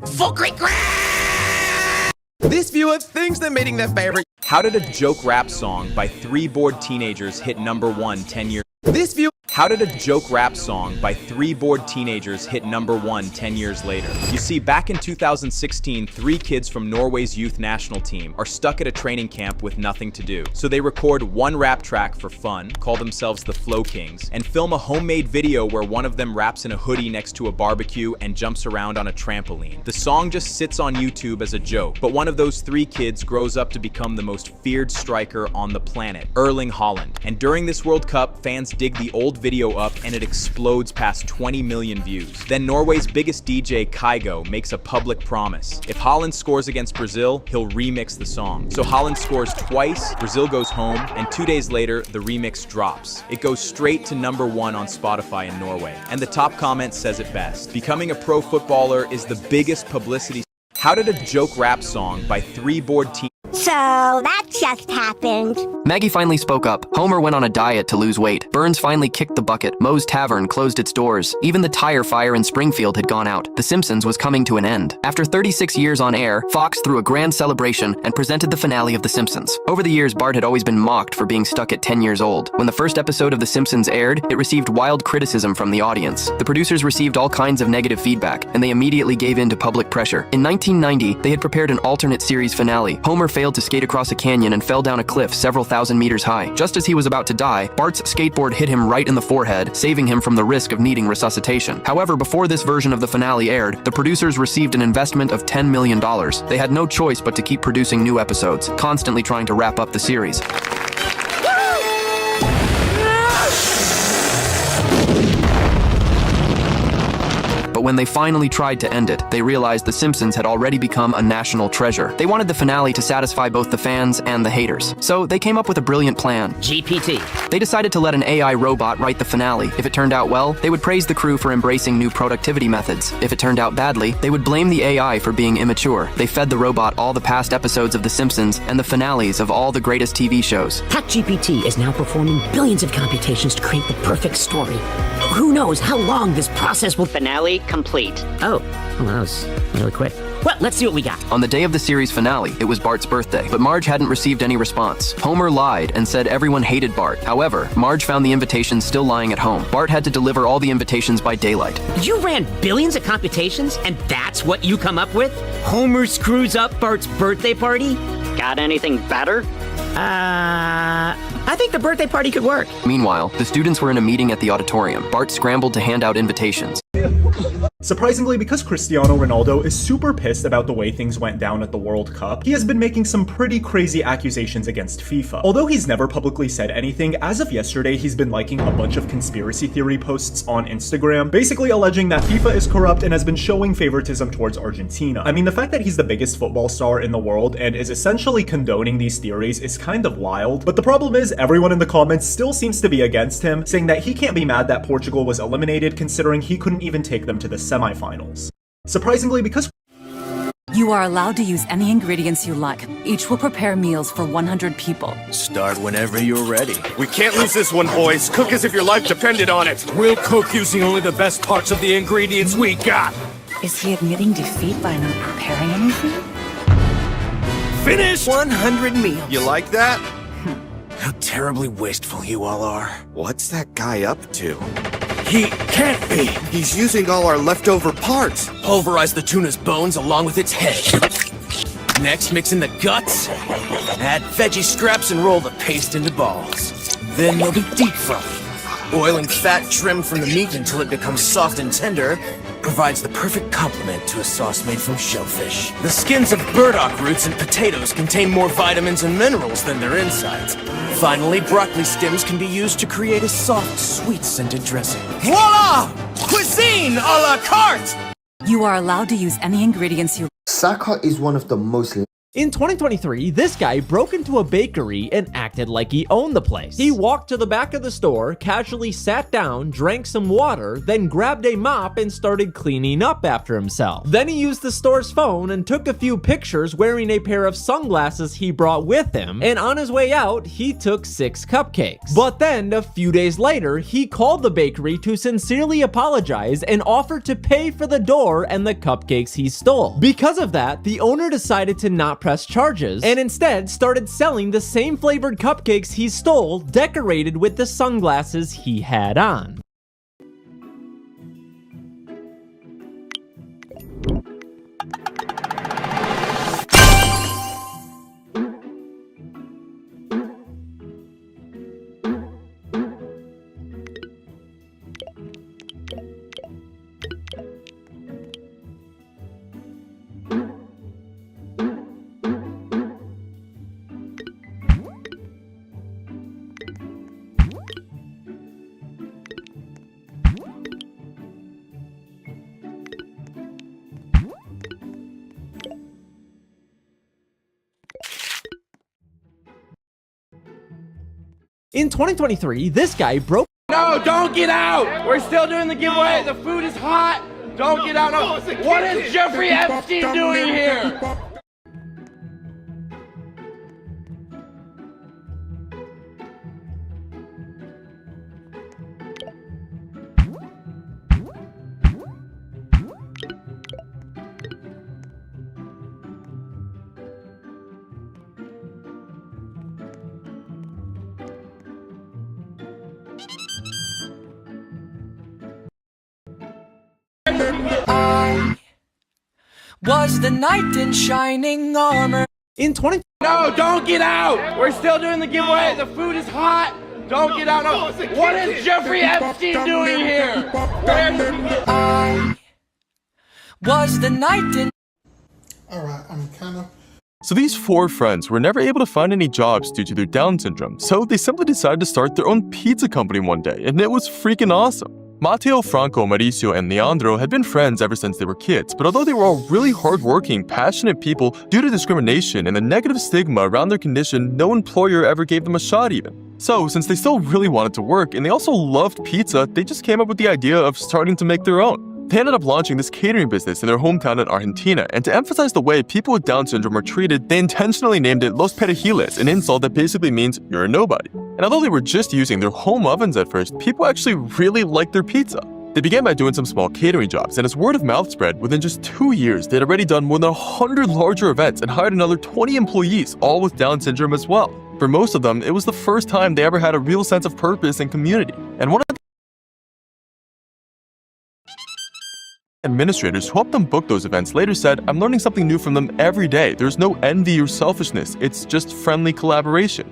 S10: For quick craft. This viewer thinks they're meeting their favorite.
S13: How did a joke rap song by 3 bored teenagers hit #1 10 years?
S10: This view.
S13: How did a joke rap song by 3 bored teenagers hit #1 10 years later? You see, back in 2016, 3 kids from Norway's youth national team are stuck at a training camp with nothing to do. So they record one rap track for fun, call themselves the Flow Kings, and film a homemade video where one of them raps in a hoodie next to a barbecue and jumps around on a trampoline. The song just sits on YouTube as a joke, but one of those 3 kids grows up to become the most feared striker on the planet, Erling Haaland. And during this World Cup, fans dig the old video up and it explodes past 20 million views. Then Norway's biggest DJ, Kygo, makes a public promise. If Haaland scores against Brazil, he'll remix the song. So Haaland scores twice, Brazil goes home, and 2 days later, the remix drops. It goes straight to #1 on Spotify in Norway. And the top comment says it best. Becoming a pro footballer is the biggest publicity. How did a joke rap song by 3 bored teens?
S2: So that just happened.
S9: Maggie finally spoke up. Homer went on a diet to lose weight. Burns finally kicked the bucket. Moe's Tavern closed its doors. Even the tire fire in Springfield had gone out. The Simpsons was coming to an end. After 36 years on air, Fox threw a grand celebration and presented the finale of The Simpsons. Over the years, Bart had always been mocked for being stuck at 10 years old. When the first episode of The Simpsons aired, it received wild criticism from the audience. The producers received all kinds of negative feedback, and they immediately gave in to public pressure. In 1990, they had prepared an alternate series finale. Homer failed to skate across a canyon and fell down a cliff several thousand meters high. Just as he was about to die, Bart's skateboard hit him right in the forehead, saving him from the risk of needing resuscitation. However, before this version of the finale aired, the producers received an investment of $10 million. They had no choice but to keep producing new episodes, constantly trying to wrap up the series. But when they finally tried to end it, they realized The Simpsons had already become a national treasure. They wanted the finale to satisfy both the fans and the haters. So they came up with a brilliant plan.
S6: GPT.
S9: They decided to let an AI robot write the finale. If it turned out well, they would praise the crew for embracing new productivity methods. If it turned out badly, they would blame the AI for being immature. They fed the robot all the past episodes of The Simpsons and the finales of all the greatest TV shows.
S6: GPT is now performing billions of computations to create the perfect story. Who knows how long this process will...
S19: Finale complete.
S6: Oh, well, that was really quick. Well, let's see what we got.
S9: On the day of the series finale, it was Bart's birthday, but Marge hadn't received any response. Homer lied and said everyone hated Bart. However, Marge found the invitations still lying at home. Bart had to deliver all the invitations by daylight.
S6: You ran billions of computations, and that's what you come up with? Homer screws up Bart's birthday party?
S19: Got anything better?
S6: I think the birthday party could work.
S9: Meanwhile, the students were in a meeting at the auditorium. Bart scrambled to hand out invitations.
S20: Surprisingly, because Cristiano Ronaldo is super pissed about the way things went down at the World Cup, he has been making some pretty crazy accusations against FIFA. Although he's never publicly said anything, as of yesterday he's been liking a bunch of conspiracy theory posts on Instagram, basically alleging that FIFA is corrupt and has been showing favoritism towards Argentina. I mean, the fact that he's the biggest football star in the world and is essentially condoning these theories is kind of wild, but the problem is everyone in the comments still seems to be against him, saying that he can't be mad that Portugal was eliminated considering he couldn't even take them to the semifinals. Surprisingly, because
S1: you are allowed to use any ingredients you like. Each will prepare meals for 100 people.
S11: Start whenever you're ready. We can't lose this one, boys. Cook as if your life depended on it.
S8: We'll cook using only the best parts of the ingredients we got.
S1: Is he admitting defeat by not preparing anything?
S11: Finished!
S10: 100 meals.
S11: You like that? How terribly wasteful you all are. What's that guy up to? He can't be! He's using all our leftover parts! Pulverize the tuna's bones along with its head. Next, mix in the guts. Add veggie scraps and roll the paste into balls. Then they'll be deep fried. Oil and fat trimmed from the meat until it becomes soft and tender provides the perfect complement to a sauce made from shellfish. The skins of burdock roots and potatoes contain more vitamins and minerals than their insides. Finally, broccoli stems can be used to create a soft, sweet-scented dressing. Voila! Cuisine a la carte!
S1: You are allowed to use any ingredients you
S21: Soccer is one of the most
S4: In 2023, this guy broke into a bakery and acted like he owned the place. He walked to the back of the store, casually sat down, drank some water, then grabbed a mop and started cleaning up after himself. Then he used the store's phone and took a few pictures wearing a pair of sunglasses he brought with him, and on his way out, he took 6 cupcakes. But then, a few days later, he called the bakery to sincerely apologize and offered to pay for the door and the cupcakes he stole. Because of that, the owner decided to not press charges and instead started selling the same flavored cupcakes he stole, decorated with the sunglasses he had on. In 2023, this guy broke—
S24: No, don't get out! We're still doing the giveaway. The food is hot. Don't get out. No. What is Jeffrey Epstein doing here?
S12: I was the knight in shining armor.
S4: In 20—
S24: No, don't get out! We're still doing the giveaway. The food is hot. Don't get out. No. What is Jeffrey Epstein doing here?
S12: I was the knight in—
S16: Alright, I'm kind of...
S5: So these 4 friends were never able to find any jobs due to their Down syndrome, so they simply decided to start their own pizza company one day, and it was freaking awesome. Matteo, Franco, Mauricio, and Leandro had been friends ever since they were kids, but although they were all really hardworking, passionate people, due to discrimination and the negative stigma around their condition, no employer ever gave them a shot even. So, since they still really wanted to work, and they also loved pizza, they just came up with the idea of starting to make their own. They ended up launching this catering business in their hometown in Argentina, and to emphasize the way people with Down syndrome are treated, they intentionally named it Los Perejiles, an insult that basically means you're a nobody. And although they were just using their home ovens at first, people actually really liked their pizza. They began by doing some small catering jobs, and as word of mouth spread, within just 2 years, they'd already done more than 100 larger events and hired another 20 employees, all with Down syndrome as well. For most of them, it was the first time they ever had a real sense of purpose and community. And one of the administrators who helped them book those events later said, "I'm learning something new from them every day. There's no envy or selfishness, it's just friendly collaboration."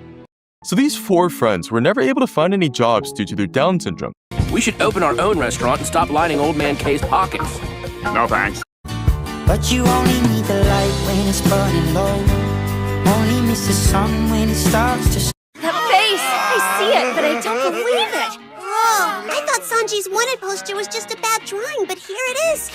S5: So these 4 friends were never able to find any jobs due to their Down syndrome.
S24: We should open our own restaurant and stop lining old man K's pockets.
S31: No thanks.
S12: But you only need the light when it's burning low. Only miss the sun when it starts to—
S2: That face! I see it, but I don't believe it! Oh, I thought Sanji's wanted poster was just a bad drawing, but here it is.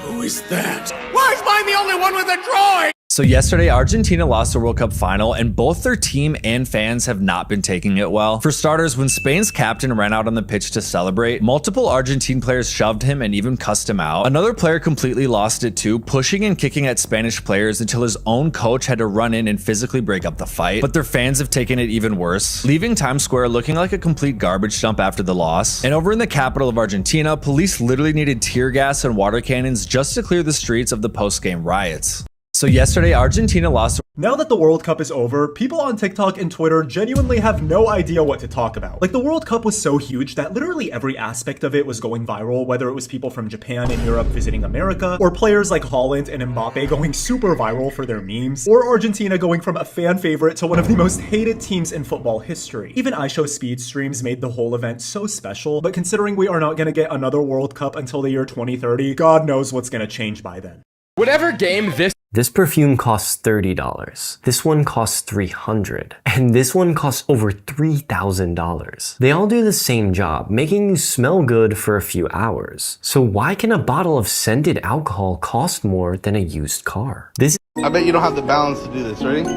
S31: Who is that? Why is mine the only one with a drawing?
S21: So yesterday, Argentina lost the World Cup final, and both their team and fans have not been taking it well. For starters, when Spain's captain ran out on the pitch to celebrate, multiple Argentine players shoved him and even cussed him out. Another player completely lost it too, pushing and kicking at Spanish players until his own coach had to run in and physically break up the fight. But their fans have taken it even worse, leaving Times Square looking like a complete garbage dump after the loss. And over in the capital of Argentina, police literally needed tear gas and water cannons just to clear the streets of the post-game riots. So yesterday, Argentina lost.
S20: Now that the World Cup is over, people on TikTok and Twitter genuinely have no idea what to talk about. Like, the World Cup was so huge that literally every aspect of it was going viral, whether it was people from Japan and Europe visiting America, or players like Haaland and Mbappe going super viral for their memes, or Argentina going from a fan favorite to one of the most hated teams in football history. Even iShow speed streams made the whole event so special, but considering we are not gonna get another World Cup until the year 2030, God knows what's gonna change by then.
S24: Whatever game this
S32: This perfume costs $30. This one costs $300. And this one costs over $3,000. They all do the same job, making you smell good for a few hours. So why can a bottle of scented alcohol cost more than a used car?
S7: I bet you don't have the balance to do this. Ready?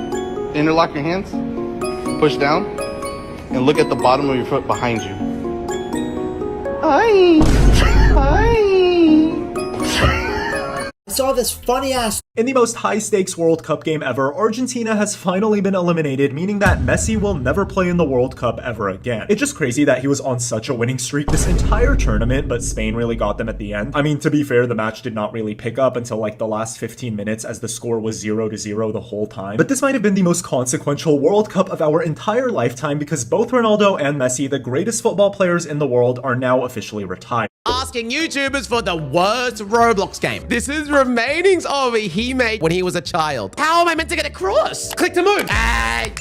S7: Interlock your hands, push down, and look at the bottom of your foot behind you. Hi.
S20: Saw this funny ass. In the most high-stakes World Cup game ever, Argentina has finally been eliminated, meaning that Messi will never play in the World Cup ever again. It's just crazy that he was on such a winning streak this entire tournament, but Spain really got them at the end. I mean, to be fair, the match did not really pick up until like the last 15 minutes as the score was 0-0 the whole time. But this might have been the most consequential World Cup of our entire lifetime because both Ronaldo and Messi, the greatest football players in the world, are now officially retired.
S10: Asking YouTubers for the worst Roblox game. This is remainings of he made when he was a child. How am I meant to get across? Click to move. Hey!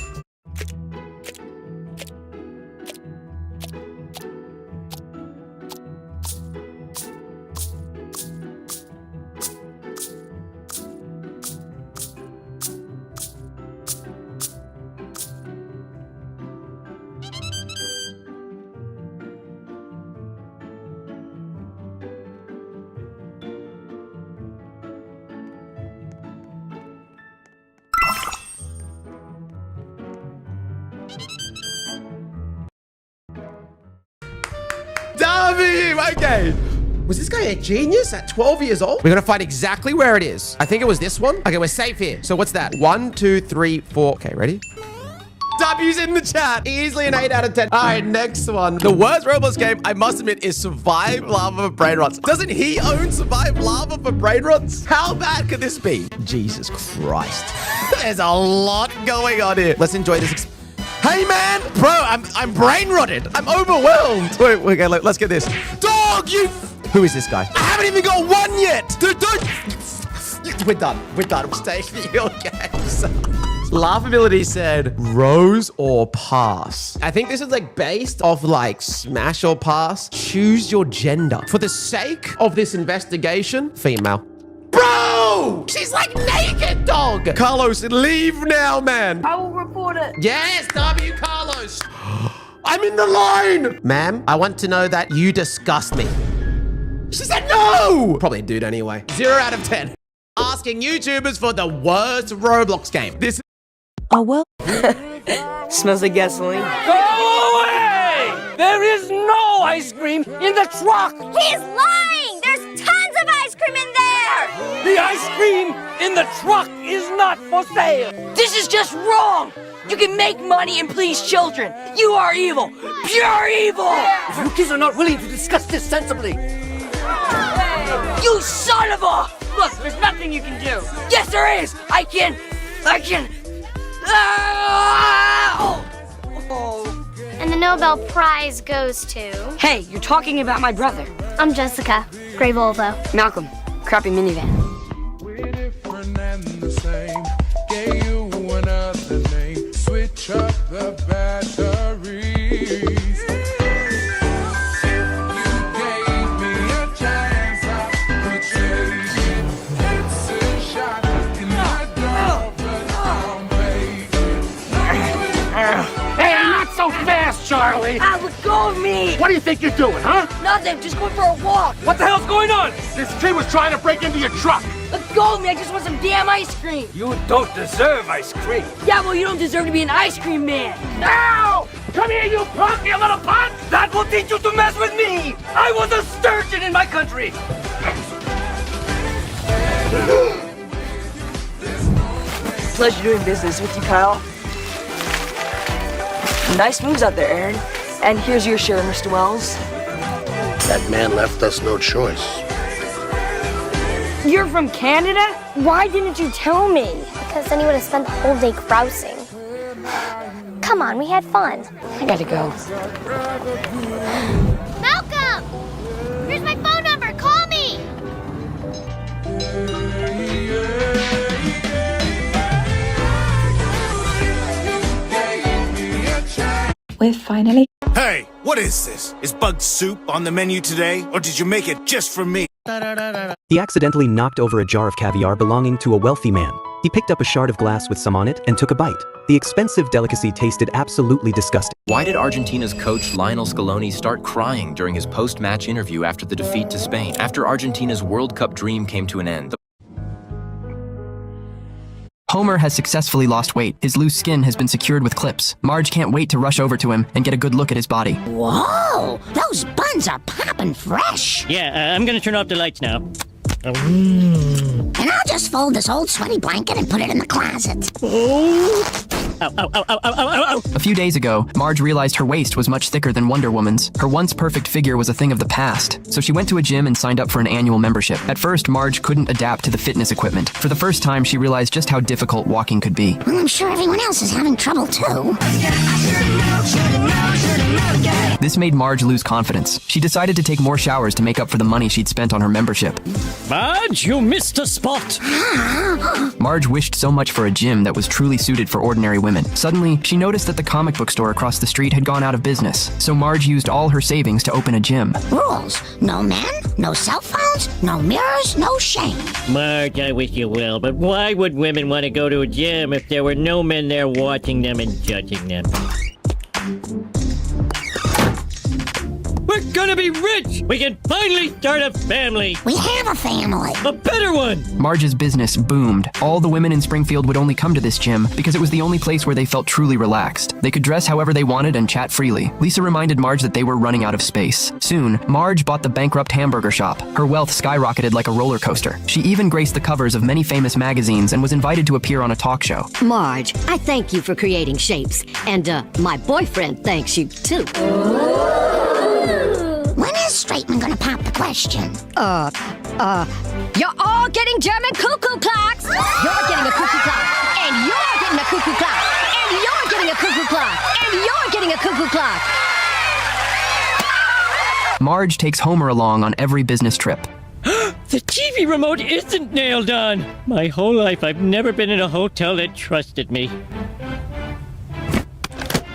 S10: Okay. Was this guy a genius at 12 years old? We're gonna find exactly where it is. I think it was this one. Okay, we're safe here. So what's that? 1, 2, 3, 4. Okay, ready? W's in the chat. Easily an 8 out of 10. All right, next one. The worst Roblox game, I must admit, is Survive Lava for Brain Rots. Doesn't he own Survive Lava for Brain Rots? How bad could this be? Jesus Christ. There's a lot going on here. Let's enjoy this. Hey man, bro, I'm brain rotted. I'm overwhelmed. Wait, okay, let's get this. Dog, you. Who is this guy? I haven't even got one yet. Dude, we're done. We're done. Stay in your games. Laughability said rose or pass. I think this is like based off like smash or pass. Choose your gender. For the sake of this investigation, female. Bro! She's like naked, dog! Carlos, leave now, man!
S1: I will report it.
S10: Yes, W. Carlos! I'm in the line! Ma'am, I want to know that you disgust me. She said no! Probably a dude anyway. 0 out of 10. Asking YouTubers for the worst Roblox game. This.
S1: Oh, well.
S14: Smells like gasoline.
S1: Go away! There is no ice cream in the truck!
S2: He's lying! There's tons of ice cream in there!
S1: The ice cream in the truck is not for sale! This is just wrong! You can make money and please children! You are evil! Pure evil! If you kids are not willing to discuss this sensibly... You son of a... Look, there's nothing you can do! Yes, there is! I can...
S2: And the Nobel Prize goes to...
S14: Hey, you're talking about my brother.
S2: I'm Jessica. Gray Volvo.
S14: Malcolm. Crappy minivan.
S15: We're different and the same. Gave you another name. Switch up the batteries. You gave me a chance. I could take it. It's a shot in the dark, but I'm
S1: Hey, not so fast, Charlie! Ah, let go of me! What do you think you're doing, huh? Nothing, just going for a walk. What the hell's going on? This kid was trying to break into your truck. Let go of me, I just want some damn ice cream. You don't deserve ice cream. Yeah, well, you don't deserve to be an ice cream man. Now! Come here, you punk, you little punk! That will teach you to mess with me! I was a sturgeon in my country!
S14: Pleasure doing business with you, Kyle. Nice moves out there, Aaron. And here's your share, Mr. Wells.
S17: That man left us no choice.
S2: You're from Canada? Why didn't you tell me? Because then you would have spent the whole day grousing. Come on, we had fun.
S14: I gotta go.
S2: Malcolm! Here's my phone number, call me!
S22: We're finally...
S31: Hey, what is this? Is bug soup on the menu today? Or did you make it just for me?
S3: He accidentally knocked over a jar of caviar belonging to a wealthy man. He picked up a shard of glass with some on it and took a bite. The expensive delicacy tasted absolutely disgusting.
S13: Why did Argentina's coach Lionel Scaloni start crying during his post-match interview after the defeat to Spain? After Argentina's World Cup dream came to an end,
S9: Homer has successfully lost weight. His loose skin has been secured with clips. Marge can't wait to rush over to him and get a good look at his body.
S6: Whoa! Those buns are popping fresh!
S18: Yeah, I'm gonna turn off the lights now.
S6: And I'll just fold this old sweaty blanket and put it in the closet.
S18: Ow, ow, ow, ow, ow, ow, ow.
S9: A few days ago, Marge realized her waist was much thicker than Wonder Woman's. Her once perfect figure was a thing of the past, so she went to a gym and signed up for an annual membership. At first, Marge couldn't adapt to the fitness equipment. For the first time, she realized just how difficult walking could be.
S6: Well, I'm sure everyone else is having trouble too.
S9: This made Marge lose confidence. She decided to take more showers to make up for the money she'd spent on her membership.
S18: Marge, you missed a spot!
S9: Marge wished so much for a gym that was truly suited for ordinary women. Suddenly, she noticed that the comic book store across the street had gone out of business, so Marge used all her savings to open a gym.
S6: Rules. No men, no cell phones, no mirrors, no shame.
S18: Marge, I wish you well, but why would women want to go to a gym if there were no men there watching them and judging them? We're gonna be rich! We can finally start a family!
S6: We have a family!
S18: A better one!
S9: Marge's business boomed. All the women in Springfield would only come to this gym because it was the only place where they felt truly relaxed. They could dress however they wanted and chat freely. Lisa reminded Marge that they were running out of space. Soon, Marge bought the bankrupt hamburger shop. Her wealth skyrocketed like a roller coaster. She even graced the covers of many famous magazines and was invited to appear on a talk show.
S19: Marge, I thank you for creating shapes. And, my boyfriend thanks you, too.
S6: When is Straightman gonna pop the question?
S19: You're all getting German cuckoo clocks! You're getting a cuckoo clock! And you're getting a cuckoo clock! And you're getting a cuckoo clock! And you're getting a cuckoo clock!
S9: Marge takes Homer along on every business trip.
S18: The TV remote isn't nailed on! My whole life, I've never been in a hotel that trusted me.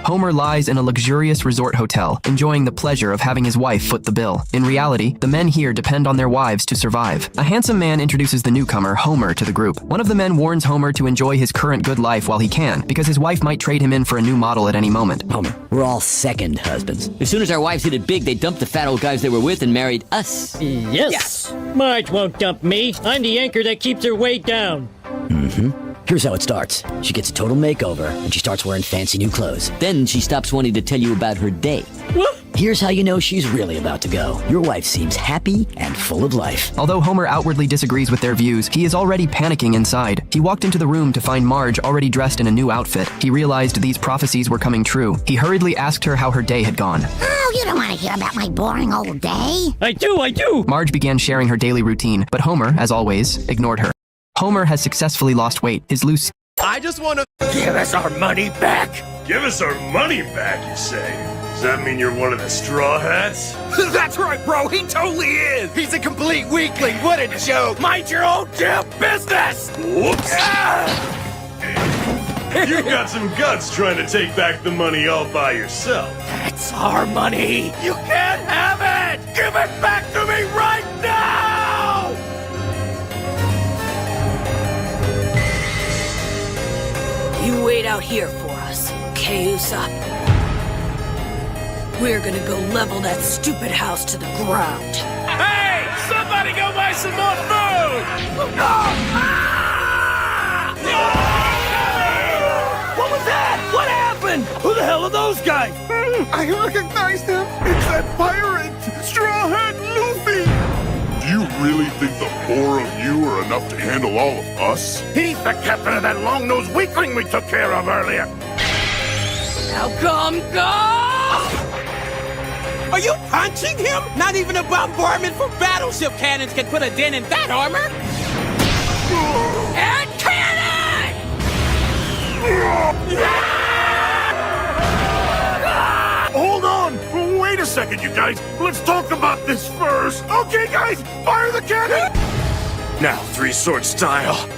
S9: Homer lies in a luxurious resort hotel, enjoying the pleasure of having his wife foot the bill. In reality, the men here depend on their wives to survive. A handsome man introduces the newcomer, Homer, to the group. One of the men warns Homer to enjoy his current good life while he can, because his wife might trade him in for a new model at any moment.
S22: Homer, we're all second husbands. As soon as our wives hit it big, they dumped the fat old guys they were with and married us.
S18: Yes! Marge won't dump me. I'm the anchor that keeps her way down.
S22: Here's how it starts. She gets a total makeover, and she starts wearing fancy new clothes. Then she stops wanting to tell you about her day.
S18: What?
S22: Here's how you know she's really about to go. Your wife seems happy and full of life.
S9: Although Homer outwardly disagrees with their views, he is already panicking inside. He walked into the room to find Marge already dressed in a new outfit. He realized these prophecies were coming true. He hurriedly asked her how her day had gone.
S6: Oh, you don't want to hear about my boring old day?
S18: I do!
S9: Marge began sharing her daily routine, but Homer, as always, ignored her. Homer has successfully lost weight. His loose...
S31: I just want to... Give us our money back!
S23: Give us our money back, you say? Does that mean you're one of the straw hats?
S31: That's right, bro! He totally is! He's a complete weakling! What a joke! Mind your own damn business!
S23: Whoops! You got some guts trying to take back the money all by yourself.
S31: That's our money! You can't have it! Give it back to me right now!
S25: You wait out here for us, okay, Usopp? We're gonna go level that stupid house to the ground.
S31: Hey! Somebody go buy some more food! What was that? What happened? Who the hell are those guys? I recognize them! It's that pirate! Straw Hat Luffy!
S26: Do you really think the four of you are enough to handle all of us?
S31: He's the captain of that long-nosed weakling we took care of earlier!
S25: Now come, go!
S31: Are you punching him? Not even a bombardment from battleship cannons can put a dent in that armor!
S25: And cannon!
S26: Hold on! Wait a second, you guys! Let's talk about this first! Okay, guys! Fire the cannon!
S31: Now, three-sword style.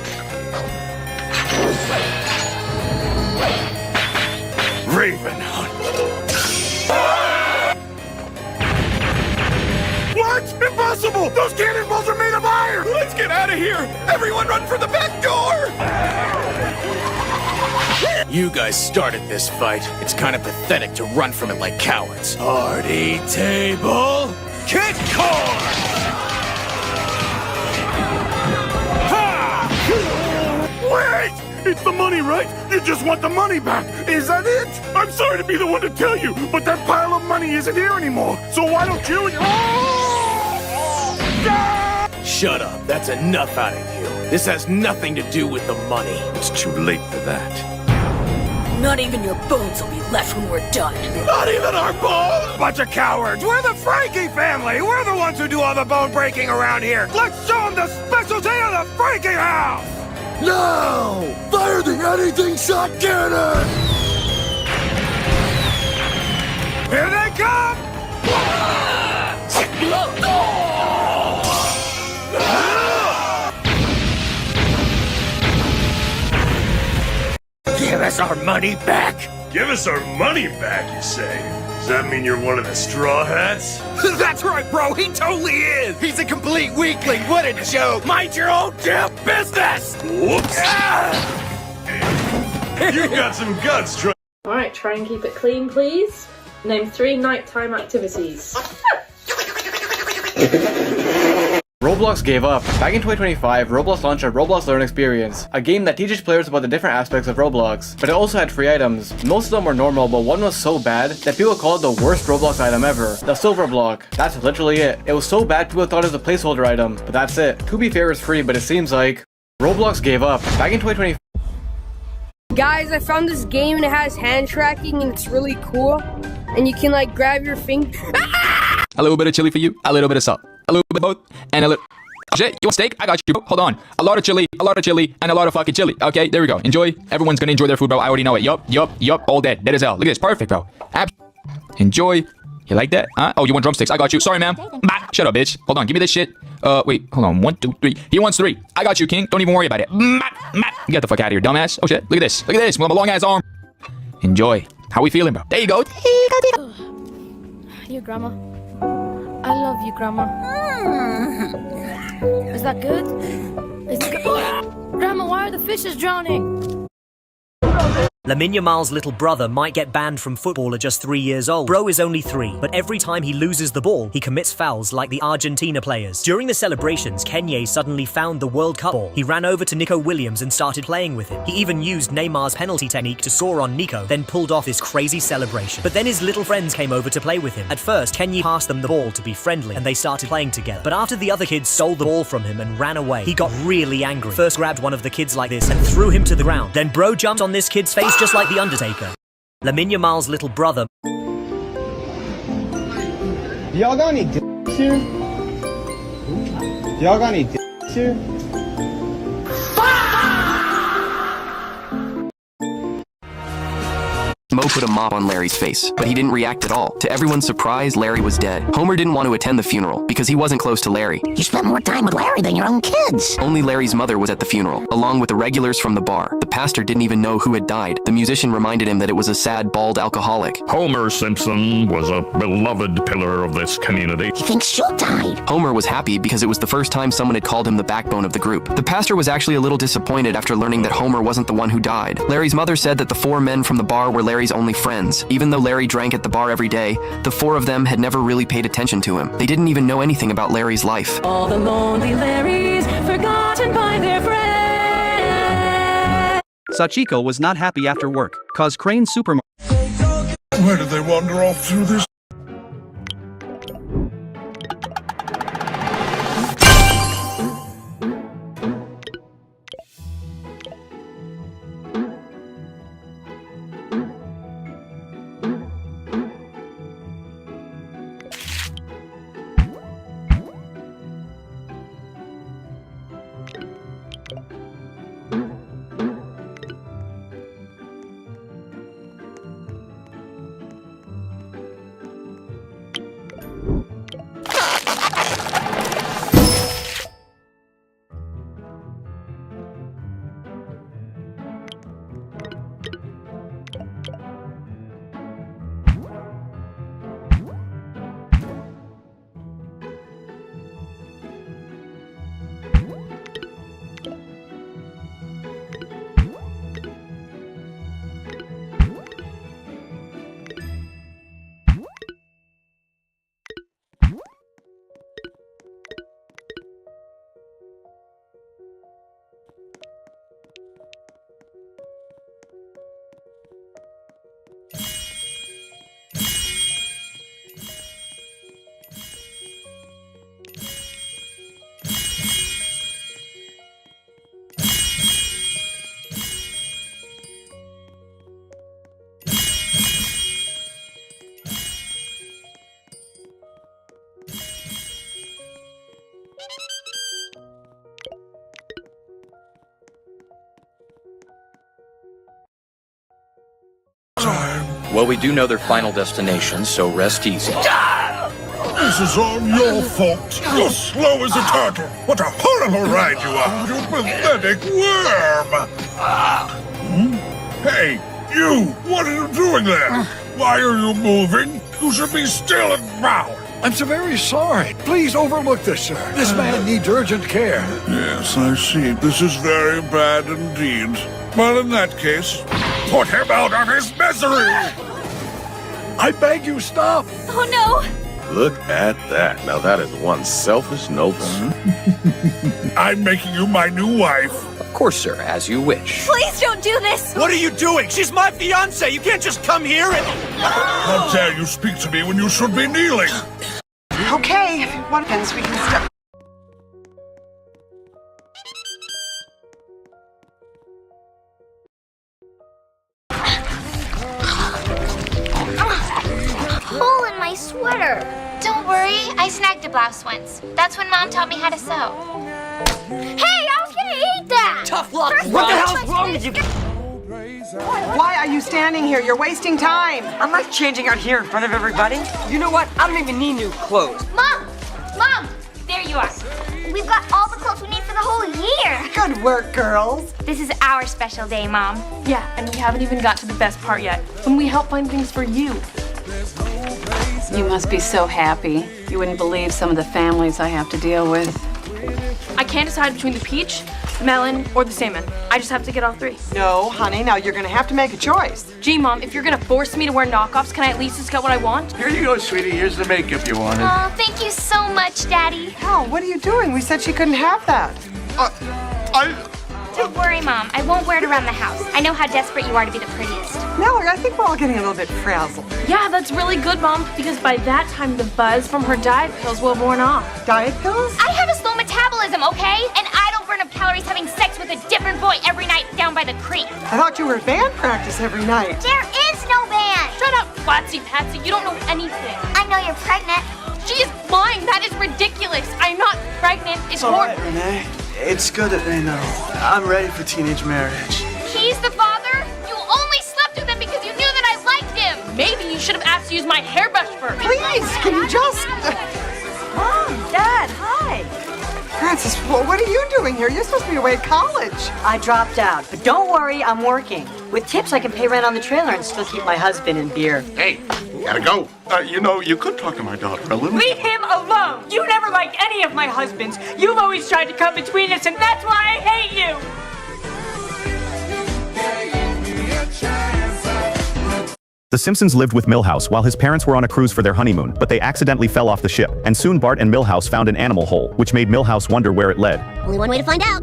S31: Raven Hunt.
S26: What? Impossible!
S31: cannonball! Those cannonballs are made of iron! Let's get out of here! Everyone run for the back door! You guys started this fight. It's kind of pathetic to run from it like cowards. Party table, kick cord! Ha! Wait! It's the money, right? You just want the money back. Is that it? I'm sorry to be the one to tell you, but that pile of money isn't here anymore. So why don't you... Shut up. That's enough out of you. This has nothing to do with the money. It's too late for that.
S25: Not even your bones will be left when we're done.
S31: Not even our bones? Bunch of cowards. We're the Frankie family. We're the ones who do all the bone breaking around here. Let's show them the specialty of the Frankie house.
S17: Now! Fire the anything shot cannon!
S31: Here they come! Give us our money back!
S23: Give us our money back, you say? Does that mean you're one of the straw hats?
S31: That's right, bro! He totally is! He's a complete weakling! What a joke! Mind your own damn business!
S23: Whoops! You've got some guts, Troy.
S4: Alright, try and keep it clean, please. Name 3 nighttime activities.
S5: Roblox gave up. Back in 2025, Roblox launched a Roblox Learn Experience, a game that teaches players about the different aspects of Roblox. But it also had free items. Most of them were normal, but one was so bad that people called it the worst Roblox item ever, the silver block. That's literally it. It was so bad people thought it was a placeholder item, but that's it. To be fair, it's free, but it seems like Roblox gave up. Back in 2025,
S8: guys, I found this game and it has hand tracking and it's really cool. And you can like grab your finger.
S11: A little bit of chili for you, a little bit of salt, a little bit of both, and a little... Oh, shit, you want steak? I got you, bro. Hold on. A lot of chili, and a lot of fucking chili. Okay, there we go. Enjoy. Everyone's gonna enjoy their food, bro. I already know it. Yup. All dead. Dead as hell. Look at this. Perfect, bro. Enjoy. You like that? Huh? Oh, you want drumsticks? I got you. Sorry, ma'am. Shut up, bitch. Hold on. Give me this shit. Wait. Hold on. 1, 2, 3. He wants 3. I got you, king. Don't even worry about it. Get the fuck out of here, dumbass. Oh, shit. Look at this. Look at this. With my long-ass arm. Enjoy. How we feeling, bro? There you go.
S8: Your grandma. I love you, Grandma. Is that good? Is it good? Grandma, why are the fishes drowning?
S12: Lamine Yamal's little brother might get banned from football at just 3 years old. Bro is only 3, but every time he loses the ball, he commits fouls like the Argentina players. During the celebrations, Kenya suddenly found the World Cup ball. He ran over to Nico Williams and started playing with him. He even used Neymar's penalty technique to score on Nico, then pulled off this crazy celebration. But then his little friends came over to play with him. At first, Kenya passed them the ball to be friendly, and they started playing together. But after the other kids stole the ball from him and ran away, he got really angry. First grabbed one of the kids like this and threw him to the ground. Then bro jumped on this kid's face just like the Undertaker. Lamine Yamal's little brother.
S16: Y'all got any d***s here? Y'all got any d***s here?
S9: Mo put a mop on Larry's face, but he didn't react at all. To everyone's surprise, Larry was dead. Homer didn't want to attend the funeral because he wasn't close to Larry.
S6: You spent more time with Larry than your own kids.
S9: Only Larry's mother was at the funeral, along with the regulars from the bar. The pastor didn't even know who had died. The musician reminded him that it was a sad, bald alcoholic.
S21: Homer Simpson was a beloved pillar of this community.
S6: He thinks she died.
S9: Homer was happy because it was the first time someone had called him the backbone of the group. The pastor was actually a little disappointed after learning that Homer wasn't the one who died. Larry's mother said that the 4 men from the bar were Larry's only friends. Even though Larry drank at the bar every day, the 4 of them had never really paid attention to him. They didn't even know anything about Larry's life.
S24: All the lonely Larrys, forgotten by their friends.
S27: Sachiko was not happy after work, cause Crane Supermarket.
S26: Where did they wander off through this?
S13: Well, we do know their final destination, so rest easy.
S26: This is all your fault. You're slow as a turtle. What a horrible ride you are. You pathetic worm. Hey, you! What are you doing there? Why are you moving? You should be still and bow.
S17: I'm so very sorry. Please overlook this, sir. This man needs urgent care.
S26: Yes, I see. This is very bad indeed. Well, in that case, put him out of his misery!
S17: I beg you, stop.
S1: Oh, no.
S2: Look at that. Now that is one selfish noble.
S26: I'm making you my new wife.
S13: Of course, sir, as you wish.
S1: Please don't do this.
S31: What are you doing? She's my fiancée. You can't just come here and...
S26: How dare you speak to me when you should be kneeling?
S3: Okay, what happens? We can start.
S7: Hole in my sweater. Don't worry, I snagged a blouse once. That's when Mom taught me how to sew. Hey, I was gonna eat that!
S3: Tough luck. What the hell's wrong with you? Why are you standing here? You're wasting time.
S10: I'm not changing out here in front of everybody. You know what? I don't even need new clothes.
S7: Mom! Mom! There you are. We've got all the clothes we need for the whole year.
S3: Good work, girls.
S7: This is our special day, Mom.
S14: Yeah, and we haven't even got to the best part yet. When we help find things for you.
S31: You must be so happy. You wouldn't believe some of the families I have to deal with.
S14: I can't decide between the peach, the melon, or the salmon. I just have to get all three.
S3: No, honey, now you're gonna have to make a choice.
S14: Gee, Mom, if you're gonna force me to wear knockoffs, can I at least just get what I want?
S17: Here you go, sweetie. Here's the makeup you wanted.
S7: Oh, thank you so much, Daddy.
S3: Hal, what are you doing? We said she couldn't have that.
S7: Don't worry, Mom. I won't wear it around the house. I know how desperate you are to be the prettiest.
S3: Mallory, I think we're all getting a little bit frazzled.
S14: Yeah, that's really good, Mom, because by that time the buzz from her diet pills will have worn off.
S3: Diet pills?
S7: I have a slow metabolism, okay? And I don't burn up calories having sex with a different boy every night down by the creek.
S3: I thought you were at band practice every night.
S7: There is no band.
S14: Shut up, Patsy Patsy. You don't know anything.
S7: I know you're pregnant.
S14: She is lying. That is ridiculous. I'm not pregnant. It's
S16: all right, Renee. It's good that they know. I'm ready for teenage marriage.
S7: He's the father? You only slept with him because you knew that I liked him.
S14: Maybe you should have asked to use my hairbrush first.
S3: Please, can you just...
S31: Mom, Dad, hi.
S3: Francis, what are you doing here? You're supposed to be away at college.
S31: I dropped out, but don't worry, I'm working. With tips, I can pay rent on the trailer and still keep my husband in beer.
S2: Hey, gotta go. You know, you could talk to my daughter a little.
S31: Leave him alone! You never liked any of my husbands. You've always tried to come between us, and that's why I hate you!
S15: The Simpsons lived with Milhouse while his parents were on a cruise for their honeymoon, but they accidentally fell off the ship, and soon Bart and Milhouse found an animal hole, which made Milhouse wonder where it led.
S19: Only one way to find out.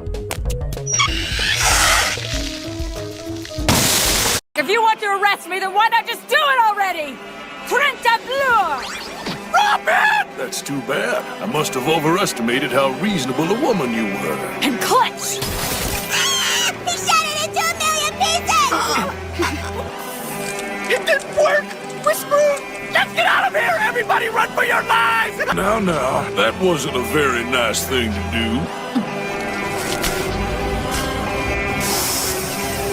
S31: If you want to arrest me, then why not just do it already?
S26: Robin! That's too bad. I must have overestimated how reasonable a woman you were.
S31: And clutch!
S7: He shot it into a million pieces!
S26: It didn't work! We're screwed! Let's get out of here! Everybody run for your lives! Now, that wasn't a very nice thing to do.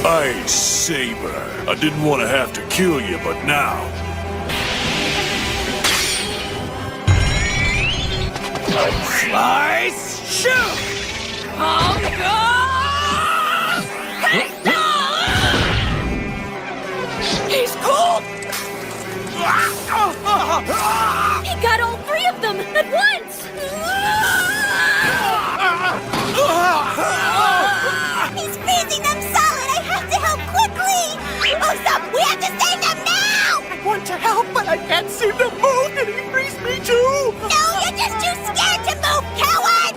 S26: Hey, Saber. I didn't want to have to kill you, but now... Slice! Shoot!
S31: Oh, God! He's cool!
S7: He got all three of them at once! He's freezing them solid! I have to help quickly! Oh, stop! We have to save them now!
S31: I want to help, but I can't seem to move, and he frees me too!
S7: No, you're just too scared to move, coward!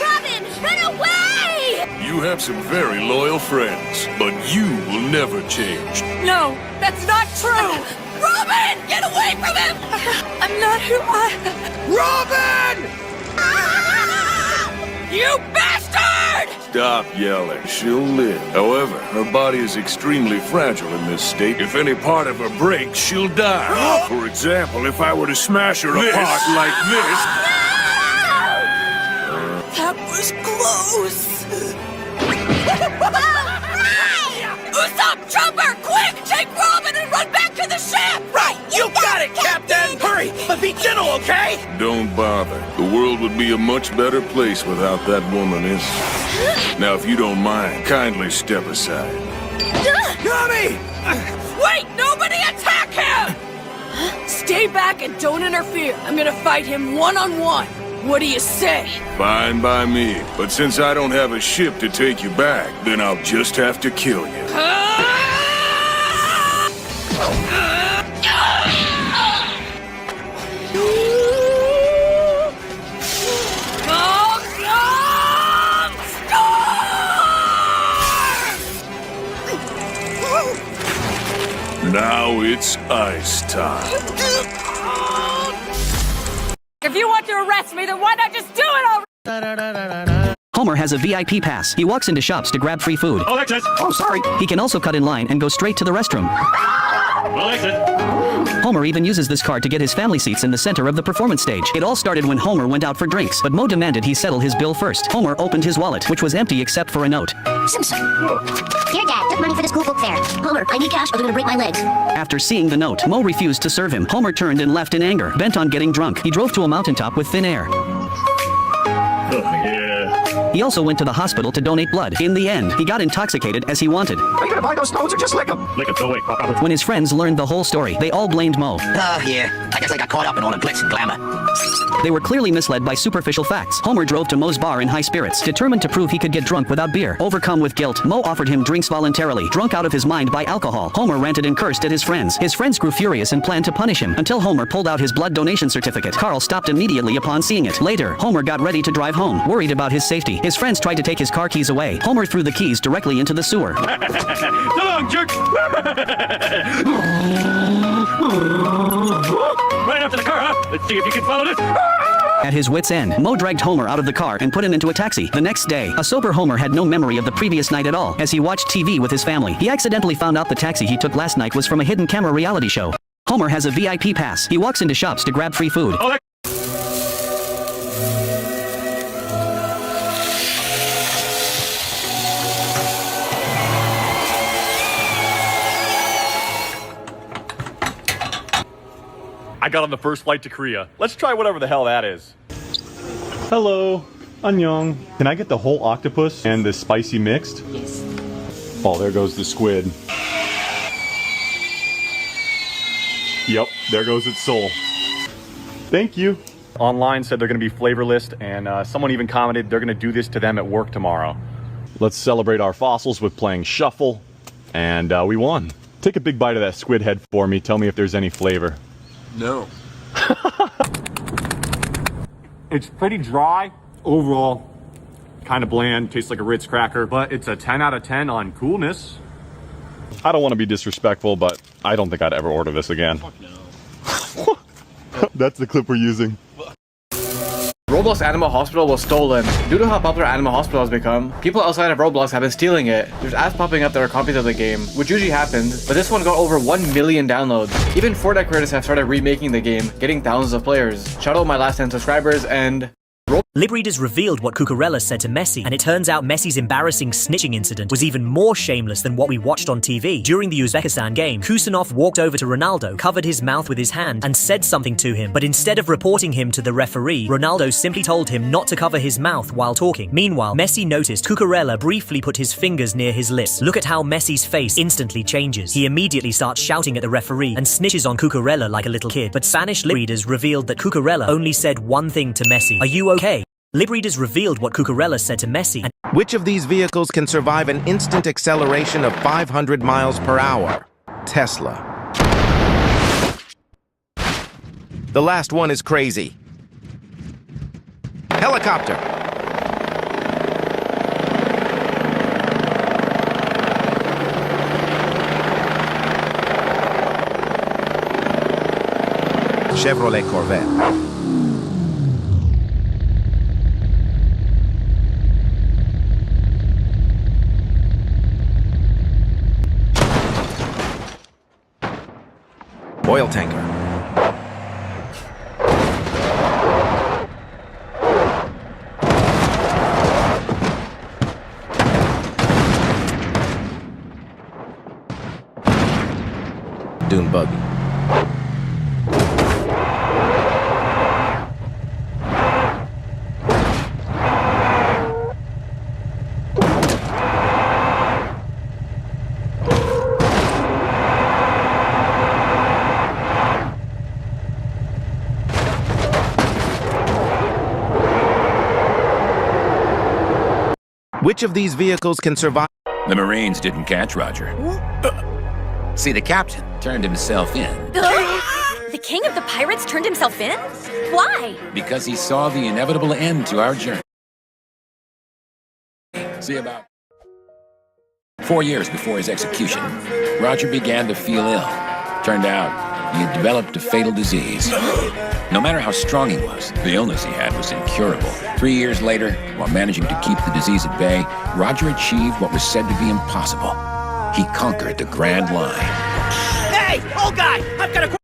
S7: Robin, run away!
S26: You have some very loyal friends, but you will never change.
S31: No, that's not true!
S7: Robin, get away from him!
S31: I'm not who I...
S26: Robin!
S31: You bastard!
S26: Stop yelling. She'll live. However, her body is extremely fragile in this state. If any part of her breaks, she'll die. For example, if I were to smash her apart like this...
S31: That was close. Usopp, Chopper, quick! Take Robin and run back to the go, okay?
S26: Don't bother. The world would be a much better place without that woman in it. Now, if you don't mind, kindly step aside.
S10: Yummy!
S24: Wait, nobody attack him! Stay back and don't interfere. I'm gonna fight him one-on-one. What do you say?
S26: Fine by me. But since I don't have a ship to take you back, then I'll just have to kill you. Now it's ice time.
S24: If you want to arrest me, then why not just do it already?
S27: Homer has a VIP pass. He walks into shops to grab free food.
S11: Alexis!
S27: Oh, sorry. He can also cut in line and go straight to the restroom.
S11: Alexis!
S27: Homer even uses this card to get his family seats in the center of the performance stage. It all started when Homer went out for drinks, but Mo demanded he settle his bill first. Homer opened his wallet, which was empty except for a note.
S19: Simpson. Here, Dad, took money for the school book fair. Homer, I need cash or they're gonna break my legs.
S27: After seeing the note, Mo refused to serve him. Homer turned and left in anger, bent on getting drunk. He drove to a mountaintop with thin air. He also went to the hospital to donate blood. In the end, he got intoxicated as he wanted.
S1: Are you gonna buy those stones or just lick them?
S11: Lick 'em, so wait.
S27: When his friends learned the whole story, they all blamed Mo.
S1: Yeah. I guess I got caught up in all the glitz and glamour.
S27: They were clearly misled by superficial facts. Homer drove to Mo's bar in high spirits, determined to prove he could get drunk without beer. Overcome with guilt, Mo offered him drinks voluntarily. Drunk out of his mind by alcohol, Homer ranted and cursed at his friends. His friends grew furious and planned to punish him, until Homer pulled out his blood donation certificate. Carl stopped immediately upon seeing it. Later, Homer got ready to drive home, worried about his safety. His friends tried to take his car keys away. Homer threw the keys directly into the sewer.
S11: So long, jerk! Right up to the car, huh? Let's see if you can follow this.
S27: At his wit's end, Mo dragged Homer out of the car and put him into a taxi. The next day, a sober Homer had no memory of the previous night at all. As he watched TV with his family, he accidentally found out the taxi he took last night was from a hidden camera reality show. Homer has a VIP pass. He walks into shops to grab free food.
S4: I got on the first flight to Korea. Let's try whatever the hell that is.
S5: Hello. Annyeong. Can I get the whole octopus and the spicy mixed?
S14: Yes.
S5: Oh, there goes the squid. Yep, there goes its soul. Thank you.
S4: Online said they're going to be flavorless, and someone even commented they're going to do this to them at work tomorrow.
S5: Let's celebrate our fossils with playing shuffle. And we won. Take a big bite of that squid head for me. Tell me if there's any flavor.
S4: No. It's pretty dry overall, kind of bland, tastes like a Ritz cracker, but it's a 10 out of 10 on coolness.
S5: I don't want to be disrespectful, but I don't think I'd ever order this again.
S4: Fuck no.
S5: That's the clip we're using.
S18: Roblox Animal Hospital was stolen. Due to how popular Animal Hospital has become, people outside of Roblox have been stealing it. There's ads popping up that are copies of the game, which usually happens, but this one got over 1 million downloads. Even Fortnite creators have started remaking the game, getting thousands of players. Shout out my last 10 subscribers and...
S12: Libreaders revealed what Cucurella said to Messi, and it turns out Messi's embarrassing snitching incident was even more shameless than what we watched on TV. During the Uzbekistan game, Kusanov walked over to Ronaldo, covered his mouth with his hand, and said something to him, but instead of reporting him to the referee, Ronaldo simply told him not to cover his mouth while talking. Meanwhile, Messi noticed Cucurella briefly put his fingers near his lips. Look at how Messi's face instantly changes. He immediately starts shouting at the referee and snitches on Cucurella like a little kid. But Spanish Libreaders revealed that Cucurella only said one thing to Messi: "Are you okay?" Libreaders revealed what Cucurella said to Messi.
S20: Which of these vehicles can survive an instant acceleration of 500 miles per hour? Tesla. The last one is crazy. Helicopter. Chevrolet Corvette. Oil tanker. Dune buggy. Which of these vehicles can survive?
S1: The Marines didn't catch Roger. See, the captain turned himself in
S19: The king of the pirates turned himself in? Why?
S1: because he saw the inevitable end to our journey. See, about 4 years before his execution, Roger began to feel ill. Turned out, he had developed a fatal disease. No matter how strong he was, the illness he had was incurable. 3 years later, while managing to keep the disease at bay, Roger achieved what was said to be impossible. He conquered the Grand Line.
S10: Hey, old guy! I've got a...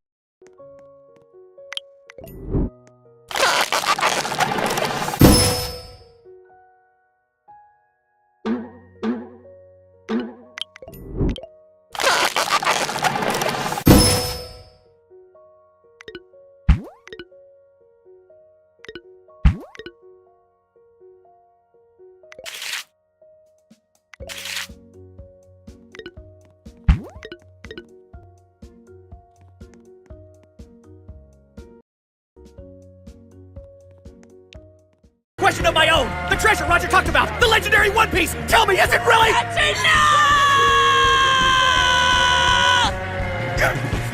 S10: Question of my own! The treasure Roger talked about! The legendary One Piece! Tell me, is it really? That's enough!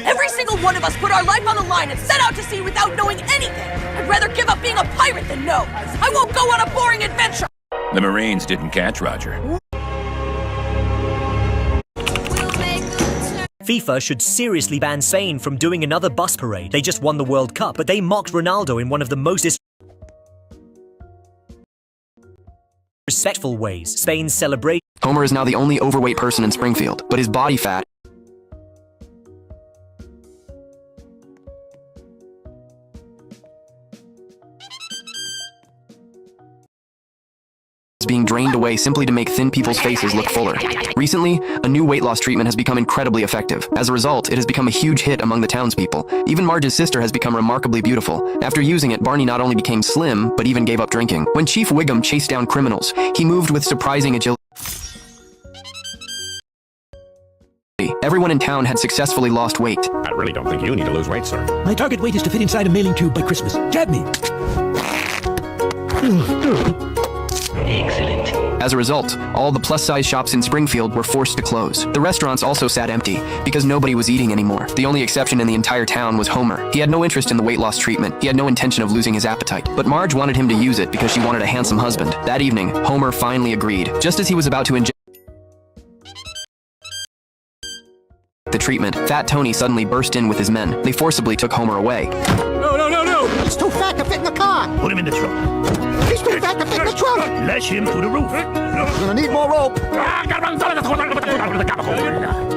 S24: Every single one of us put our life on the line and set out to sea without knowing anything. I'd rather give up being a pirate than know. I won't go on a boring adventure.
S1: The Marines didn't catch Roger.
S12: FIFA should seriously ban Spain from doing another bus parade. They just won the World Cup, but they mocked Ronaldo in one of the most respectful ways. Spain's celebration.
S27: Homer is now the only overweight person in Springfield, but his body fat is being drained away simply to make thin people's faces look fuller. Recently, a new weight loss treatment has become incredibly effective. As a result, it has become a huge hit among the townspeople. Even Marge's sister has become remarkably beautiful. After using it, Barney not only became slim, but even gave up drinking. When Chief Wiggum chased down criminals, he moved with surprising agility. Everyone in town had successfully lost weight.
S15: I really don't think you need to lose weight, sir.
S6: My target weight is to fit inside a mailing tube by Christmas. Jab me.
S27: Excellent. As a result, all the plus-size shops in Springfield were forced to close. The restaurants also sat empty, because nobody was eating anymore. The only exception in the entire town was Homer. He had no interest in the weight loss treatment. He had no intention of losing his appetite. But Marge wanted him to use it because she wanted a handsome husband. That evening, Homer finally agreed. Just as he was about to inject the treatment, Fat Tony suddenly burst in with his men. They forcibly took Homer away.
S6: No, no, no, no! He's too fat to fit in the car! Put him in the trunk. He's too fat to fit in the trunk! Lash him to the roof. We're gonna need more rope.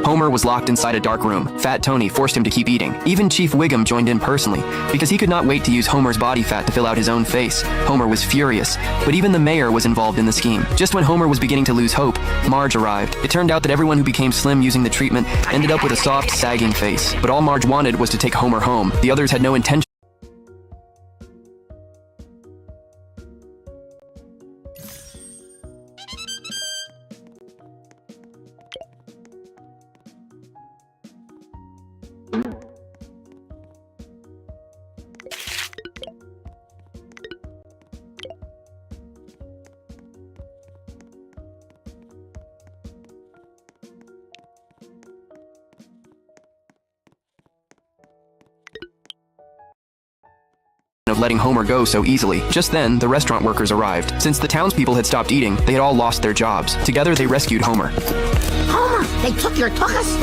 S27: Homer was locked inside a dark room. Fat Tony forced him to keep eating. Even Chief Wiggum joined in personally, because he could not wait to use Homer's body fat to fill out his own face. Homer was furious, but even the mayor was involved in the scheme. Just when Homer was beginning to lose hope, Marge arrived. It turned out that everyone who became slim using the treatment ended up with a soft, sagging face. But all Marge wanted was to take Homer home. The others had no intention of letting Homer go so easily. Just then, the restaurant workers arrived. Since the townspeople had stopped eating, they had all lost their jobs. Together, they rescued Homer.
S6: Homer, they took your tuchus?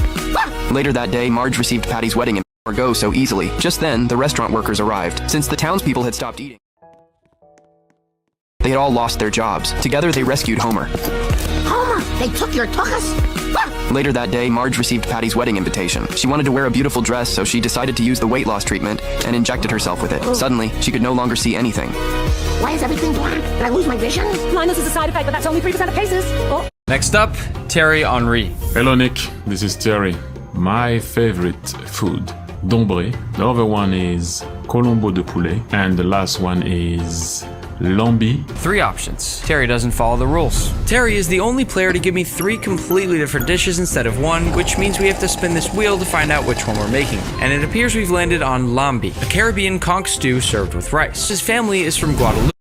S27: Later that day, Marge received Patty's wedding and Homer go so easily. Just then, the restaurant workers arrived. Since the townspeople had stopped eating, they had all lost their jobs. Together, they rescued Homer.
S6: Homer, they took your tuchus?
S27: Later that day, Marge received Patty's wedding invitation. She wanted to wear a beautiful dress, so she decided to use the weight loss treatment and injected herself with it. Suddenly, she could no longer see anything.
S6: Why is everything black? Did I lose my vision?
S14: Blindness is a side effect, but that's only 3% of cases. Oh.
S8: Next up, Terry Henry.
S9: Hello, Nick. This is Terry. My favorite food, dombré. The other one is colombo de poulet. And the last one is lambi.
S8: 3 options. Terry doesn't follow the rules. Terry is the only player to give me 3 completely different dishes instead of 1, which means we have to spin this wheel to find out which one we're making. And it appears we've landed on lambi, a Caribbean conch stew served with rice. His family is from Guadeloupe.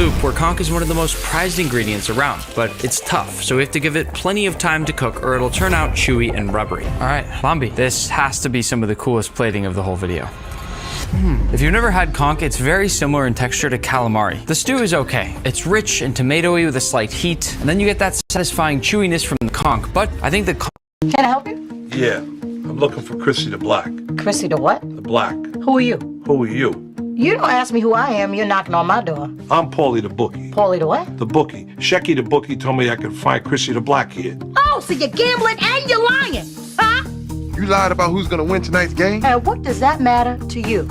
S8: loop where conch is one of the most prized ingredients around, but it's tough, so we have to give it plenty of time to cook or it'll turn out chewy and rubbery. Alright, Lambi, this has to be some of the coolest plating of the whole video. If you've never had conch, it's very similar in texture to calamari. The stew is okay. It's rich and tomatoey with a slight heat, and then you get that satisfying chewiness from the conch, but I think the conch...
S3: Can I help you?
S13: Yeah, I'm looking for Chrissy the Black.
S3: Chrissy the what?
S13: The Black.
S3: Who are you?
S13: Who are you?
S3: You don't ask me who I am, you're knocking on my door.
S13: I'm Paulie the Bookie.
S3: Paulie the what?
S13: The Bookie. Shecky the Bookie told me I could find Chrissy the Black here.
S3: Oh, so you're gambling and you're lying, huh?
S31: You lied about who's gonna win tonight's game?
S3: And what does that matter to you?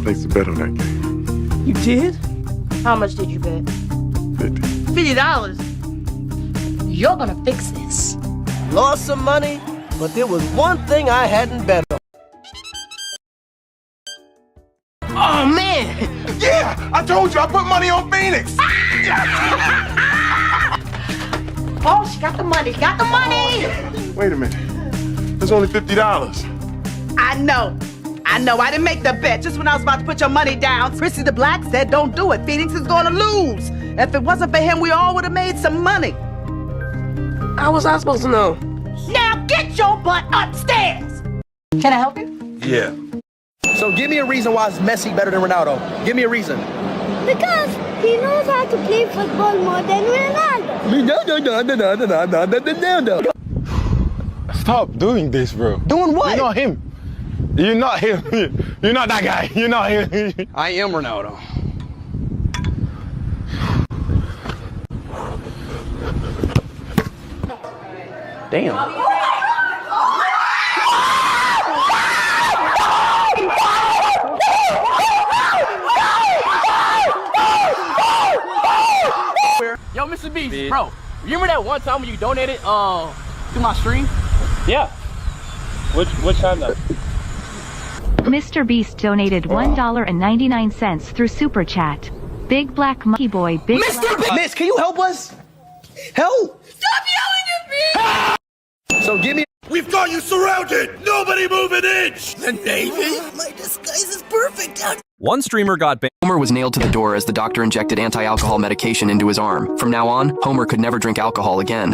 S31: Place a bet on that game.
S3: You did? How much did you bet? $50. You're gonna fix this.
S10: Lost some money, but there was one thing I hadn't bet on.
S31: Oh, man! Yeah! I told you I put money on Phoenix!
S3: Oh, she got the money, got the money!
S31: Wait a minute. There's only $50.
S16: I know. I didn't make the bet. Just when I was about to put your money down, Chrissy the Black said don't do it. Phoenix is gonna lose. If it wasn't for him, we all would have made some money.
S10: How was I supposed to know?
S3: Now get your butt upstairs! Can I help you?
S13: Yeah.
S10: So give me a reason why is Messi better than Ronaldo. Give me a reason.
S17: Because he knows how to play football more than Ronaldo.
S31: Stop doing this, bro.
S10: Doing what?
S31: You're not him. You're not him. You're not that guy. You're not him.
S10: I am Ronaldo. Damn. Yo, Mr. Beast, bro, you remember that one time when you donated to my stream?
S21: Yeah. Which time though?
S22: Mr. Beast donated $1.99 through Super Chat. Big Black Monkey Boy, Big
S10: Mr. Beast! Miss, can you help us? Help!
S16: Stop yelling at me!
S10: So give me...
S31: We've got you surrounded! Nobody move an inch!
S10: The Navy?
S16: My disguise is perfect.
S27: One streamer got banned. Homer was nailed to the door as the doctor injected anti-alcohol medication into his arm. From now on, Homer could never drink alcohol again.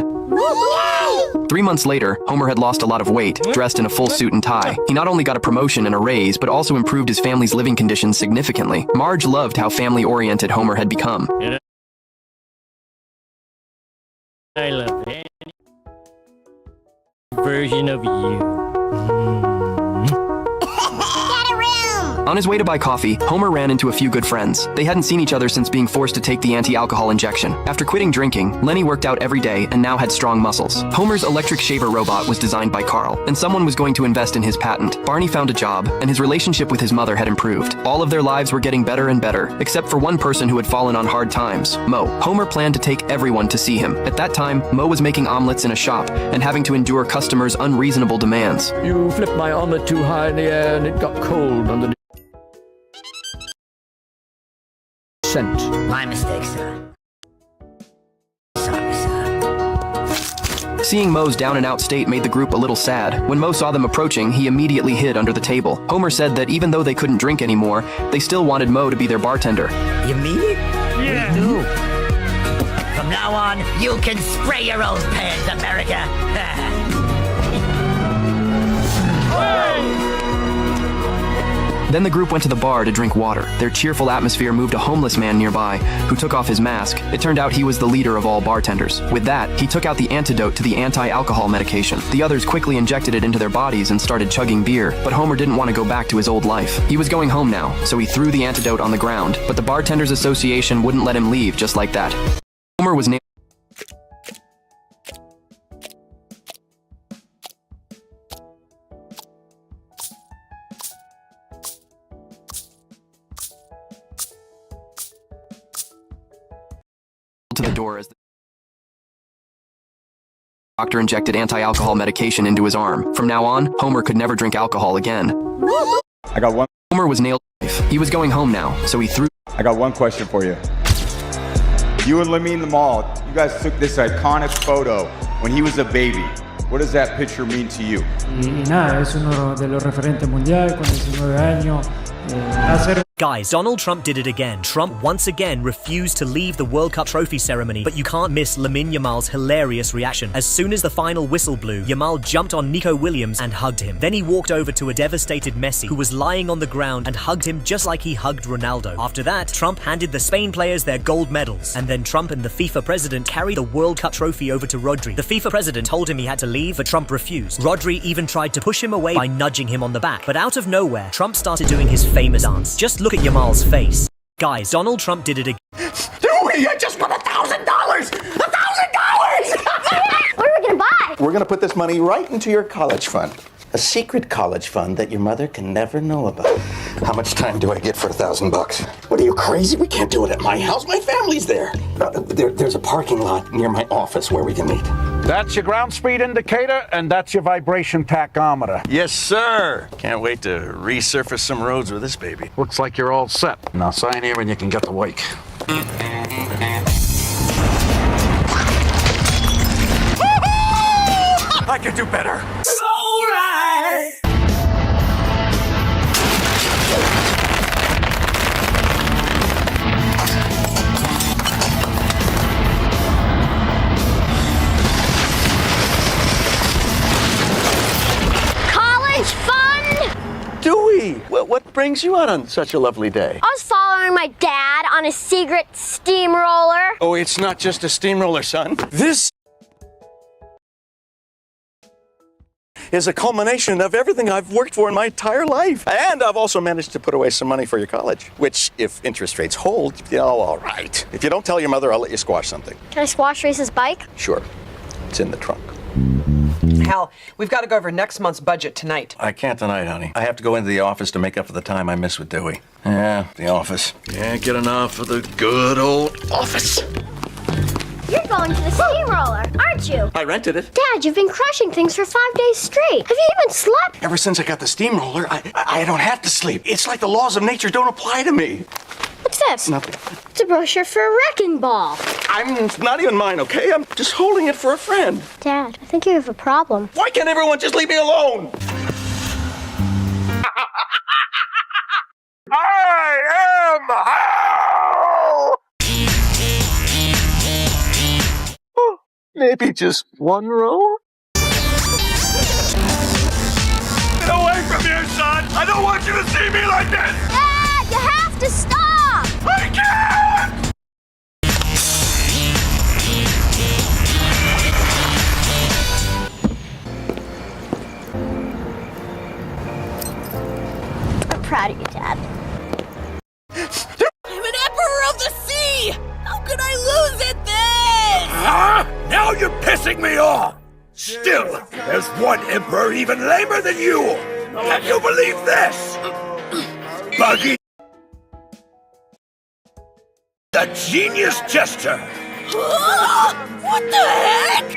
S27: 3 months later, Homer had lost a lot of weight, dressed in a full suit and tie. He not only got a promotion and a raise, but also improved his family's living conditions significantly. Marge loved how family-oriented Homer had become.
S21: I love any version of you.
S27: On his way to buy coffee, Homer ran into a few good friends. They hadn't seen each other since being forced to take the anti-alcohol injection. After quitting drinking, Lenny worked out every day and now had strong muscles. Homer's electric shaver robot was designed by Carl, and someone was going to invest in his patent. Barney found a job, and his relationship with his mother had improved. All of their lives were getting better and better, except for one person who had fallen on hard times, Mo. Homer planned to take everyone to see him. At that time, Mo was making omelets in a shop and having to endure customers' unreasonable demands.
S21: You flipped my omelet too high in the air and it got cold underneath.
S16: My mistake, sir. Sorry, sir.
S27: Seeing Mo's down-and-out state made the group a little sad. When Mo saw them approaching, he immediately hid under the table. Homer said that even though they couldn't drink anymore, they still wanted Mo to be their bartender.
S16: You mean it?
S21: Yeah.
S16: We do. From now on, you can spray your own pants, America.
S27: Then the group went to the bar to drink water. Their cheerful atmosphere moved a homeless man nearby, who took off his mask. It turned out he was the leader of all bartenders. With that, he took out the antidote to the anti-alcohol medication. The others quickly injected it into their bodies and started chugging beer, but Homer didn't want to go back to his old life. He was going home now, so he threw the antidote on the ground, but the Bartenders Association wouldn't let him leave just like that. Homer was nailed to the door as the doctor injected anti-alcohol medication into his arm. From now on, Homer could never drink alcohol again.
S23: I got one.
S27: Homer was nailed. He was going home now, so he threw.
S23: I got one question for you. You and Lemmy in the mall, you guys took this iconic photo when he was a baby. What does that picture mean to you?
S25: Y nada, es uno de los referentes mundiales con 19 años. Hacer
S12: Guys, Donald Trump did it again. Trump once again refused to leave the World Cup trophy ceremony, but you can't miss Lamine Yamal's hilarious reaction. As soon as the final whistle blew, Yamal jumped on Nico Williams and hugged him. Then he walked over to a devastated Messi, who was lying on the ground, and hugged him just like he hugged Ronaldo. After that, Trump handed the Spain players their gold medals, and then Trump and the FIFA president carried the World Cup trophy over to Rodri. The FIFA president told him he had to leave, but Trump refused. Rodri even tried to push him away by nudging him on the back, but out of nowhere, Trump started doing his famous dance. Just look at Yamal's face. Guys, Donald Trump did it again.
S31: I just won $1,000! $1,000!
S17: What are we gonna buy?
S31: We're gonna put this money right into your college fund. A secret college fund that your mother can never know about. How much time do I get for $1,000? What are you, crazy? We can't do it at my house. My family's there. There's a parking lot near my office where we can meet.
S2: That's your ground speed indicator, and that's your vibration tachometer.
S31: Yes, sir. Can't wait to resurface some roads with this baby.
S2: Looks like you're all set. Now sign here and you can get to work.
S31: I can do better.
S17: College fun?
S31: Dewey, what brings you out on such a lovely day?
S17: I was following my dad on a secret steamroller.
S31: Oh, it's not just a steamroller, son. This is a culmination of everything I've worked for in my entire life. And I've also managed to put away some money for your college, which, if interest rates hold, all right. If you don't tell your mother, I'll let you squash something.
S17: Can I squash Reese's bike?
S31: Sure. It's in the trunk.
S4: Hal, we've got to go over next month's budget tonight.
S31: I can't tonight, honey. I have to go into the office to make up for the time I missed with Dewey. Yeah, the office. Can't get enough of the good old office.
S17: You're going to the steamroller, aren't you?
S31: I rented it.
S17: Dad, you've been crushing things for 5 days straight. Have you even slept?
S31: Ever since I got the steamroller, I don't have to sleep. It's like the laws of nature don't apply to me.
S17: What's this?
S31: Nothing.
S17: It's a brochure for a wrecking ball.
S31: It's not even mine, okay? I'm just holding it for a friend.
S17: Dad, I think you have a problem.
S31: Why can't everyone just leave me alone? I am Hal! Oh, maybe just one row? Get away from here, son! I don't want you to see me like this!
S17: Dad, you have to stop!
S31: I can't!
S17: I'm proud of you, Dad.
S24: I'm an emperor of the sea! How could I lose at this?
S31: Now you're pissing me off! Still, there's one emperor even lamer than you! Can you believe this? Buggy the genius jester!
S24: What the heck?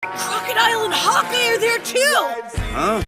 S24: Crocodile and Hawkeye are there too!
S31: Huh?